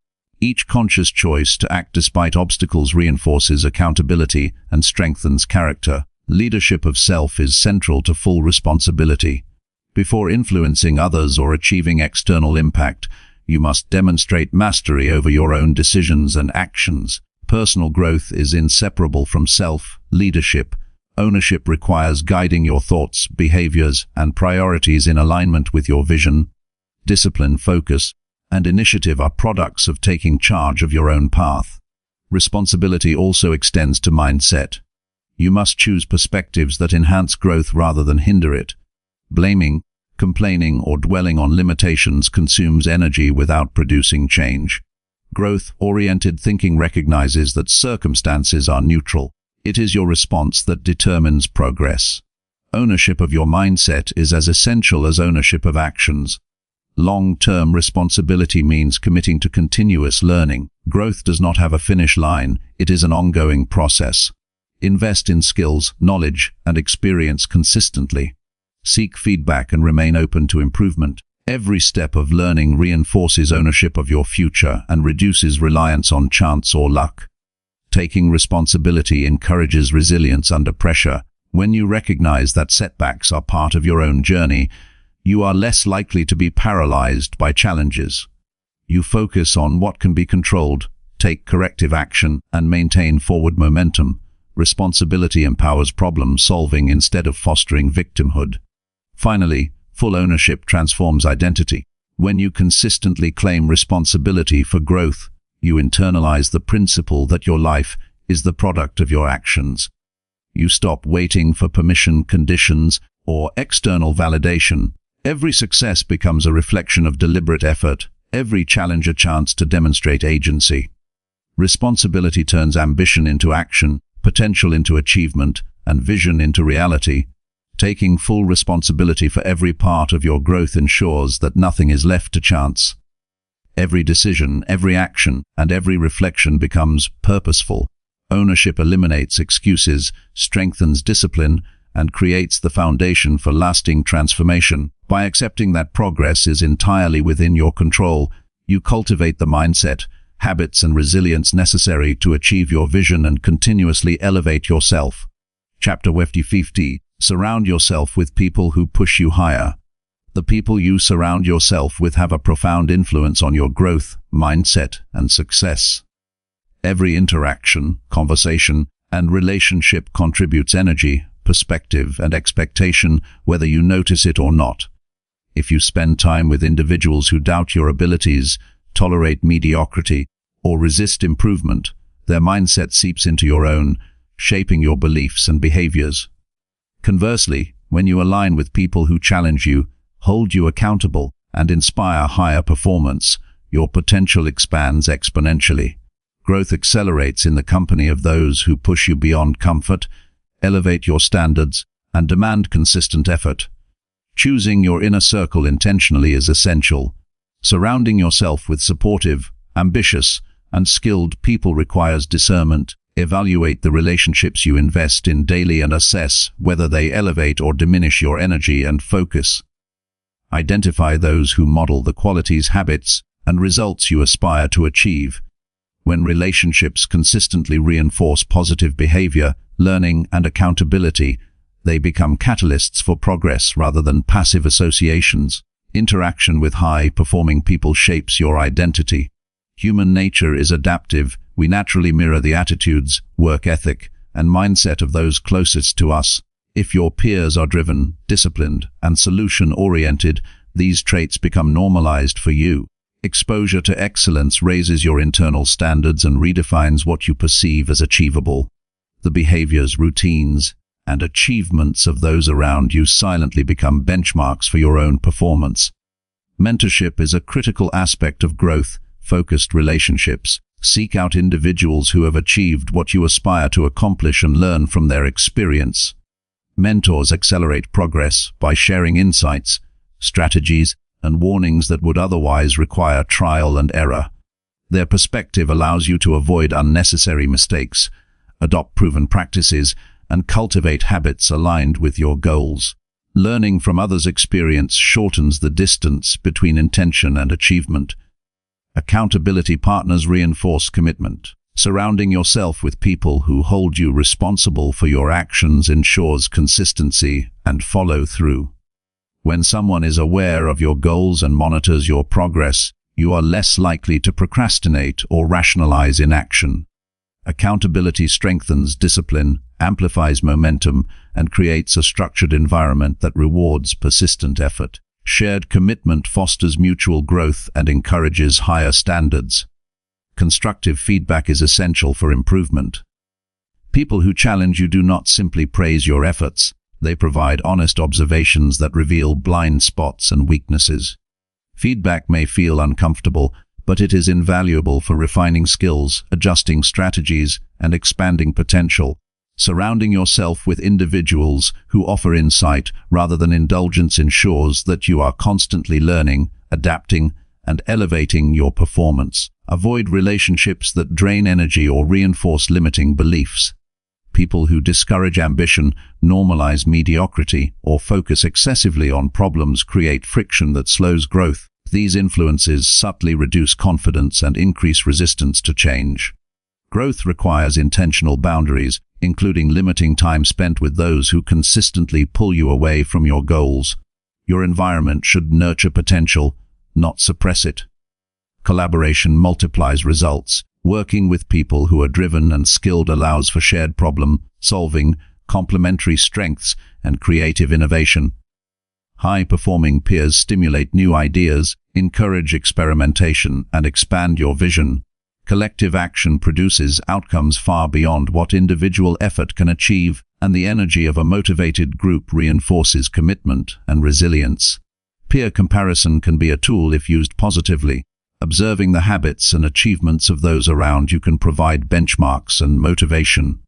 Speaker 1: Each conscious choice to act despite obstacles reinforces accountability and strengthens character. Leadership of self is central to full responsibility. Before influencing others or achieving external impact, you must demonstrate mastery over your own decisions and actions. Personal growth is inseparable from self-leadership. Ownership requires guiding your thoughts, behaviors, and priorities in alignment with your vision. Discipline, focus, and initiative are products of taking charge of your own path. Responsibility also extends to mindset. You must choose perspectives that enhance growth rather than hinder it. Blaming, complaining, or dwelling on limitations consumes energy without producing change. Growth-oriented thinking recognizes that circumstances are neutral. It is your response that determines progress. Ownership of your mindset is as essential as ownership of actions. Long-term responsibility means committing to continuous learning. Growth does not have a finish line, it is an ongoing process. Invest in skills, knowledge, and experience consistently. Seek feedback and remain open to improvement. Every step of learning reinforces ownership of your future and reduces reliance on chance or luck. Taking responsibility encourages resilience under pressure. When you recognize that setbacks are part of your own journey, you are less likely to be paralyzed by challenges. You focus on what can be controlled, take corrective action, and maintain forward momentum. Responsibility empowers problem solving instead of fostering victimhood. Finally, full ownership transforms identity. When you consistently claim responsibility for growth, you internalize the principle that your life is the product of your actions. You stop waiting for permission, conditions, or external validation. Every success becomes a reflection of deliberate effort, every challenge a chance to demonstrate agency. Responsibility turns ambition into action, potential into achievement, and vision into reality. Taking full responsibility for every part of your growth ensures that nothing is left to chance. Every decision, every action, and every reflection becomes purposeful. Ownership eliminates excuses, strengthens discipline, and creates the foundation for lasting transformation. By accepting that progress is entirely within your control, you cultivate the mindset, habits, and resilience necessary to achieve your vision and continuously elevate yourself. Chapter 50. Surround yourself with people who push you higher. The people you surround yourself with have a profound influence on your growth, mindset, and success. Every interaction, conversation, and relationship contributes energy, perspective, and expectation, whether you notice it or not. If you spend time with individuals who doubt your abilities, tolerate mediocrity, or resist improvement, their mindset seeps into your own, shaping your beliefs and behaviors. Conversely, when you align with people who challenge you, hold you accountable, and inspire higher performance, your potential expands exponentially. Growth accelerates in the company of those who push you beyond comfort, elevate your standards, and demand consistent effort. Choosing your inner circle intentionally is essential. Surrounding yourself with supportive, ambitious, and skilled people requires discernment. Evaluate the relationships you invest in daily and assess whether they elevate or diminish your energy and focus. Identify those who model the qualities, habits, and results you aspire to achieve. When relationships consistently reinforce positive behavior, learning, and accountability, they become catalysts for progress rather than passive associations. Interaction with high-performing people shapes your identity. Human nature is adaptive. We naturally mirror the attitudes, work ethic, and mindset of those closest to us. If your peers are driven, disciplined, and solution-oriented, these traits become normalized for you. Exposure to excellence raises your internal standards and redefines what you perceive as achievable. The behaviors, routines, and achievements of those around you silently become benchmarks for your own performance. Mentorship is a critical aspect of growth-focused relationships. Seek out individuals who have achieved what you aspire to accomplish and learn from their experience. Mentors accelerate progress by sharing insights, strategies, and warnings that would otherwise require trial and error. Their perspective allows you to avoid unnecessary mistakes, adopt proven practices, and cultivate habits aligned with your goals. Learning from others' experience shortens the distance between intention and achievement. Accountability partners reinforce commitment. Surrounding yourself with people who hold you responsible for your actions ensures consistency and follow-through. When someone is aware of your goals and monitors your progress, you are less likely to procrastinate or rationalize inaction. Accountability strengthens discipline, amplifies momentum, and creates a structured environment that rewards persistent effort. Shared commitment fosters mutual growth and encourages higher standards. Constructive feedback is essential for improvement. People who challenge you do not simply praise your efforts, they provide honest observations that reveal blind spots and weaknesses. Feedback may feel uncomfortable, but it is invaluable for refining skills, adjusting strategies, and expanding potential. Surrounding yourself with individuals who offer insight rather than indulgence ensures that you are constantly learning, adapting, and elevating your performance. Avoid relationships that drain energy or reinforce limiting beliefs. People who discourage ambition, normalize mediocrity, or focus excessively on problems create friction that slows growth. These influences subtly reduce confidence and increase resistance to change. Growth requires intentional boundaries, including limiting time spent with those who consistently pull you away from your goals. Your environment should nurture potential, not suppress it. Collaboration multiplies results. Working with people who are driven and skilled allows for shared problem-solving, complementary strengths, and creative innovation. High-performing peers stimulate new ideas, encourage experimentation, and expand your vision. Collective action produces outcomes far beyond what individual effort can achieve, and the energy of a motivated group reinforces commitment and resilience. Peer comparison can be a tool if used positively. Observing the habits and achievements of those around you can provide benchmarks and motivation.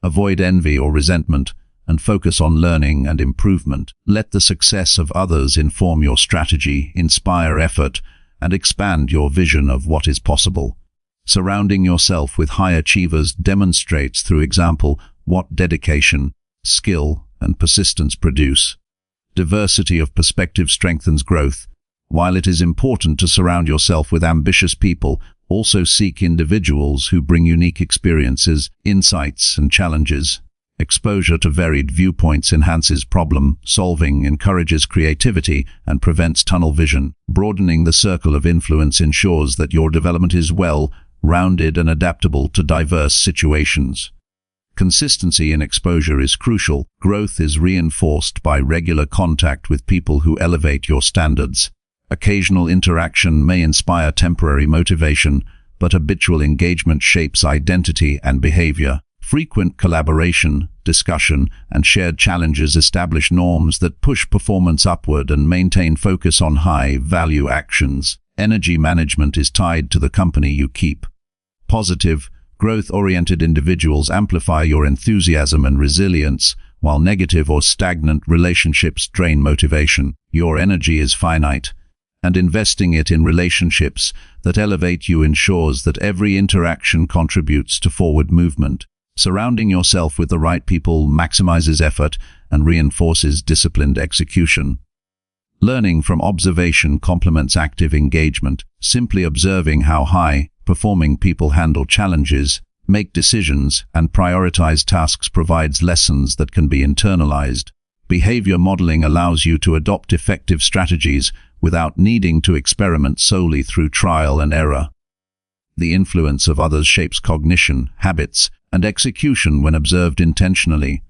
Speaker 1: Avoid envy or resentment, and focus on learning and improvement. Let the success of others inform your strategy, inspire effort, and expand your vision of what is possible. Surrounding yourself with high achievers demonstrates through example what dedication, skill, and persistence produce. Diversity of perspective strengthens growth. While it is important to surround yourself with ambitious people, also seek individuals who bring unique experiences, insights, and challenges. Exposure to varied viewpoints enhances problem-solving, encourages creativity, and prevents tunnel vision. Broadening the circle of influence ensures that your development is well-rounded and adaptable to diverse situations. Consistency in exposure is crucial. Growth is reinforced by regular contact with people who elevate your standards. Occasional interaction may inspire temporary motivation, but habitual engagement shapes identity and behavior. Frequent collaboration, discussion, and shared challenges establish norms that push performance upward and maintain focus on high-value actions. Energy management is tied to the company you keep. Positive, growth-oriented individuals amplify your enthusiasm and resilience, while negative or stagnant relationships drain motivation. Your energy is finite, and investing it in relationships that elevate you ensures that every interaction contributes to forward movement. Surrounding yourself with the right people maximizes effort and reinforces disciplined execution. Learning from observation complements active engagement. Simply observing how high-performing people handle challenges, make decisions, and prioritize tasks provides lessons that can be internalized. Behavior modeling allows you to adopt effective strategies without needing to experiment solely through trial and error. The influence of others shapes cognition, habits, and execution when observed intentionally.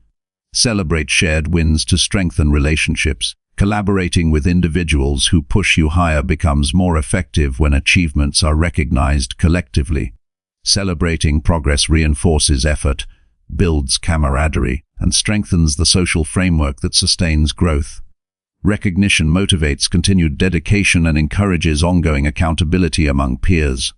Speaker 1: Celebrate shared wins to strengthen relationships. Collaborating with individuals who push you higher becomes more effective when achievements are recognized collectively. Celebrating progress reinforces effort, builds camaraderie, and strengthens the social framework that sustains growth. Recognition motivates continued dedication and encourages ongoing accountability among peers.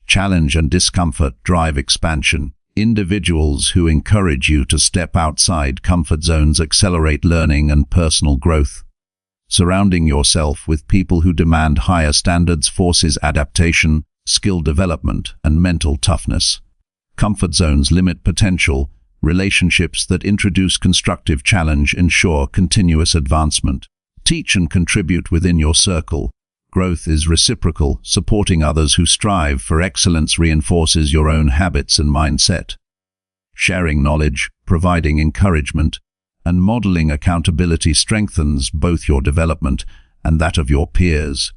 Speaker 1: Challenge and discomfort drive expansion. Individuals who encourage you to step outside comfort zones accelerate learning and personal growth. Surrounding yourself with people who demand higher standards forces adaptation, skill development, and mental toughness. Comfort zones limit potential. Relationships that introduce constructive challenge ensure continuous advancement. Teach and contribute within your circle. Growth is reciprocal. Supporting others who strive for excellence reinforces your own habits and mindset. Sharing knowledge, providing encouragement, and modeling accountability strengthens both your development and that of your peers.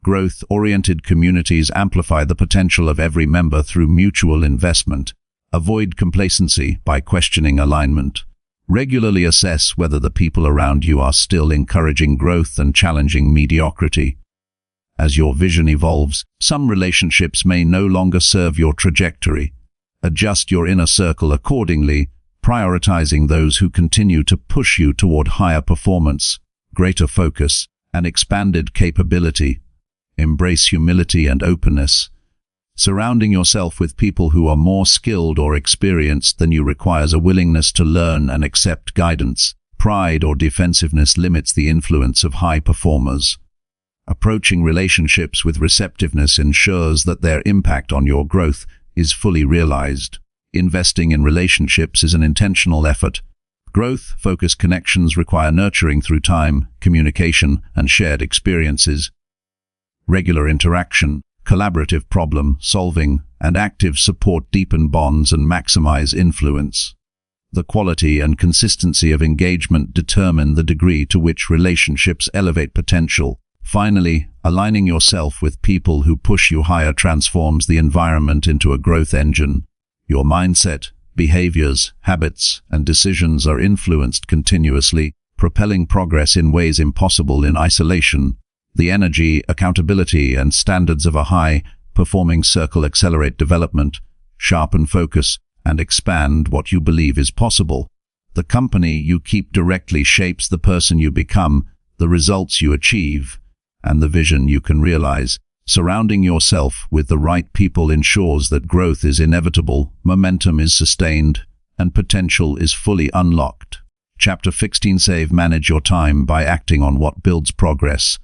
Speaker 1: Growth-oriented communities amplify the potential of every member through mutual investment. Avoid complacency by questioning alignment. Regularly assess whether the people around you are still encouraging growth and challenging mediocrity. As your vision evolves, some relationships may no longer serve your trajectory. Adjust your inner circle accordingly, prioritizing those who continue to push you toward higher performance, greater focus, and expanded capability. Embrace humility and openness. Surrounding yourself with people who are more skilled or experienced than you requires a willingness to learn and accept guidance. Pride or defensiveness limits the influence of high performers. Approaching relationships with receptiveness ensures that their impact on your growth is fully realized. Investing in relationships is an intentional effort. Growth-focused connections require nurturing through time, communication, and shared experiences. Regular interaction, collaborative problem-solving, and active support deepen bonds and maximize influence. The quality and consistency of engagement determine the degree to which relationships elevate potential. Finally, aligning yourself with people who push you higher transforms the environment into a growth engine. Your mindset, behaviors, habits, and decisions are influenced continuously, propelling progress in ways impossible in isolation. The energy, accountability, and standards of a high-performing circle accelerate development, sharpen focus, and expand what you believe is possible. The company you keep directly shapes the person you become, the results you achieve, and the vision you can realize. Surrounding yourself with the right people ensures that growth is inevitable, momentum is sustained, and potential is fully unlocked. Chapter 16. Save. Manage your time by acting on what builds progress.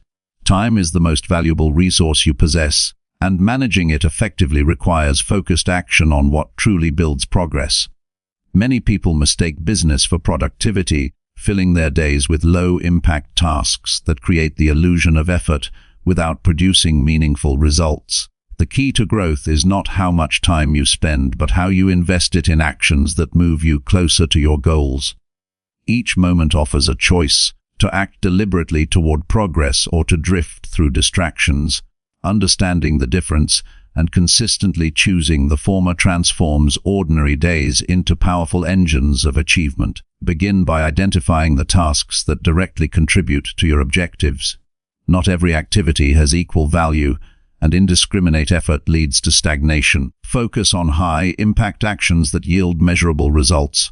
Speaker 1: Time is the most valuable resource you possess, and managing it effectively requires focused action on what truly builds progress. Many people mistake business for productivity, filling their days with low-impact tasks that create the illusion of effort without producing meaningful results. The key to growth is not how much time you spend, but how you invest it in actions that move you closer to your goals. Each moment offers a choice: to act deliberately toward progress or to drift through distractions. Understanding the difference and consistently choosing the former transforms ordinary days into powerful engines of achievement. Begin by identifying the tasks that directly contribute to your objectives. Not every activity has equal value, and indiscriminate effort leads to stagnation. Focus on high-impact actions that yield measurable results.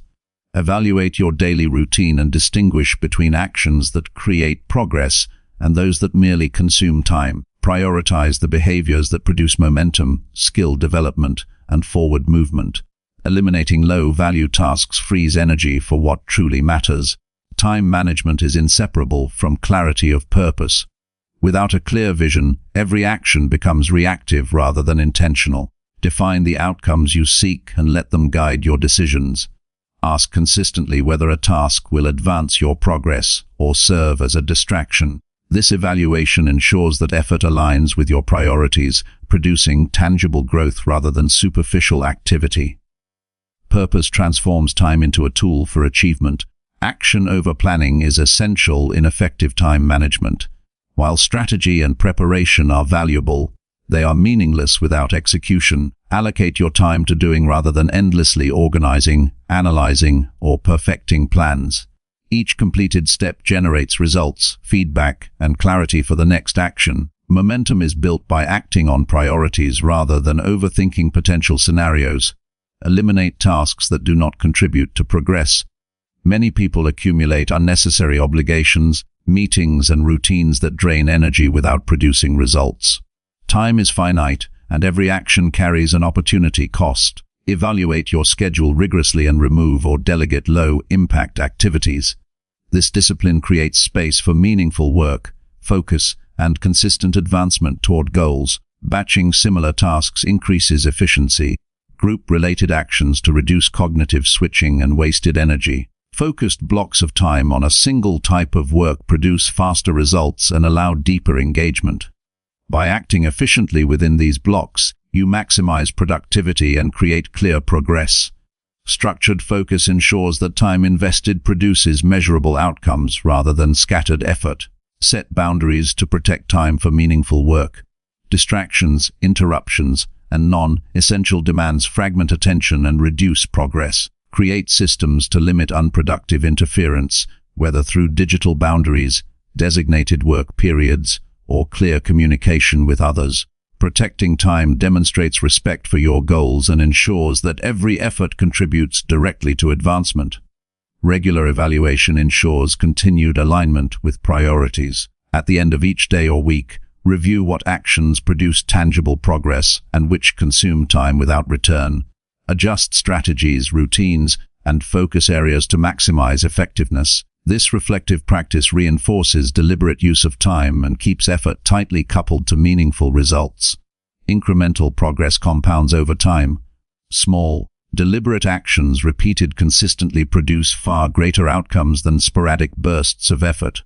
Speaker 1: Evaluate your daily routine and distinguish between actions that create progress and those that merely consume time. Prioritize the behaviors that produce momentum, skill development, and forward movement. Eliminating low-value tasks frees energy for what truly matters. Time management is inseparable from clarity of purpose. Without a clear vision, every action becomes reactive rather than intentional. Define the outcomes you seek and let them guide your decisions. Ask consistently whether a task will advance your progress or serve as a distraction. This evaluation ensures that effort aligns with your priorities, producing tangible growth rather than superficial activity. Purpose transforms time into a tool for achievement. Action over planning is essential in effective time management. While strategy and preparation are valuable, they are meaningless without execution. Allocate your time to doing rather than endlessly organizing, analyzing, or perfecting plans. Each completed step generates results, feedback, and clarity for the next action. Momentum is built by acting on priorities rather than overthinking potential scenarios. Eliminate tasks that do not contribute to progress. Many people accumulate unnecessary obligations, meetings, and routines that drain energy without producing results. Time is finite, and every action carries an opportunity cost. Evaluate your schedule rigorously and remove or delegate low-impact activities. This discipline creates space for meaningful work, focus, and consistent advancement toward goals. Batching similar tasks increases efficiency. Group-related actions to reduce cognitive switching and wasted energy. Focused blocks of time on a single type of work produce faster results and allow deeper engagement. By acting efficiently within these blocks, you maximize productivity and create clear progress. Structured focus ensures that time invested produces measurable outcomes rather than scattered effort. Set boundaries to protect time for meaningful work. Distractions, interruptions, and non-essential demands fragment attention and reduce progress. Create systems to limit unproductive interference, whether through digital boundaries, designated work periods, or clear communication with others. Protecting time demonstrates respect for your goals and ensures that every effort contributes directly to advancement. Regular evaluation ensures continued alignment with priorities. At the end of each day or week, review what actions produce tangible progress and which consume time without return. Adjust strategies, routines, and focus areas to maximize effectiveness. This reflective practice reinforces deliberate use of time and keeps effort tightly coupled to meaningful results. Incremental progress compounds over time. Small, deliberate actions repeated consistently produce far greater outcomes than sporadic bursts of effort.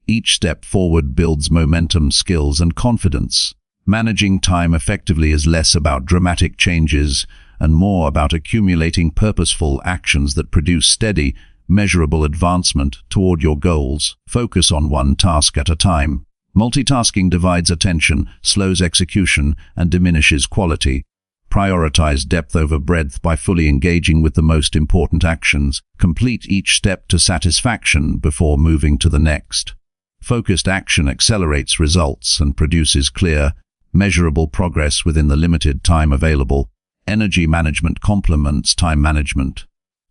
Speaker 1: Each step forward builds momentum, skills, and confidence. Managing time effectively is less about dramatic changes and more about accumulating purposeful actions that produce steady, measurable advancement toward your goals. Focus on one task at a time. Multitasking divides attention, slows execution, and diminishes quality. Prioritize depth over breadth by fully engaging with the most important actions. Complete each step to satisfaction before moving to the next. Focused action accelerates results and produces clear, measurable progress within the limited time available. Energy management complements time management.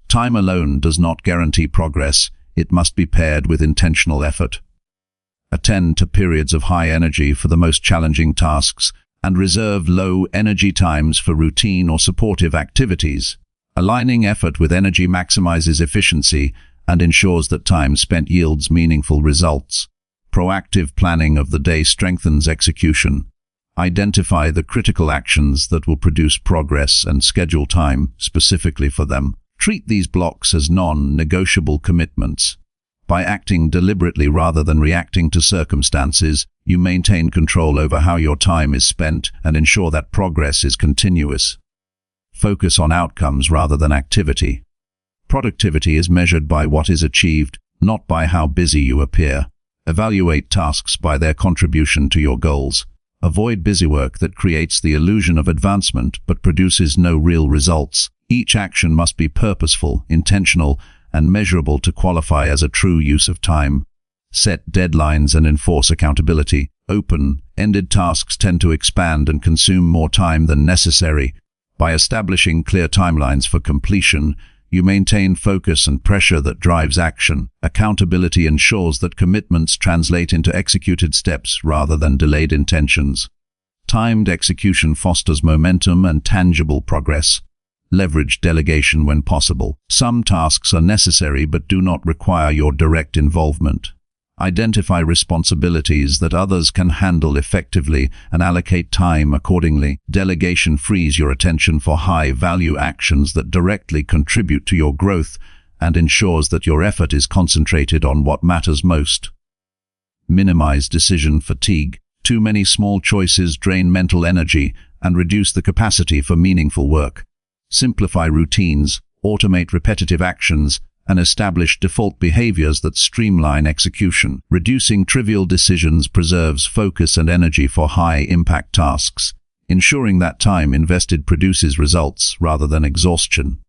Speaker 1: Time alone does not guarantee progress. It must be paired with intentional effort. Attend to periods of high energy for the most challenging tasks and reserve low energy times for routine or supportive activities. Aligning effort with energy maximizes efficiency and ensures that time spent yields meaningful results. Proactive planning of the day strengthens execution. Identify the critical actions that will produce progress and schedule time specifically for them. Treat these blocks as non-negotiable commitments. By acting deliberately rather than reacting to circumstances, you maintain control over how your time is spent and ensure that progress is continuous. Focus on outcomes rather than activity. Productivity is measured by what is achieved, not by how busy you appear. Evaluate tasks by their contribution to your goals. Avoid busywork that creates the illusion of advancement but produces no real results. Each action must be purposeful, intentional, and measurable to qualify as a true use of time. Set deadlines and enforce accountability. Open-ended tasks tend to expand and consume more time than necessary. By establishing clear timelines for completion, you maintain focus and pressure that drives action. Accountability ensures that commitments translate into executed steps rather than delayed intentions. Timed execution fosters momentum and tangible progress. Leverage delegation when possible. Some tasks are necessary but do not require your direct involvement. Identify responsibilities that others can handle effectively and allocate time accordingly. Delegation frees your attention for high-value actions that directly contribute to your growth and ensures that your effort is concentrated on what matters most. Minimize decision fatigue. Too many small choices drain mental energy and reduce the capacity for meaningful work. Simplify routines, automate repetitive actions, and establish default behaviors that streamline execution. Reducing trivial decisions preserves focus and energy for high-impact tasks, ensuring that time invested produces results rather than exhaustion.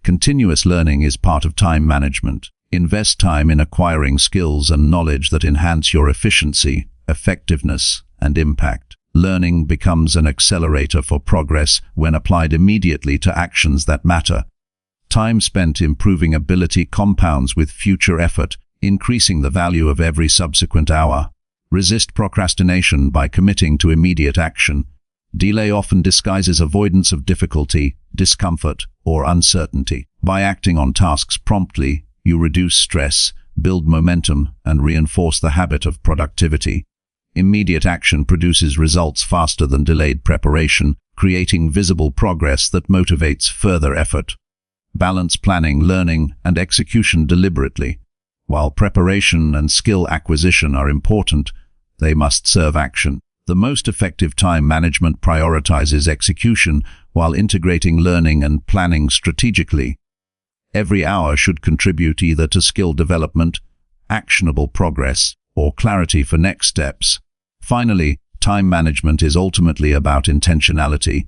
Speaker 1: Continuous learning is part of time management. Invest time in acquiring skills and knowledge that enhance your efficiency, effectiveness, and impact. Learning becomes an accelerator for progress when applied immediately to actions that matter. Time spent improving ability compounds with future effort, increasing the value of every subsequent hour. Resist procrastination by committing to immediate action. Delay often disguises avoidance of difficulty, discomfort, or uncertainty. By acting on tasks promptly, you reduce stress, build momentum, and reinforce the habit of productivity. Immediate action produces results faster than delayed preparation, creating visible progress that motivates further effort. Balance planning, learning, and execution deliberately. While preparation and skill acquisition are important, they must serve action. The most effective time management prioritizes execution while integrating learning and planning strategically. Every hour should contribute either to skill development, actionable progress, or clarity for next steps. Finally, time management is ultimately about intentionality.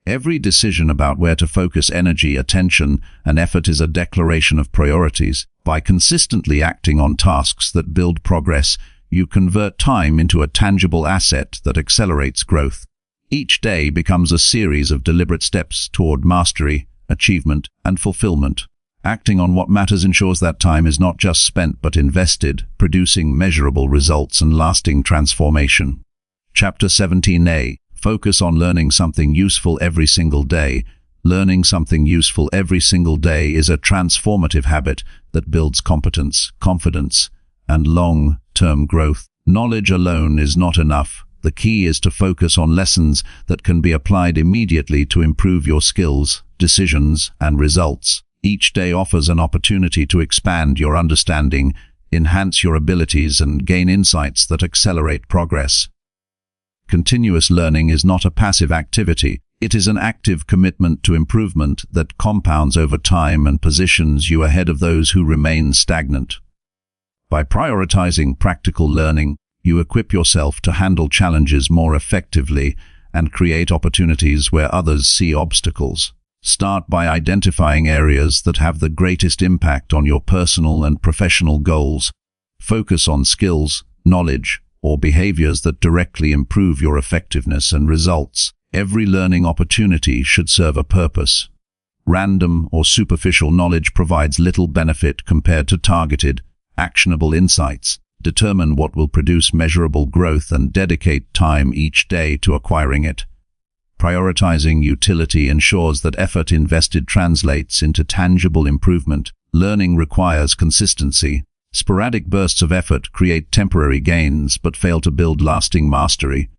Speaker 1: Every decision about where to focus energy, attention, and effort is a declaration of priorities. By consistently acting on tasks that build progress, you convert time into a tangible asset that accelerates growth. Each day becomes a series of deliberate steps toward mastery, achievement, and fulfillment. Acting on what matters ensures that time is not just spent but invested, producing measurable results and lasting transformation. Chapter 17a. Focus on learning something useful every single day. Learning something useful every single day is a transformative habit that builds competence, confidence, and long-term growth. Knowledge alone is not enough. The key is to focus on lessons that can be applied immediately to improve your skills, decisions, and results. Each day offers an opportunity to expand your understanding, enhance your abilities, and gain insights that accelerate progress. Continuous learning is not a passive activity. It is an active commitment to improvement that compounds over time and positions you ahead of those who remain stagnant. By prioritizing practical learning, you equip yourself to handle challenges more effectively and create opportunities where others see obstacles. Start by identifying areas that have the greatest impact on your personal and professional goals. Focus on skills, knowledge, or behaviors that directly improve your effectiveness and results. Every learning opportunity should serve a purpose. Random or superficial knowledge provides little benefit compared to targeted, actionable insights. Determine what will produce measurable growth and dedicate time each day to acquiring it. Prioritizing utility ensures that effort invested translates into tangible improvement. Learning requires consistency. Sporadic bursts of effort create temporary gains but fail to build lasting mastery.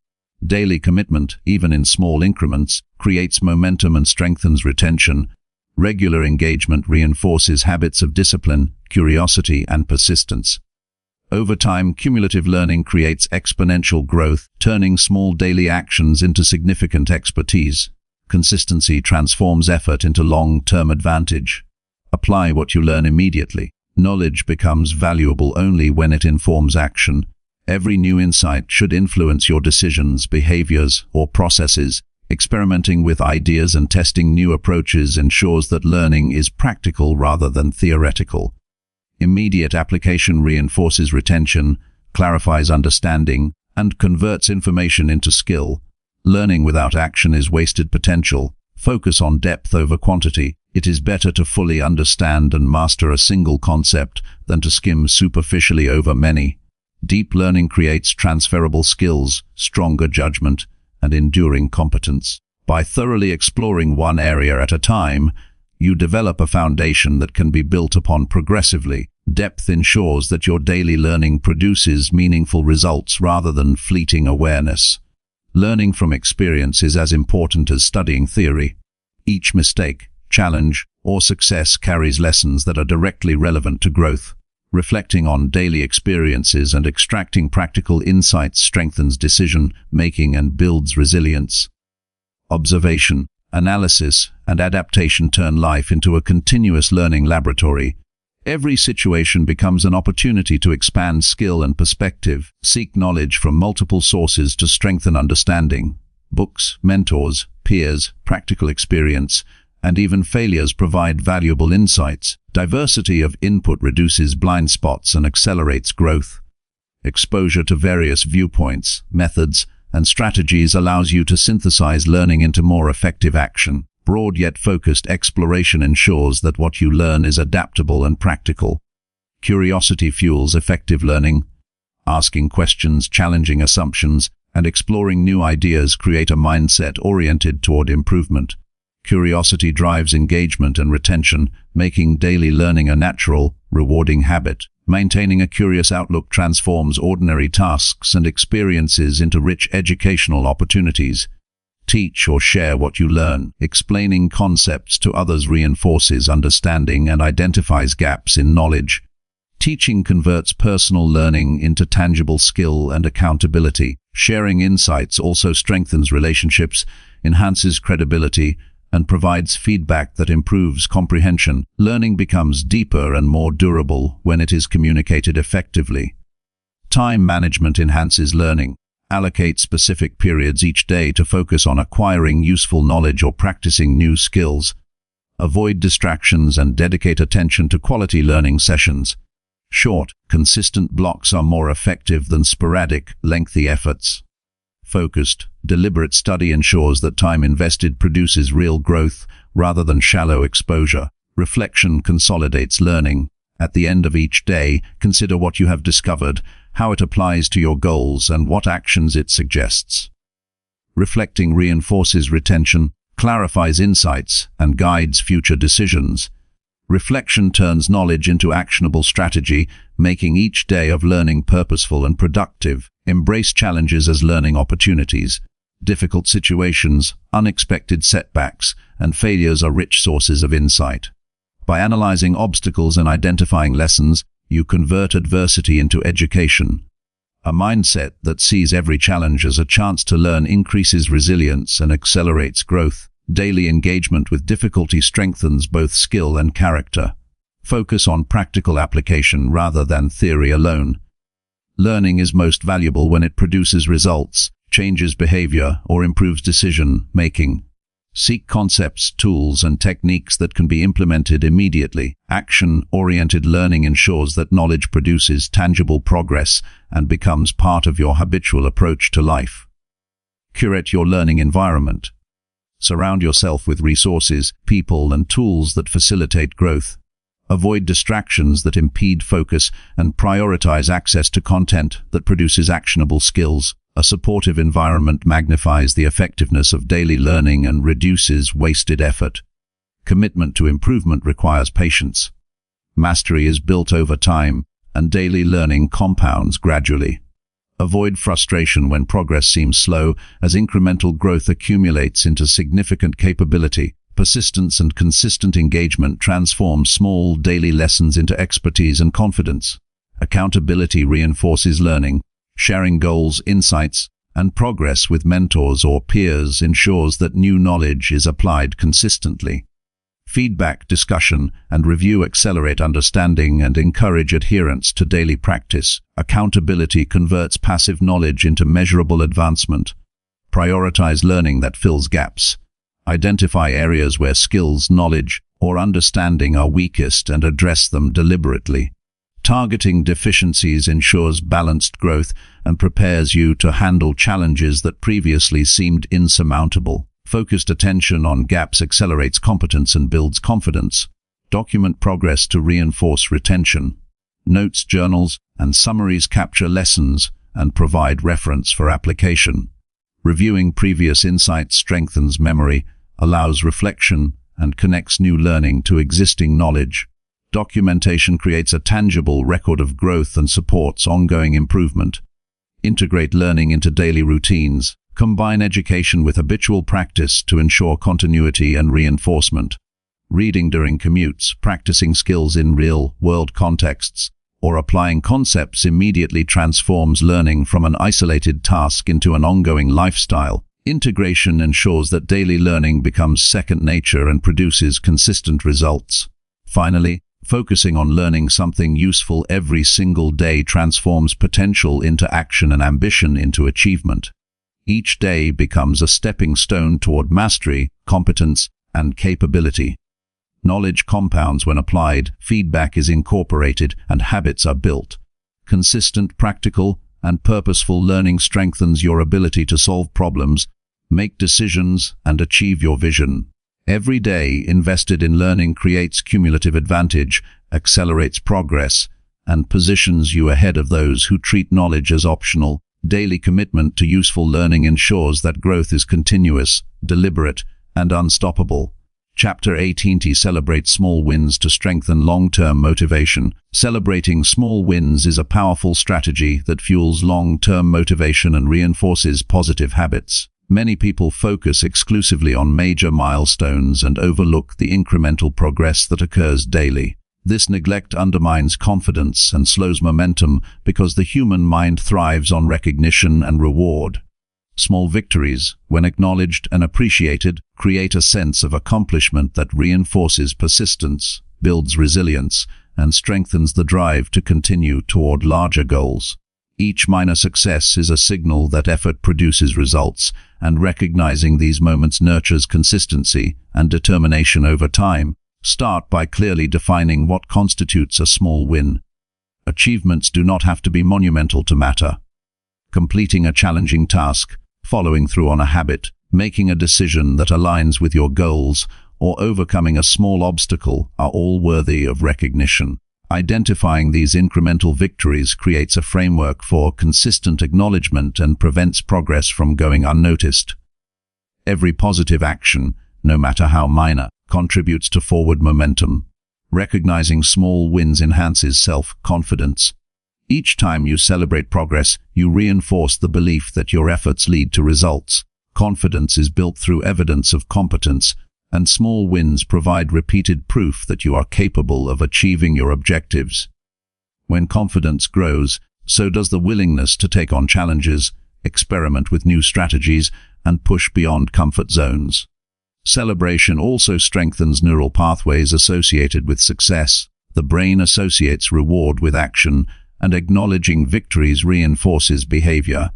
Speaker 1: Daily commitment, even in small increments, creates momentum and strengthens retention. Regular engagement reinforces habits of discipline, curiosity, and persistence. Over time, cumulative learning creates exponential growth, turning small daily actions into significant expertise. Consistency transforms effort into long-term advantage. Apply what you learn immediately. Knowledge becomes valuable only when it informs action. Every new insight should influence your decisions, behaviors, or processes. Experimenting with ideas and testing new approaches ensures that learning is practical rather than theoretical. Immediate application reinforces retention, clarifies understanding, and converts information into skill. Learning without action is wasted potential. Focus on depth over quantity. It is better to fully understand and master a single concept than to skim superficially over many. Deep learning creates transferable skills, stronger judgment, and enduring competence. By thoroughly exploring one area at a time, you develop a foundation that can be built upon progressively. Depth ensures that your daily learning produces meaningful results rather than fleeting awareness. Learning from experience is as important as studying theory. Each mistake, challenge, or success carries lessons that are directly relevant to growth. Reflecting on daily experiences and extracting practical insights strengthens decision-making and builds resilience. Observation, analysis, and adaptation turn life into a continuous learning laboratory. Every situation becomes an opportunity to expand skill and perspective. Seek knowledge from multiple sources to strengthen understanding. Books, mentors, peers, practical experience, and even failures provide valuable insights. Diversity of input reduces blind spots and accelerates growth. Exposure to various viewpoints, methods, and strategies allows you to synthesize learning into more effective action. Broad yet focused exploration ensures that what you learn is adaptable and practical. Curiosity fuels effective learning. Asking questions, challenging assumptions, and exploring new ideas create a mindset oriented toward improvement. Curiosity drives engagement and retention, making daily learning a natural, rewarding habit. Maintaining a curious outlook transforms ordinary tasks and experiences into rich educational opportunities. Teach or share what you learn. Explaining concepts to others reinforces understanding and identifies gaps in knowledge. Teaching converts personal learning into tangible skill and accountability. Sharing insights also strengthens relationships, enhances credibility, and provides feedback that improves comprehension. Learning becomes deeper and more durable when it is communicated effectively. Time management enhances learning. Allocate specific periods each day to focus on acquiring useful knowledge or practicing new skills. Avoid distractions and dedicate attention to quality learning sessions. Short, consistent blocks are more effective than sporadic, lengthy efforts. Focused, deliberate study ensures that time invested produces real growth rather than shallow exposure. Reflection consolidates learning. At the end of each day, consider what you have discovered, how it applies to your goals, and what actions it suggests. Reflecting reinforces retention, clarifies insights, and guides future decisions. Reflection turns knowledge into actionable strategy, making each day of learning purposeful and productive. Embrace challenges as learning opportunities. Difficult situations, unexpected setbacks, and failures are rich sources of insight. By analyzing obstacles and identifying lessons, you convert adversity into education. A mindset that sees every challenge as a chance to learn increases resilience and accelerates growth. Daily engagement with difficulty strengthens both skill and character. Focus on practical application rather than theory alone. Learning is most valuable when it produces results, changes behavior, or improves decision-making. Seek concepts, tools, and techniques that can be implemented immediately. Action-oriented learning ensures that knowledge produces tangible progress and becomes part of your habitual approach to life. Curate your learning environment. Surround yourself with resources, people, and tools that facilitate growth. Avoid distractions that impede focus and prioritize access to content that produces actionable skills. A supportive environment magnifies the effectiveness of daily learning and reduces wasted effort. Commitment to improvement requires patience. Mastery is built over time, and daily learning compounds gradually. Avoid frustration when progress seems slow, as incremental growth accumulates into significant capability. Persistence and consistent engagement transform small daily lessons into expertise and confidence. Accountability reinforces learning. Sharing goals, insights, and progress with mentors or peers ensures that new knowledge is applied consistently. Feedback, discussion, and review accelerate understanding and encourage adherence to daily practice. Accountability converts passive knowledge into measurable advancement. Prioritize learning that fills gaps. Identify areas where skills, knowledge, or understanding are weakest and address them deliberately. Targeting deficiencies ensures balanced growth and prepares you to handle challenges that previously seemed insurmountable. Focused attention on gaps accelerates competence and builds confidence. Document progress to reinforce retention. Notes, journals, and summaries capture lessons and provide reference for application. Reviewing previous insights strengthens memory, allows reflection, and connects new learning to existing knowledge. Documentation creates a tangible record of growth and supports ongoing improvement. Integrate learning into daily routines. Combine education with habitual practice to ensure continuity and reinforcement. Reading during commutes, practicing skills in real-world contexts, or applying concepts immediately transforms learning from an isolated task into an ongoing lifestyle. Integration ensures that daily learning becomes second nature and produces consistent results. Finally, focusing on learning something useful every single day transforms potential into action and ambition into achievement. Each day becomes a stepping stone toward mastery, competence, and capability. Knowledge compounds when applied, feedback is incorporated, and habits are built. Consistent, practical, and purposeful learning strengthens your ability to solve problems, make decisions, and achieve your vision. Every day invested in learning creates cumulative advantage, accelerates progress, and positions you ahead of those who treat knowledge as optional. Daily commitment to useful learning ensures that growth is continuous, deliberate, and unstoppable. Chapter 18 celebrates small wins to strengthen long-term motivation. Celebrating small wins is a powerful strategy that fuels long-term motivation and reinforces positive habits. Many people focus exclusively on major milestones and overlook the incremental progress that occurs daily. This neglect undermines confidence and slows momentum because the human mind thrives on recognition and reward. Small victories, when acknowledged and appreciated, create a sense of accomplishment that reinforces persistence, builds resilience, and strengthens the drive to continue toward larger goals. Each minor success is a signal that effort produces results, and recognizing these moments nurtures consistency and determination over time. Start by clearly defining what constitutes a small win. Achievements do not have to be monumental to matter. Completing a challenging task, following through on a habit, making a decision that aligns with your goals, or overcoming a small obstacle are all worthy of recognition. Identifying these incremental victories creates a framework for consistent acknowledgement and prevents progress from going unnoticed. Every positive action, no matter how minor, contributes to forward momentum. Recognizing small wins enhances self-confidence. Each time you celebrate progress, you reinforce the belief that your efforts lead to results. Confidence is built through evidence of competence, and small wins provide repeated proof that you are capable of achieving your objectives. When confidence grows, so does the willingness to take on challenges, experiment with new strategies, and push beyond comfort zones. Celebration also strengthens neural pathways associated with success. The brain associates reward with action, and acknowledging victories reinforces behavior.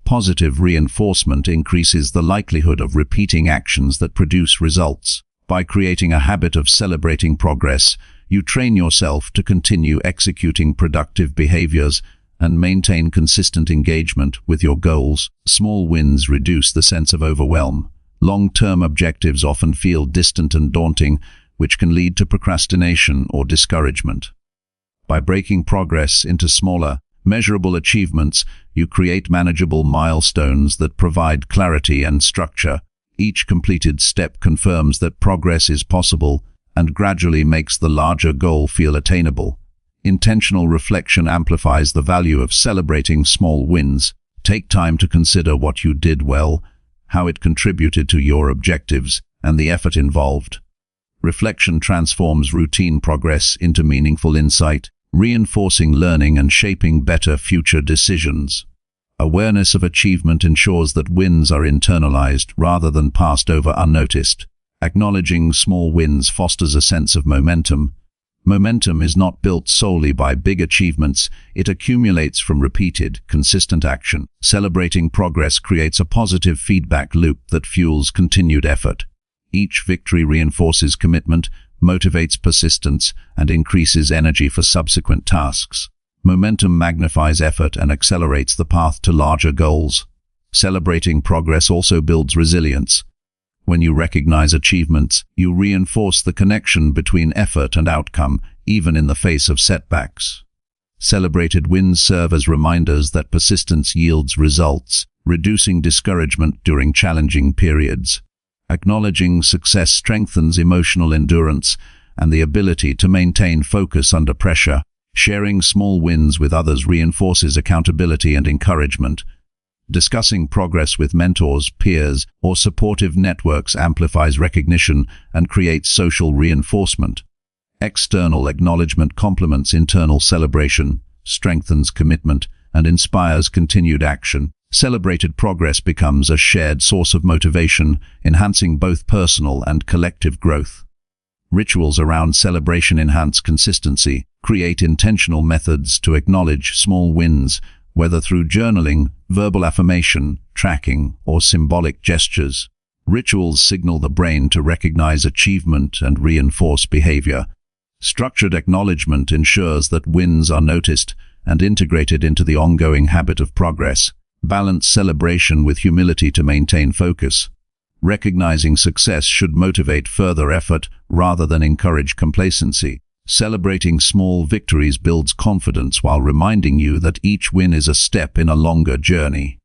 Speaker 1: Positive reinforcement increases the likelihood of repeating actions that produce results. By creating a habit of celebrating progress, you train yourself to continue executing productive behaviors and maintain consistent engagement with your goals. Small wins reduce the sense of overwhelm. Long-term objectives often feel distant and daunting, which can lead to procrastination or discouragement. By breaking progress into smaller, measurable achievements, you create manageable milestones that provide clarity and structure. Each completed step confirms that progress is possible and gradually makes the larger goal feel attainable. Intentional reflection amplifies the value of celebrating small wins. Take time to consider what you did well, how it contributed to your objectives, and the effort involved. Reflection transforms routine progress into meaningful insight, reinforcing learning and shaping better future decisions. Awareness of achievement ensures that wins are internalized rather than passed over unnoticed. Acknowledging small wins fosters a sense of momentum. Momentum is not built solely by big achievements, it accumulates from repeated, consistent action. Celebrating progress creates a positive feedback loop that fuels continued effort. Each victory reinforces commitment, motivates persistence, and increases energy for subsequent tasks. Momentum magnifies effort and accelerates the path to larger goals. Celebrating progress also builds resilience. When you recognize achievements, you reinforce the connection between effort and outcome, even in the face of setbacks. Celebrated wins serve as reminders that persistence yields results, reducing discouragement during challenging periods. Acknowledging success strengthens emotional endurance and the ability to maintain focus under pressure. Sharing small wins with others reinforces accountability and encouragement. Discussing progress with mentors, peers, or supportive networks amplifies recognition and creates social reinforcement. External acknowledgement complements internal celebration, strengthens commitment, and inspires continued action. Celebrated progress becomes a shared source of motivation, enhancing both personal and collective growth. Rituals around celebration enhance consistency, create intentional methods to acknowledge small wins, whether through journaling, verbal affirmation, tracking, or symbolic gestures. Rituals signal the brain to recognize achievement and reinforce behavior. Structured acknowledgement ensures that wins are noticed and integrated into the ongoing habit of progress. Balance celebration with humility to maintain focus. Recognizing success should motivate further effort rather than encourage complacency. Celebrating small victories builds confidence while reminding you that each win is a step in a longer journey.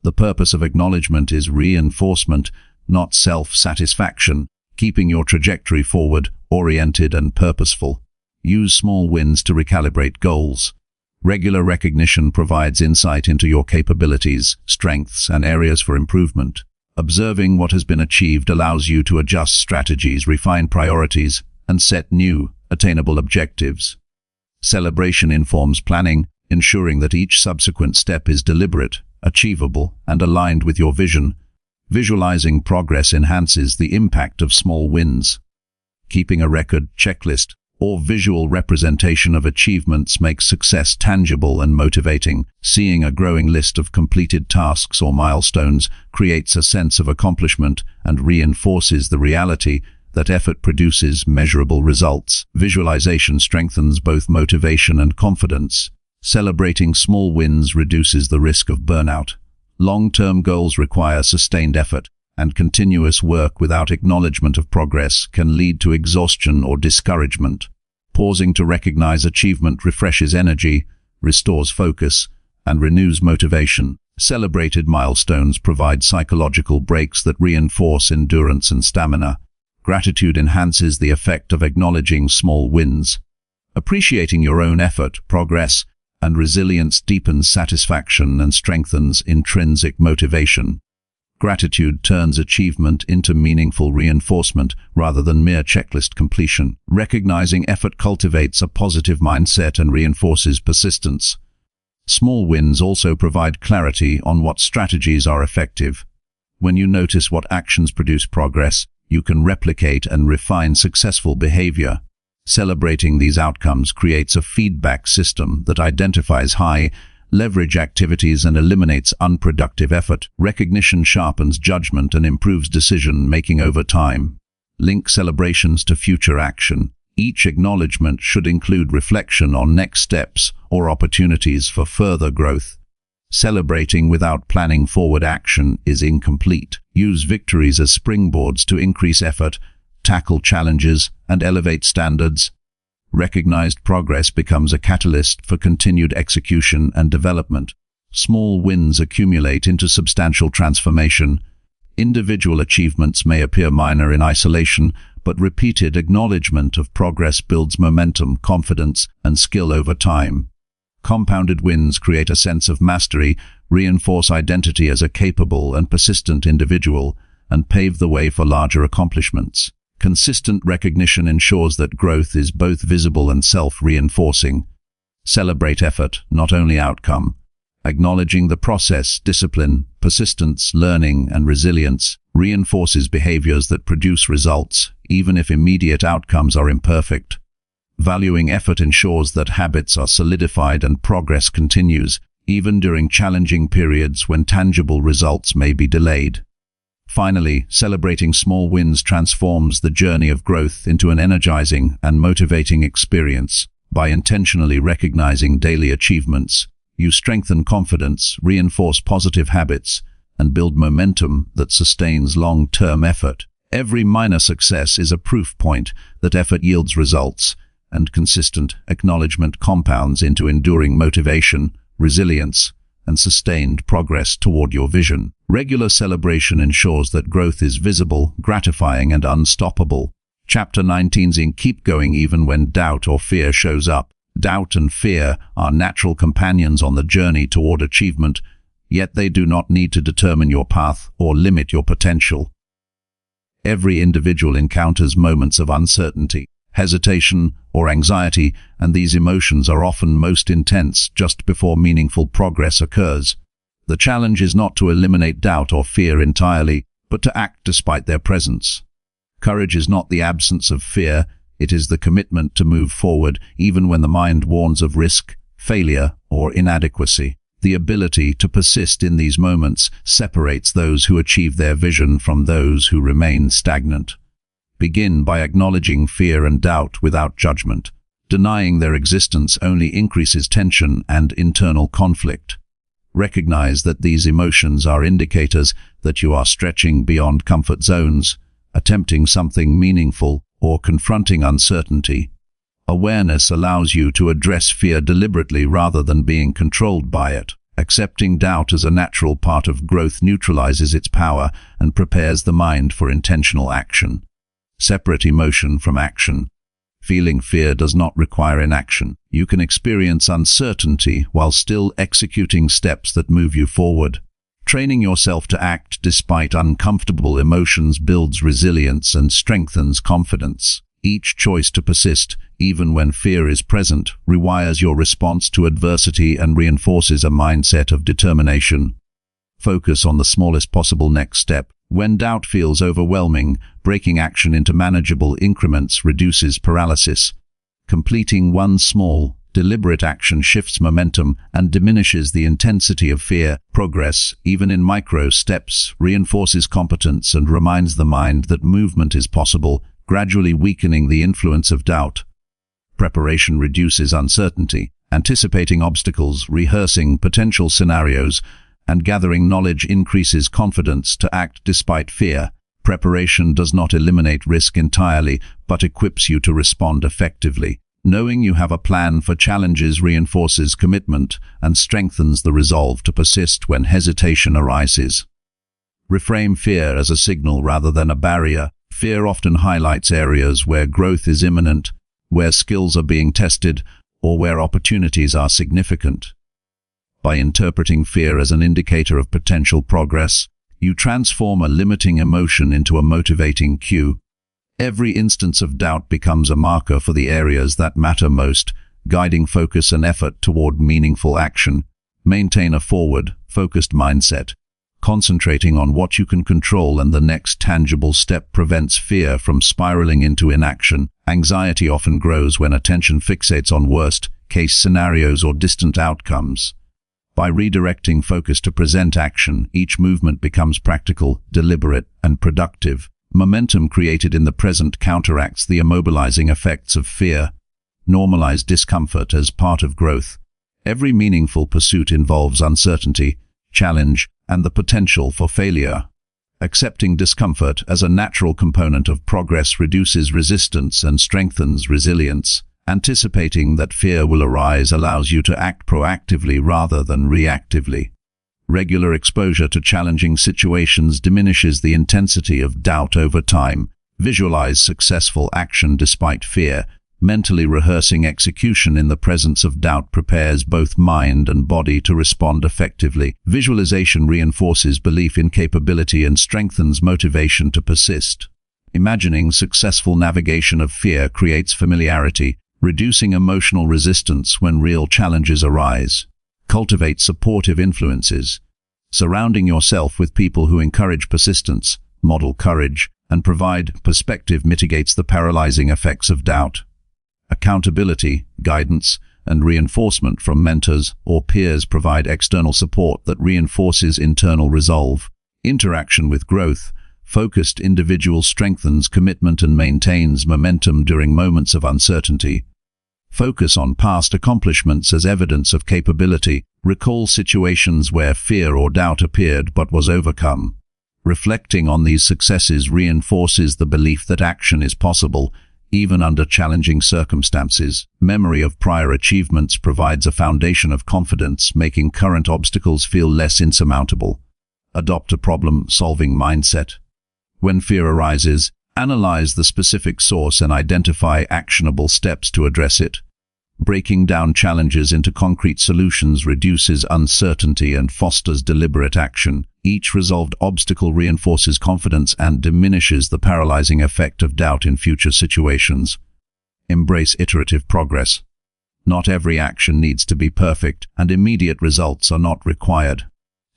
Speaker 1: The purpose of acknowledgement is reinforcement, not self-satisfaction, keeping your trajectory forward, oriented and purposeful. Use small wins to recalibrate goals. Regular recognition provides insight into your capabilities, strengths, and areas for improvement. Observing what has been achieved allows you to adjust strategies, refine priorities, and set new, attainable objectives. Celebration informs planning, ensuring that each subsequent step is deliberate, achievable, and aligned with your vision. Visualizing progress enhances the impact of small wins. Keeping a record, checklist, or visual representation of achievements makes success tangible and motivating. Seeing a growing list of completed tasks or milestones creates a sense of accomplishment and reinforces the reality that effort produces measurable results. Visualization strengthens both motivation and confidence. Celebrating small wins reduces the risk of burnout. Long-term goals require sustained effort, and continuous work without acknowledgement of progress can lead to exhaustion or discouragement. Pausing to recognize achievement refreshes energy, restores focus, and renews motivation. Celebrated milestones provide psychological breaks that reinforce endurance and stamina. Gratitude enhances the effect of acknowledging small wins. Appreciating your own effort, progress, and resilience deepens satisfaction and strengthens intrinsic motivation. Gratitude turns achievement into meaningful reinforcement rather than mere checklist completion. Recognizing effort cultivates a positive mindset and reinforces persistence. Small wins also provide clarity on what strategies are effective. When you notice what actions produce progress, you can replicate and refine successful behavior. Celebrating these outcomes creates a feedback system that identifies high-leverage activities and eliminates unproductive effort. Recognition sharpens judgment and improves decision-making over time. Link celebrations to future action. Each acknowledgement should include reflection on next steps or opportunities for further growth. Celebrating without planning forward action is incomplete. Use victories as springboards to increase effort, tackle challenges, and elevate standards. Recognized progress becomes a catalyst for continued execution and development. Small wins accumulate into substantial transformation. Individual achievements may appear minor in isolation, but repeated acknowledgement of progress builds momentum, confidence, and skill over time. Compounded wins create a sense of mastery, reinforce identity as a capable and persistent individual, and pave the way for larger accomplishments. Consistent recognition ensures that growth is both visible and self-reinforcing. Celebrate effort, not only outcome. Acknowledging the process, discipline, persistence, learning, and resilience reinforces behaviors that produce results, even if immediate outcomes are imperfect. Valuing effort ensures that habits are solidified and progress continues, even during challenging periods when tangible results may be delayed. Finally, celebrating small wins transforms the journey of growth into an energizing and motivating experience. By intentionally recognizing daily achievements, you strengthen confidence, reinforce positive habits, and build momentum that sustains long-term effort. Every minor success is a proof point that effort yields results, and consistent acknowledgement compounds into enduring motivation, resilience, and sustained progress toward your vision. Regular celebration ensures that growth is visible, gratifying, and unstoppable. Chapter 19's in Keep Going Even When Doubt or Fear Shows Up. Doubt and fear are natural companions on the journey toward achievement, yet they do not need to determine your path or limit your potential. Every individual encounters moments of uncertainty, hesitation, or anxiety, and these emotions are often most intense just before meaningful progress occurs. The challenge is not to eliminate doubt or fear entirely, but to act despite their presence. Courage is not the absence of fear, it is the commitment to move forward even when the mind warns of risk, failure, or inadequacy. The ability to persist in these moments separates those who achieve their vision from those who remain stagnant. Begin by acknowledging fear and doubt without judgment. Denying their existence only increases tension and internal conflict. Recognize that these emotions are indicators that you are stretching beyond comfort zones, attempting something meaningful, or confronting uncertainty. Awareness allows you to address fear deliberately rather than being controlled by it. Accepting doubt as a natural part of growth neutralizes its power and prepares the mind for intentional action. Separate emotion from action. Feeling fear does not require inaction. You can experience uncertainty while still executing steps that move you forward. Training yourself to act despite uncomfortable emotions builds resilience and strengthens confidence. Each choice to persist, even when fear is present, rewires your response to adversity and reinforces a mindset of determination. Focus on the smallest possible next step. When doubt feels overwhelming, breaking action into manageable increments reduces paralysis. Completing one small, deliberate action shifts momentum and diminishes the intensity of fear. Progress, even in micro steps, reinforces competence and reminds the mind that movement is possible, gradually weakening the influence of doubt. Preparation reduces uncertainty. Anticipating obstacles, rehearsing potential scenarios, and gathering knowledge increases confidence to act despite fear. Preparation does not eliminate risk entirely, but equips you to respond effectively. Knowing you have a plan for challenges reinforces commitment and strengthens the resolve to persist when hesitation arises. Reframe fear as a signal rather than a barrier. Fear often highlights areas where growth is imminent, where skills are being tested, or where opportunities are significant. By interpreting fear as an indicator of potential progress, you transform a limiting emotion into a motivating cue. Every instance of doubt becomes a marker for the areas that matter most, guiding focus and effort toward meaningful action. Maintain a forward, focused mindset. Concentrating on what you can control and the next tangible step prevents fear from spiraling into inaction. Anxiety often grows when attention fixates on worst-case scenarios or distant outcomes. By redirecting focus to present action, each movement becomes practical, deliberate, and productive. Momentum created in the present counteracts the immobilizing effects of fear. Normalize discomfort as part of growth. Every meaningful pursuit involves uncertainty, challenge, and the potential for failure. Accepting discomfort as a natural component of progress reduces resistance and strengthens resilience. Anticipating that fear will arise allows you to act proactively rather than reactively. Regular exposure to challenging situations diminishes the intensity of doubt over time. Visualize successful action despite fear. Mentally rehearsing execution in the presence of doubt prepares both mind and body to respond effectively. Visualization reinforces belief in capability and strengthens motivation to persist. Imagining successful navigation of fear creates familiarity, reducing emotional resistance when real challenges arise. Cultivate supportive influences. Surrounding yourself with people who encourage persistence, model courage, and provide perspective mitigates the paralyzing effects of doubt. Accountability, guidance, and reinforcement from mentors or peers provide external support that reinforces internal resolve. Interaction with growth. Focused individual strengthens commitment and maintains momentum during moments of uncertainty. Focus on past accomplishments as evidence of capability. Recall situations where fear or doubt appeared but was overcome. Reflecting on these successes reinforces the belief that action is possible, even under challenging circumstances. Memory of prior achievements provides a foundation of confidence, making current obstacles feel less insurmountable. Adopt a problem-solving mindset. When fear arises, analyze the specific source and identify actionable steps to address it. Breaking down challenges into concrete solutions reduces uncertainty and fosters deliberate action. Each resolved obstacle reinforces confidence and diminishes the paralyzing effect of doubt in future situations. Embrace iterative progress. Not every action needs to be perfect, and immediate results are not required.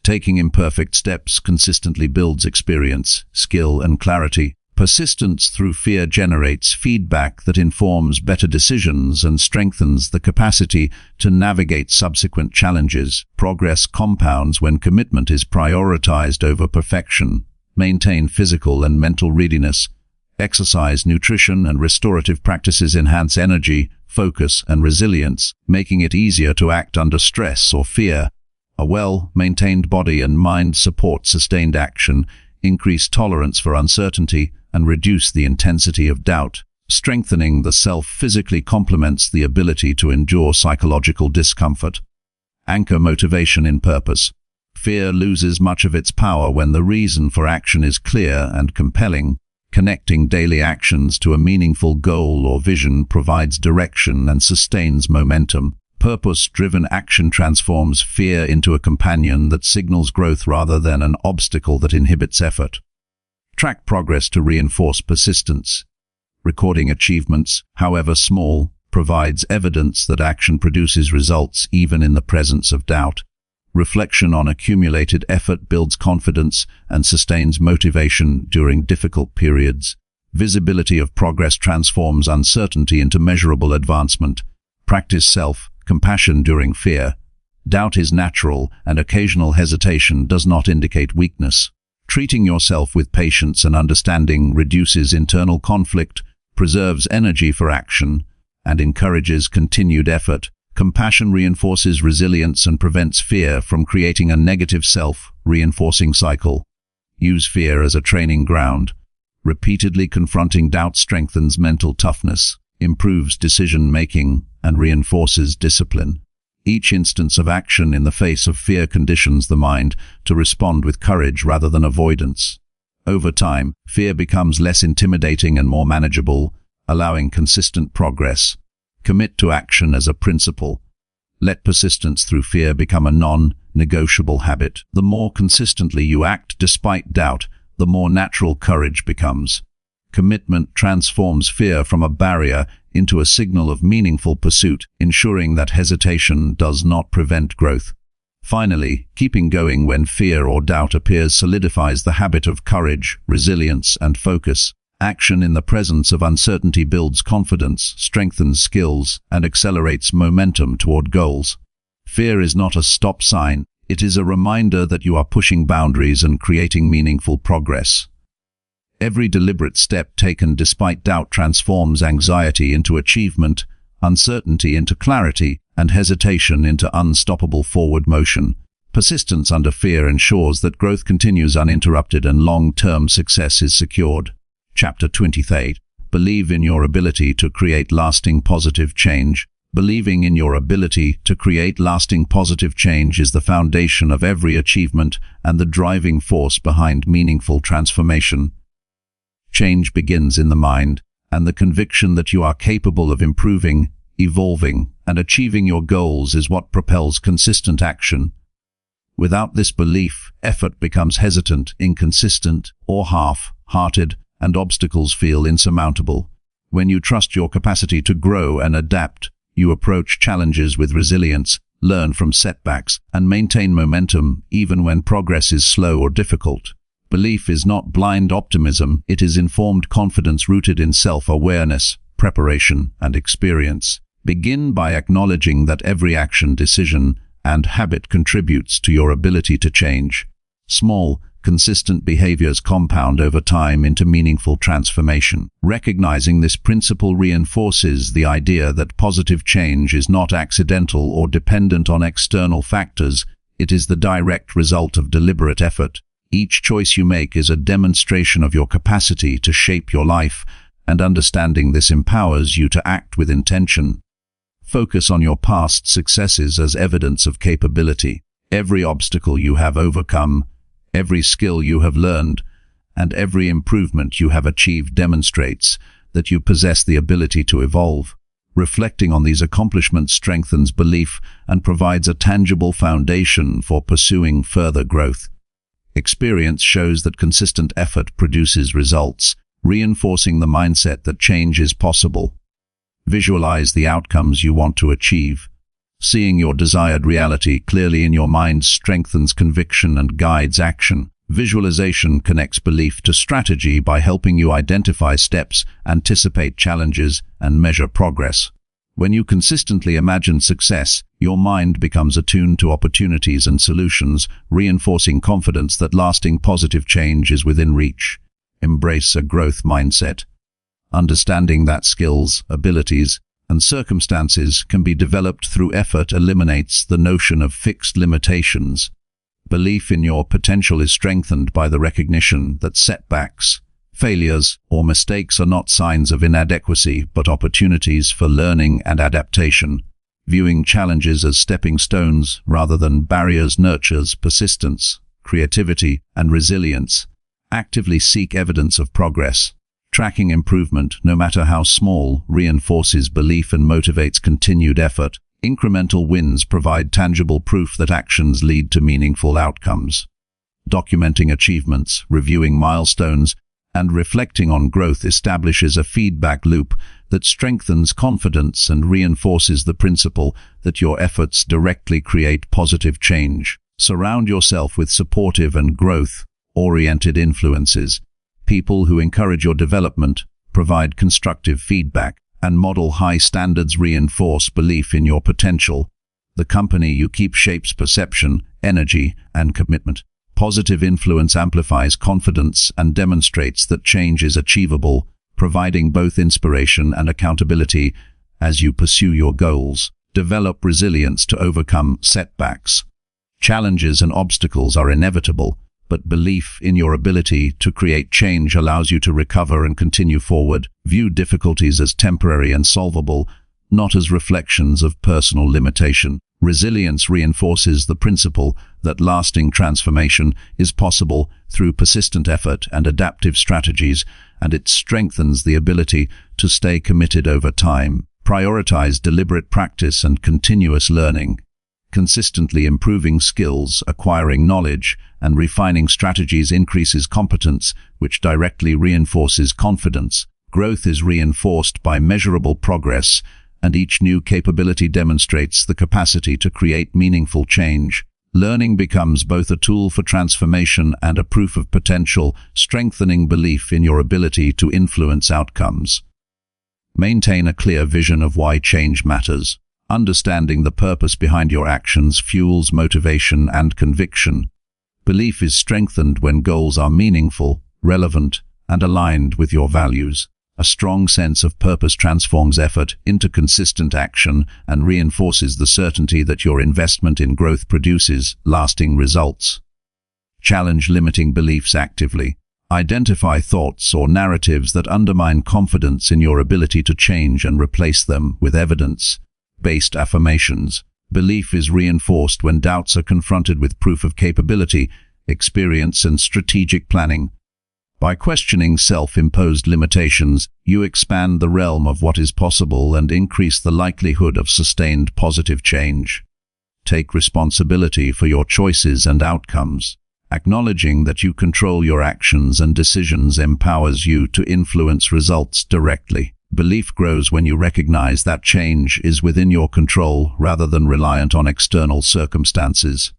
Speaker 1: Taking imperfect steps consistently builds experience, skill, and clarity. Persistence through fear generates feedback that informs better decisions and strengthens the capacity to navigate subsequent challenges. Progress compounds when commitment is prioritized over perfection. Maintain physical and mental readiness. Exercise, nutrition, and restorative practices enhance energy, focus, and resilience, making it easier to act under stress or fear. A well-maintained body and mind support sustained action, increase tolerance for uncertainty, and reduce the intensity of doubt. Strengthening the self physically complements the ability to endure psychological discomfort. Anchor motivation in purpose. Fear loses much of its power when the reason for action is clear and compelling. Connecting daily actions to a meaningful goal or vision provides direction and sustains momentum. Purpose-driven action transforms fear into a companion that signals growth rather than an obstacle that inhibits effort. Track progress to reinforce persistence. Recording achievements, however small, provides evidence that action produces results even in the presence of doubt. Reflection on accumulated effort builds confidence and sustains motivation during difficult periods. Visibility of progress transforms uncertainty into measurable advancement. Practice self-compassion during fear. Doubt is natural, and occasional hesitation does not indicate weakness. Treating yourself with patience and understanding reduces internal conflict, preserves energy for action, and encourages continued effort. Compassion reinforces resilience and prevents fear from creating a negative self-reinforcing cycle. Use fear as a training ground. Repeatedly confronting doubt strengthens mental toughness, improves decision-making, and reinforces discipline. Each instance of action in the face of fear conditions the mind to respond with courage rather than avoidance. Over time, fear becomes less intimidating and more manageable, allowing consistent progress. Commit to action as a principle. Let persistence through fear become a non-negotiable habit. The more consistently you act despite doubt, the more natural courage becomes. Commitment transforms fear from a barrier into a signal of meaningful pursuit, ensuring that hesitation does not prevent growth. Finally, keeping going when fear or doubt appears solidifies the habit of courage, resilience, and focus. Action in the presence of uncertainty builds confidence, strengthens skills, and accelerates momentum toward goals. Fear is not a stop sign, it is a reminder that you are pushing boundaries and creating meaningful progress. Every deliberate step taken despite doubt transforms anxiety into achievement, uncertainty into clarity, and hesitation into unstoppable forward motion. Persistence under fear ensures that growth continues uninterrupted and long-term success is secured. Chapter 28. Believe in your ability to create lasting positive change. Believing in your ability to create lasting positive change is the foundation of every achievement and the driving force behind meaningful transformation. Change begins in the mind, and the conviction that you are capable of improving, evolving, and achieving your goals is what propels consistent action. Without this belief, effort becomes hesitant, inconsistent, or half-hearted, and obstacles feel insurmountable. When you trust your capacity to grow and adapt, you approach challenges with resilience, learn from setbacks, and maintain momentum even when progress is slow or difficult. Belief is not blind optimism, it is informed confidence rooted in self-awareness, preparation, and experience. Begin by acknowledging that every action, decision, and habit contributes to your ability to change. Small, consistent behaviors compound over time into meaningful transformation. Recognizing this principle reinforces the idea that positive change is not accidental or dependent on external factors, it is the direct result of deliberate effort. Each choice you make is a demonstration of your capacity to shape your life, and understanding this empowers you to act with intention. Focus on your past successes as evidence of capability. Every obstacle you have overcome, every skill you have learned, and every improvement you have achieved demonstrates that you possess the ability to evolve. Reflecting on these accomplishments strengthens belief and provides a tangible foundation for pursuing further growth. Experience shows that consistent effort produces results, reinforcing the mindset that change is possible. Visualize the outcomes you want to achieve. Seeing your desired reality clearly in your mind strengthens conviction and guides action. Visualization connects belief to strategy by helping you identify steps, anticipate challenges, and measure progress. When you consistently imagine success, your mind becomes attuned to opportunities and solutions, reinforcing confidence that lasting positive change is within reach. Embrace a growth mindset. Understanding that skills, abilities, and circumstances can be developed through effort eliminates the notion of fixed limitations. Belief in your potential is strengthened by the recognition that setbacks, Failures or mistakes are not signs of inadequacy, but opportunities for learning and adaptation. Viewing challenges as stepping stones rather than barriers nurtures persistence, creativity, and resilience. Actively seek evidence of progress. Tracking improvement, no matter how small, reinforces belief and motivates continued effort. Incremental wins provide tangible proof that actions lead to meaningful outcomes. Documenting achievements, reviewing milestones, and reflecting on growth establishes a feedback loop that strengthens confidence and reinforces the principle that your efforts directly create positive change. Surround yourself with supportive and growth-oriented influences. People who encourage your development, provide constructive feedback, and model high standards reinforce belief in your potential. The company you keep shapes perception, energy, and commitment. Positive influence amplifies confidence and demonstrates that change is achievable, providing both inspiration and accountability as you pursue your goals. Develop resilience to overcome setbacks. Challenges and obstacles are inevitable, but belief in your ability to create change allows you to recover and continue forward. View difficulties as temporary and solvable, not as reflections of personal limitation. Resilience reinforces the principle that lasting transformation is possible through persistent effort and adaptive strategies, and it strengthens the ability to stay committed over time. Prioritize deliberate practice and continuous learning. Consistently improving skills, acquiring knowledge, and refining strategies increases competence, which directly reinforces confidence. Growth is reinforced by measurable progress, and each new capability demonstrates the capacity to create meaningful change. Learning becomes both a tool for transformation and a proof of potential, strengthening belief in your ability to influence outcomes. Maintain a clear vision of why change matters. Understanding the purpose behind your actions fuels motivation and conviction. Belief is strengthened when goals are meaningful, relevant, and aligned with your values. A strong sense of purpose transforms effort into consistent action and reinforces the certainty that your investment in growth produces lasting results. Challenge limiting beliefs actively. Identify thoughts or narratives that undermine confidence in your ability to change and replace them with evidence-based affirmations. Belief is reinforced when doubts are confronted with proof of capability, experience, and strategic planning. By questioning self-imposed limitations, you expand the realm of what is possible and increase the likelihood of sustained positive change. Take responsibility for your choices and outcomes. Acknowledging that you control your actions and decisions empowers you to influence results directly. Belief grows when you recognize that change is within your control rather than reliant on external circumstances.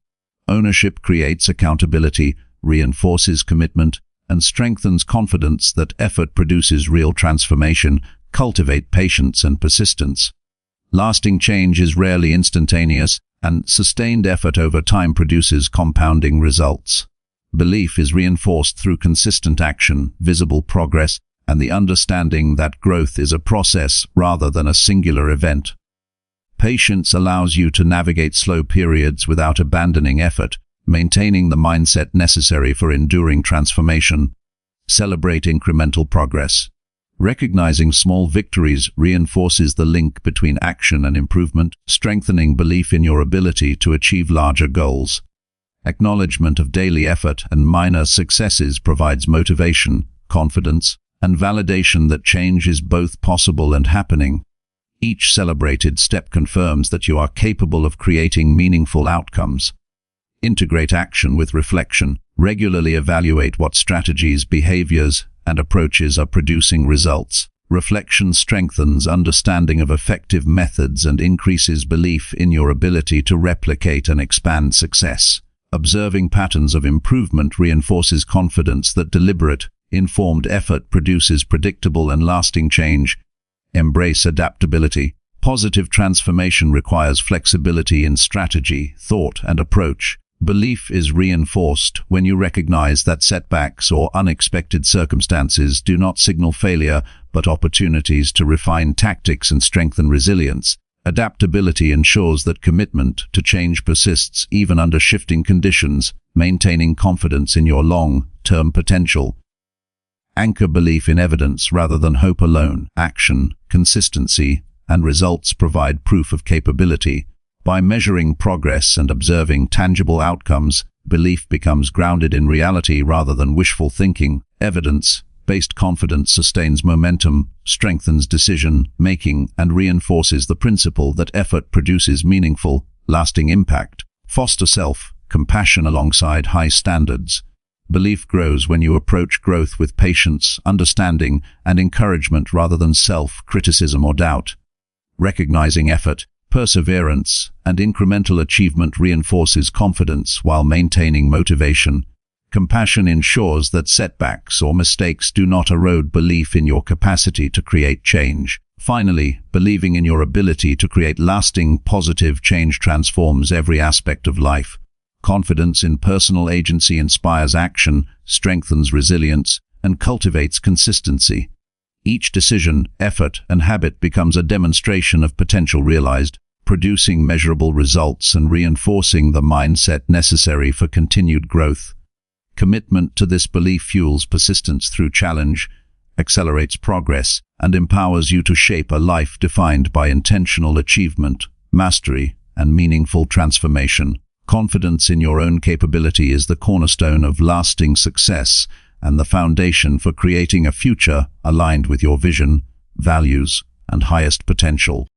Speaker 1: Ownership creates accountability, reinforces commitment, and strengthens confidence that effort produces real transformation. Cultivate patience and persistence. Lasting change is rarely instantaneous, and sustained effort over time produces compounding results. Belief is reinforced through consistent action, visible progress, and the understanding that growth is a process rather than a singular event. Patience allows you to navigate slow periods without abandoning effort, maintaining the mindset necessary for enduring transformation. Celebrate incremental progress. Recognizing small victories reinforces the link between action and improvement, strengthening belief in your ability to achieve larger goals. Acknowledgement of daily effort and minor successes provides motivation, confidence, and validation that change is both possible and happening. Each celebrated step confirms that you are capable of creating meaningful outcomes. Integrate action with reflection. Regularly evaluate what strategies, behaviors, and approaches are producing results. Reflection strengthens understanding of effective methods and increases belief in your ability to replicate and expand success. Observing patterns of improvement reinforces confidence that deliberate, informed effort produces predictable and lasting change. Embrace adaptability. Positive transformation requires flexibility in strategy, thought, and approach. Belief is reinforced when you recognize that setbacks or unexpected circumstances do not signal failure, but opportunities to refine tactics and strengthen resilience. Adaptability ensures that commitment to change persists even under shifting conditions, maintaining confidence in your long-term potential. Anchor belief in evidence rather than hope alone. Action, consistency, and results provide proof of capability. By measuring progress and observing tangible outcomes, belief becomes grounded in reality rather than wishful thinking. Evidence-based confidence sustains momentum, strengthens decision-making, and reinforces the principle that effort produces meaningful, lasting impact. Foster self-compassion alongside high standards. Belief grows when you approach growth with patience, understanding, and encouragement rather than self-criticism or doubt. Recognizing effort, perseverance, and incremental achievement reinforces confidence while maintaining motivation. Compassion ensures that setbacks or mistakes do not erode belief in your capacity to create change. Finally, believing in your ability to create lasting, positive change transforms every aspect of life. Confidence in personal agency inspires action, strengthens resilience, and cultivates consistency. Each decision, effort, and habit becomes a demonstration of potential realized, producing measurable results and reinforcing the mindset necessary for continued growth. Commitment to this belief fuels persistence through challenge, accelerates progress, and empowers you to shape a life defined by intentional achievement, mastery, and meaningful transformation. Confidence in your own capability is the cornerstone of lasting success and the foundation for creating a future aligned with your vision, values, and highest potential.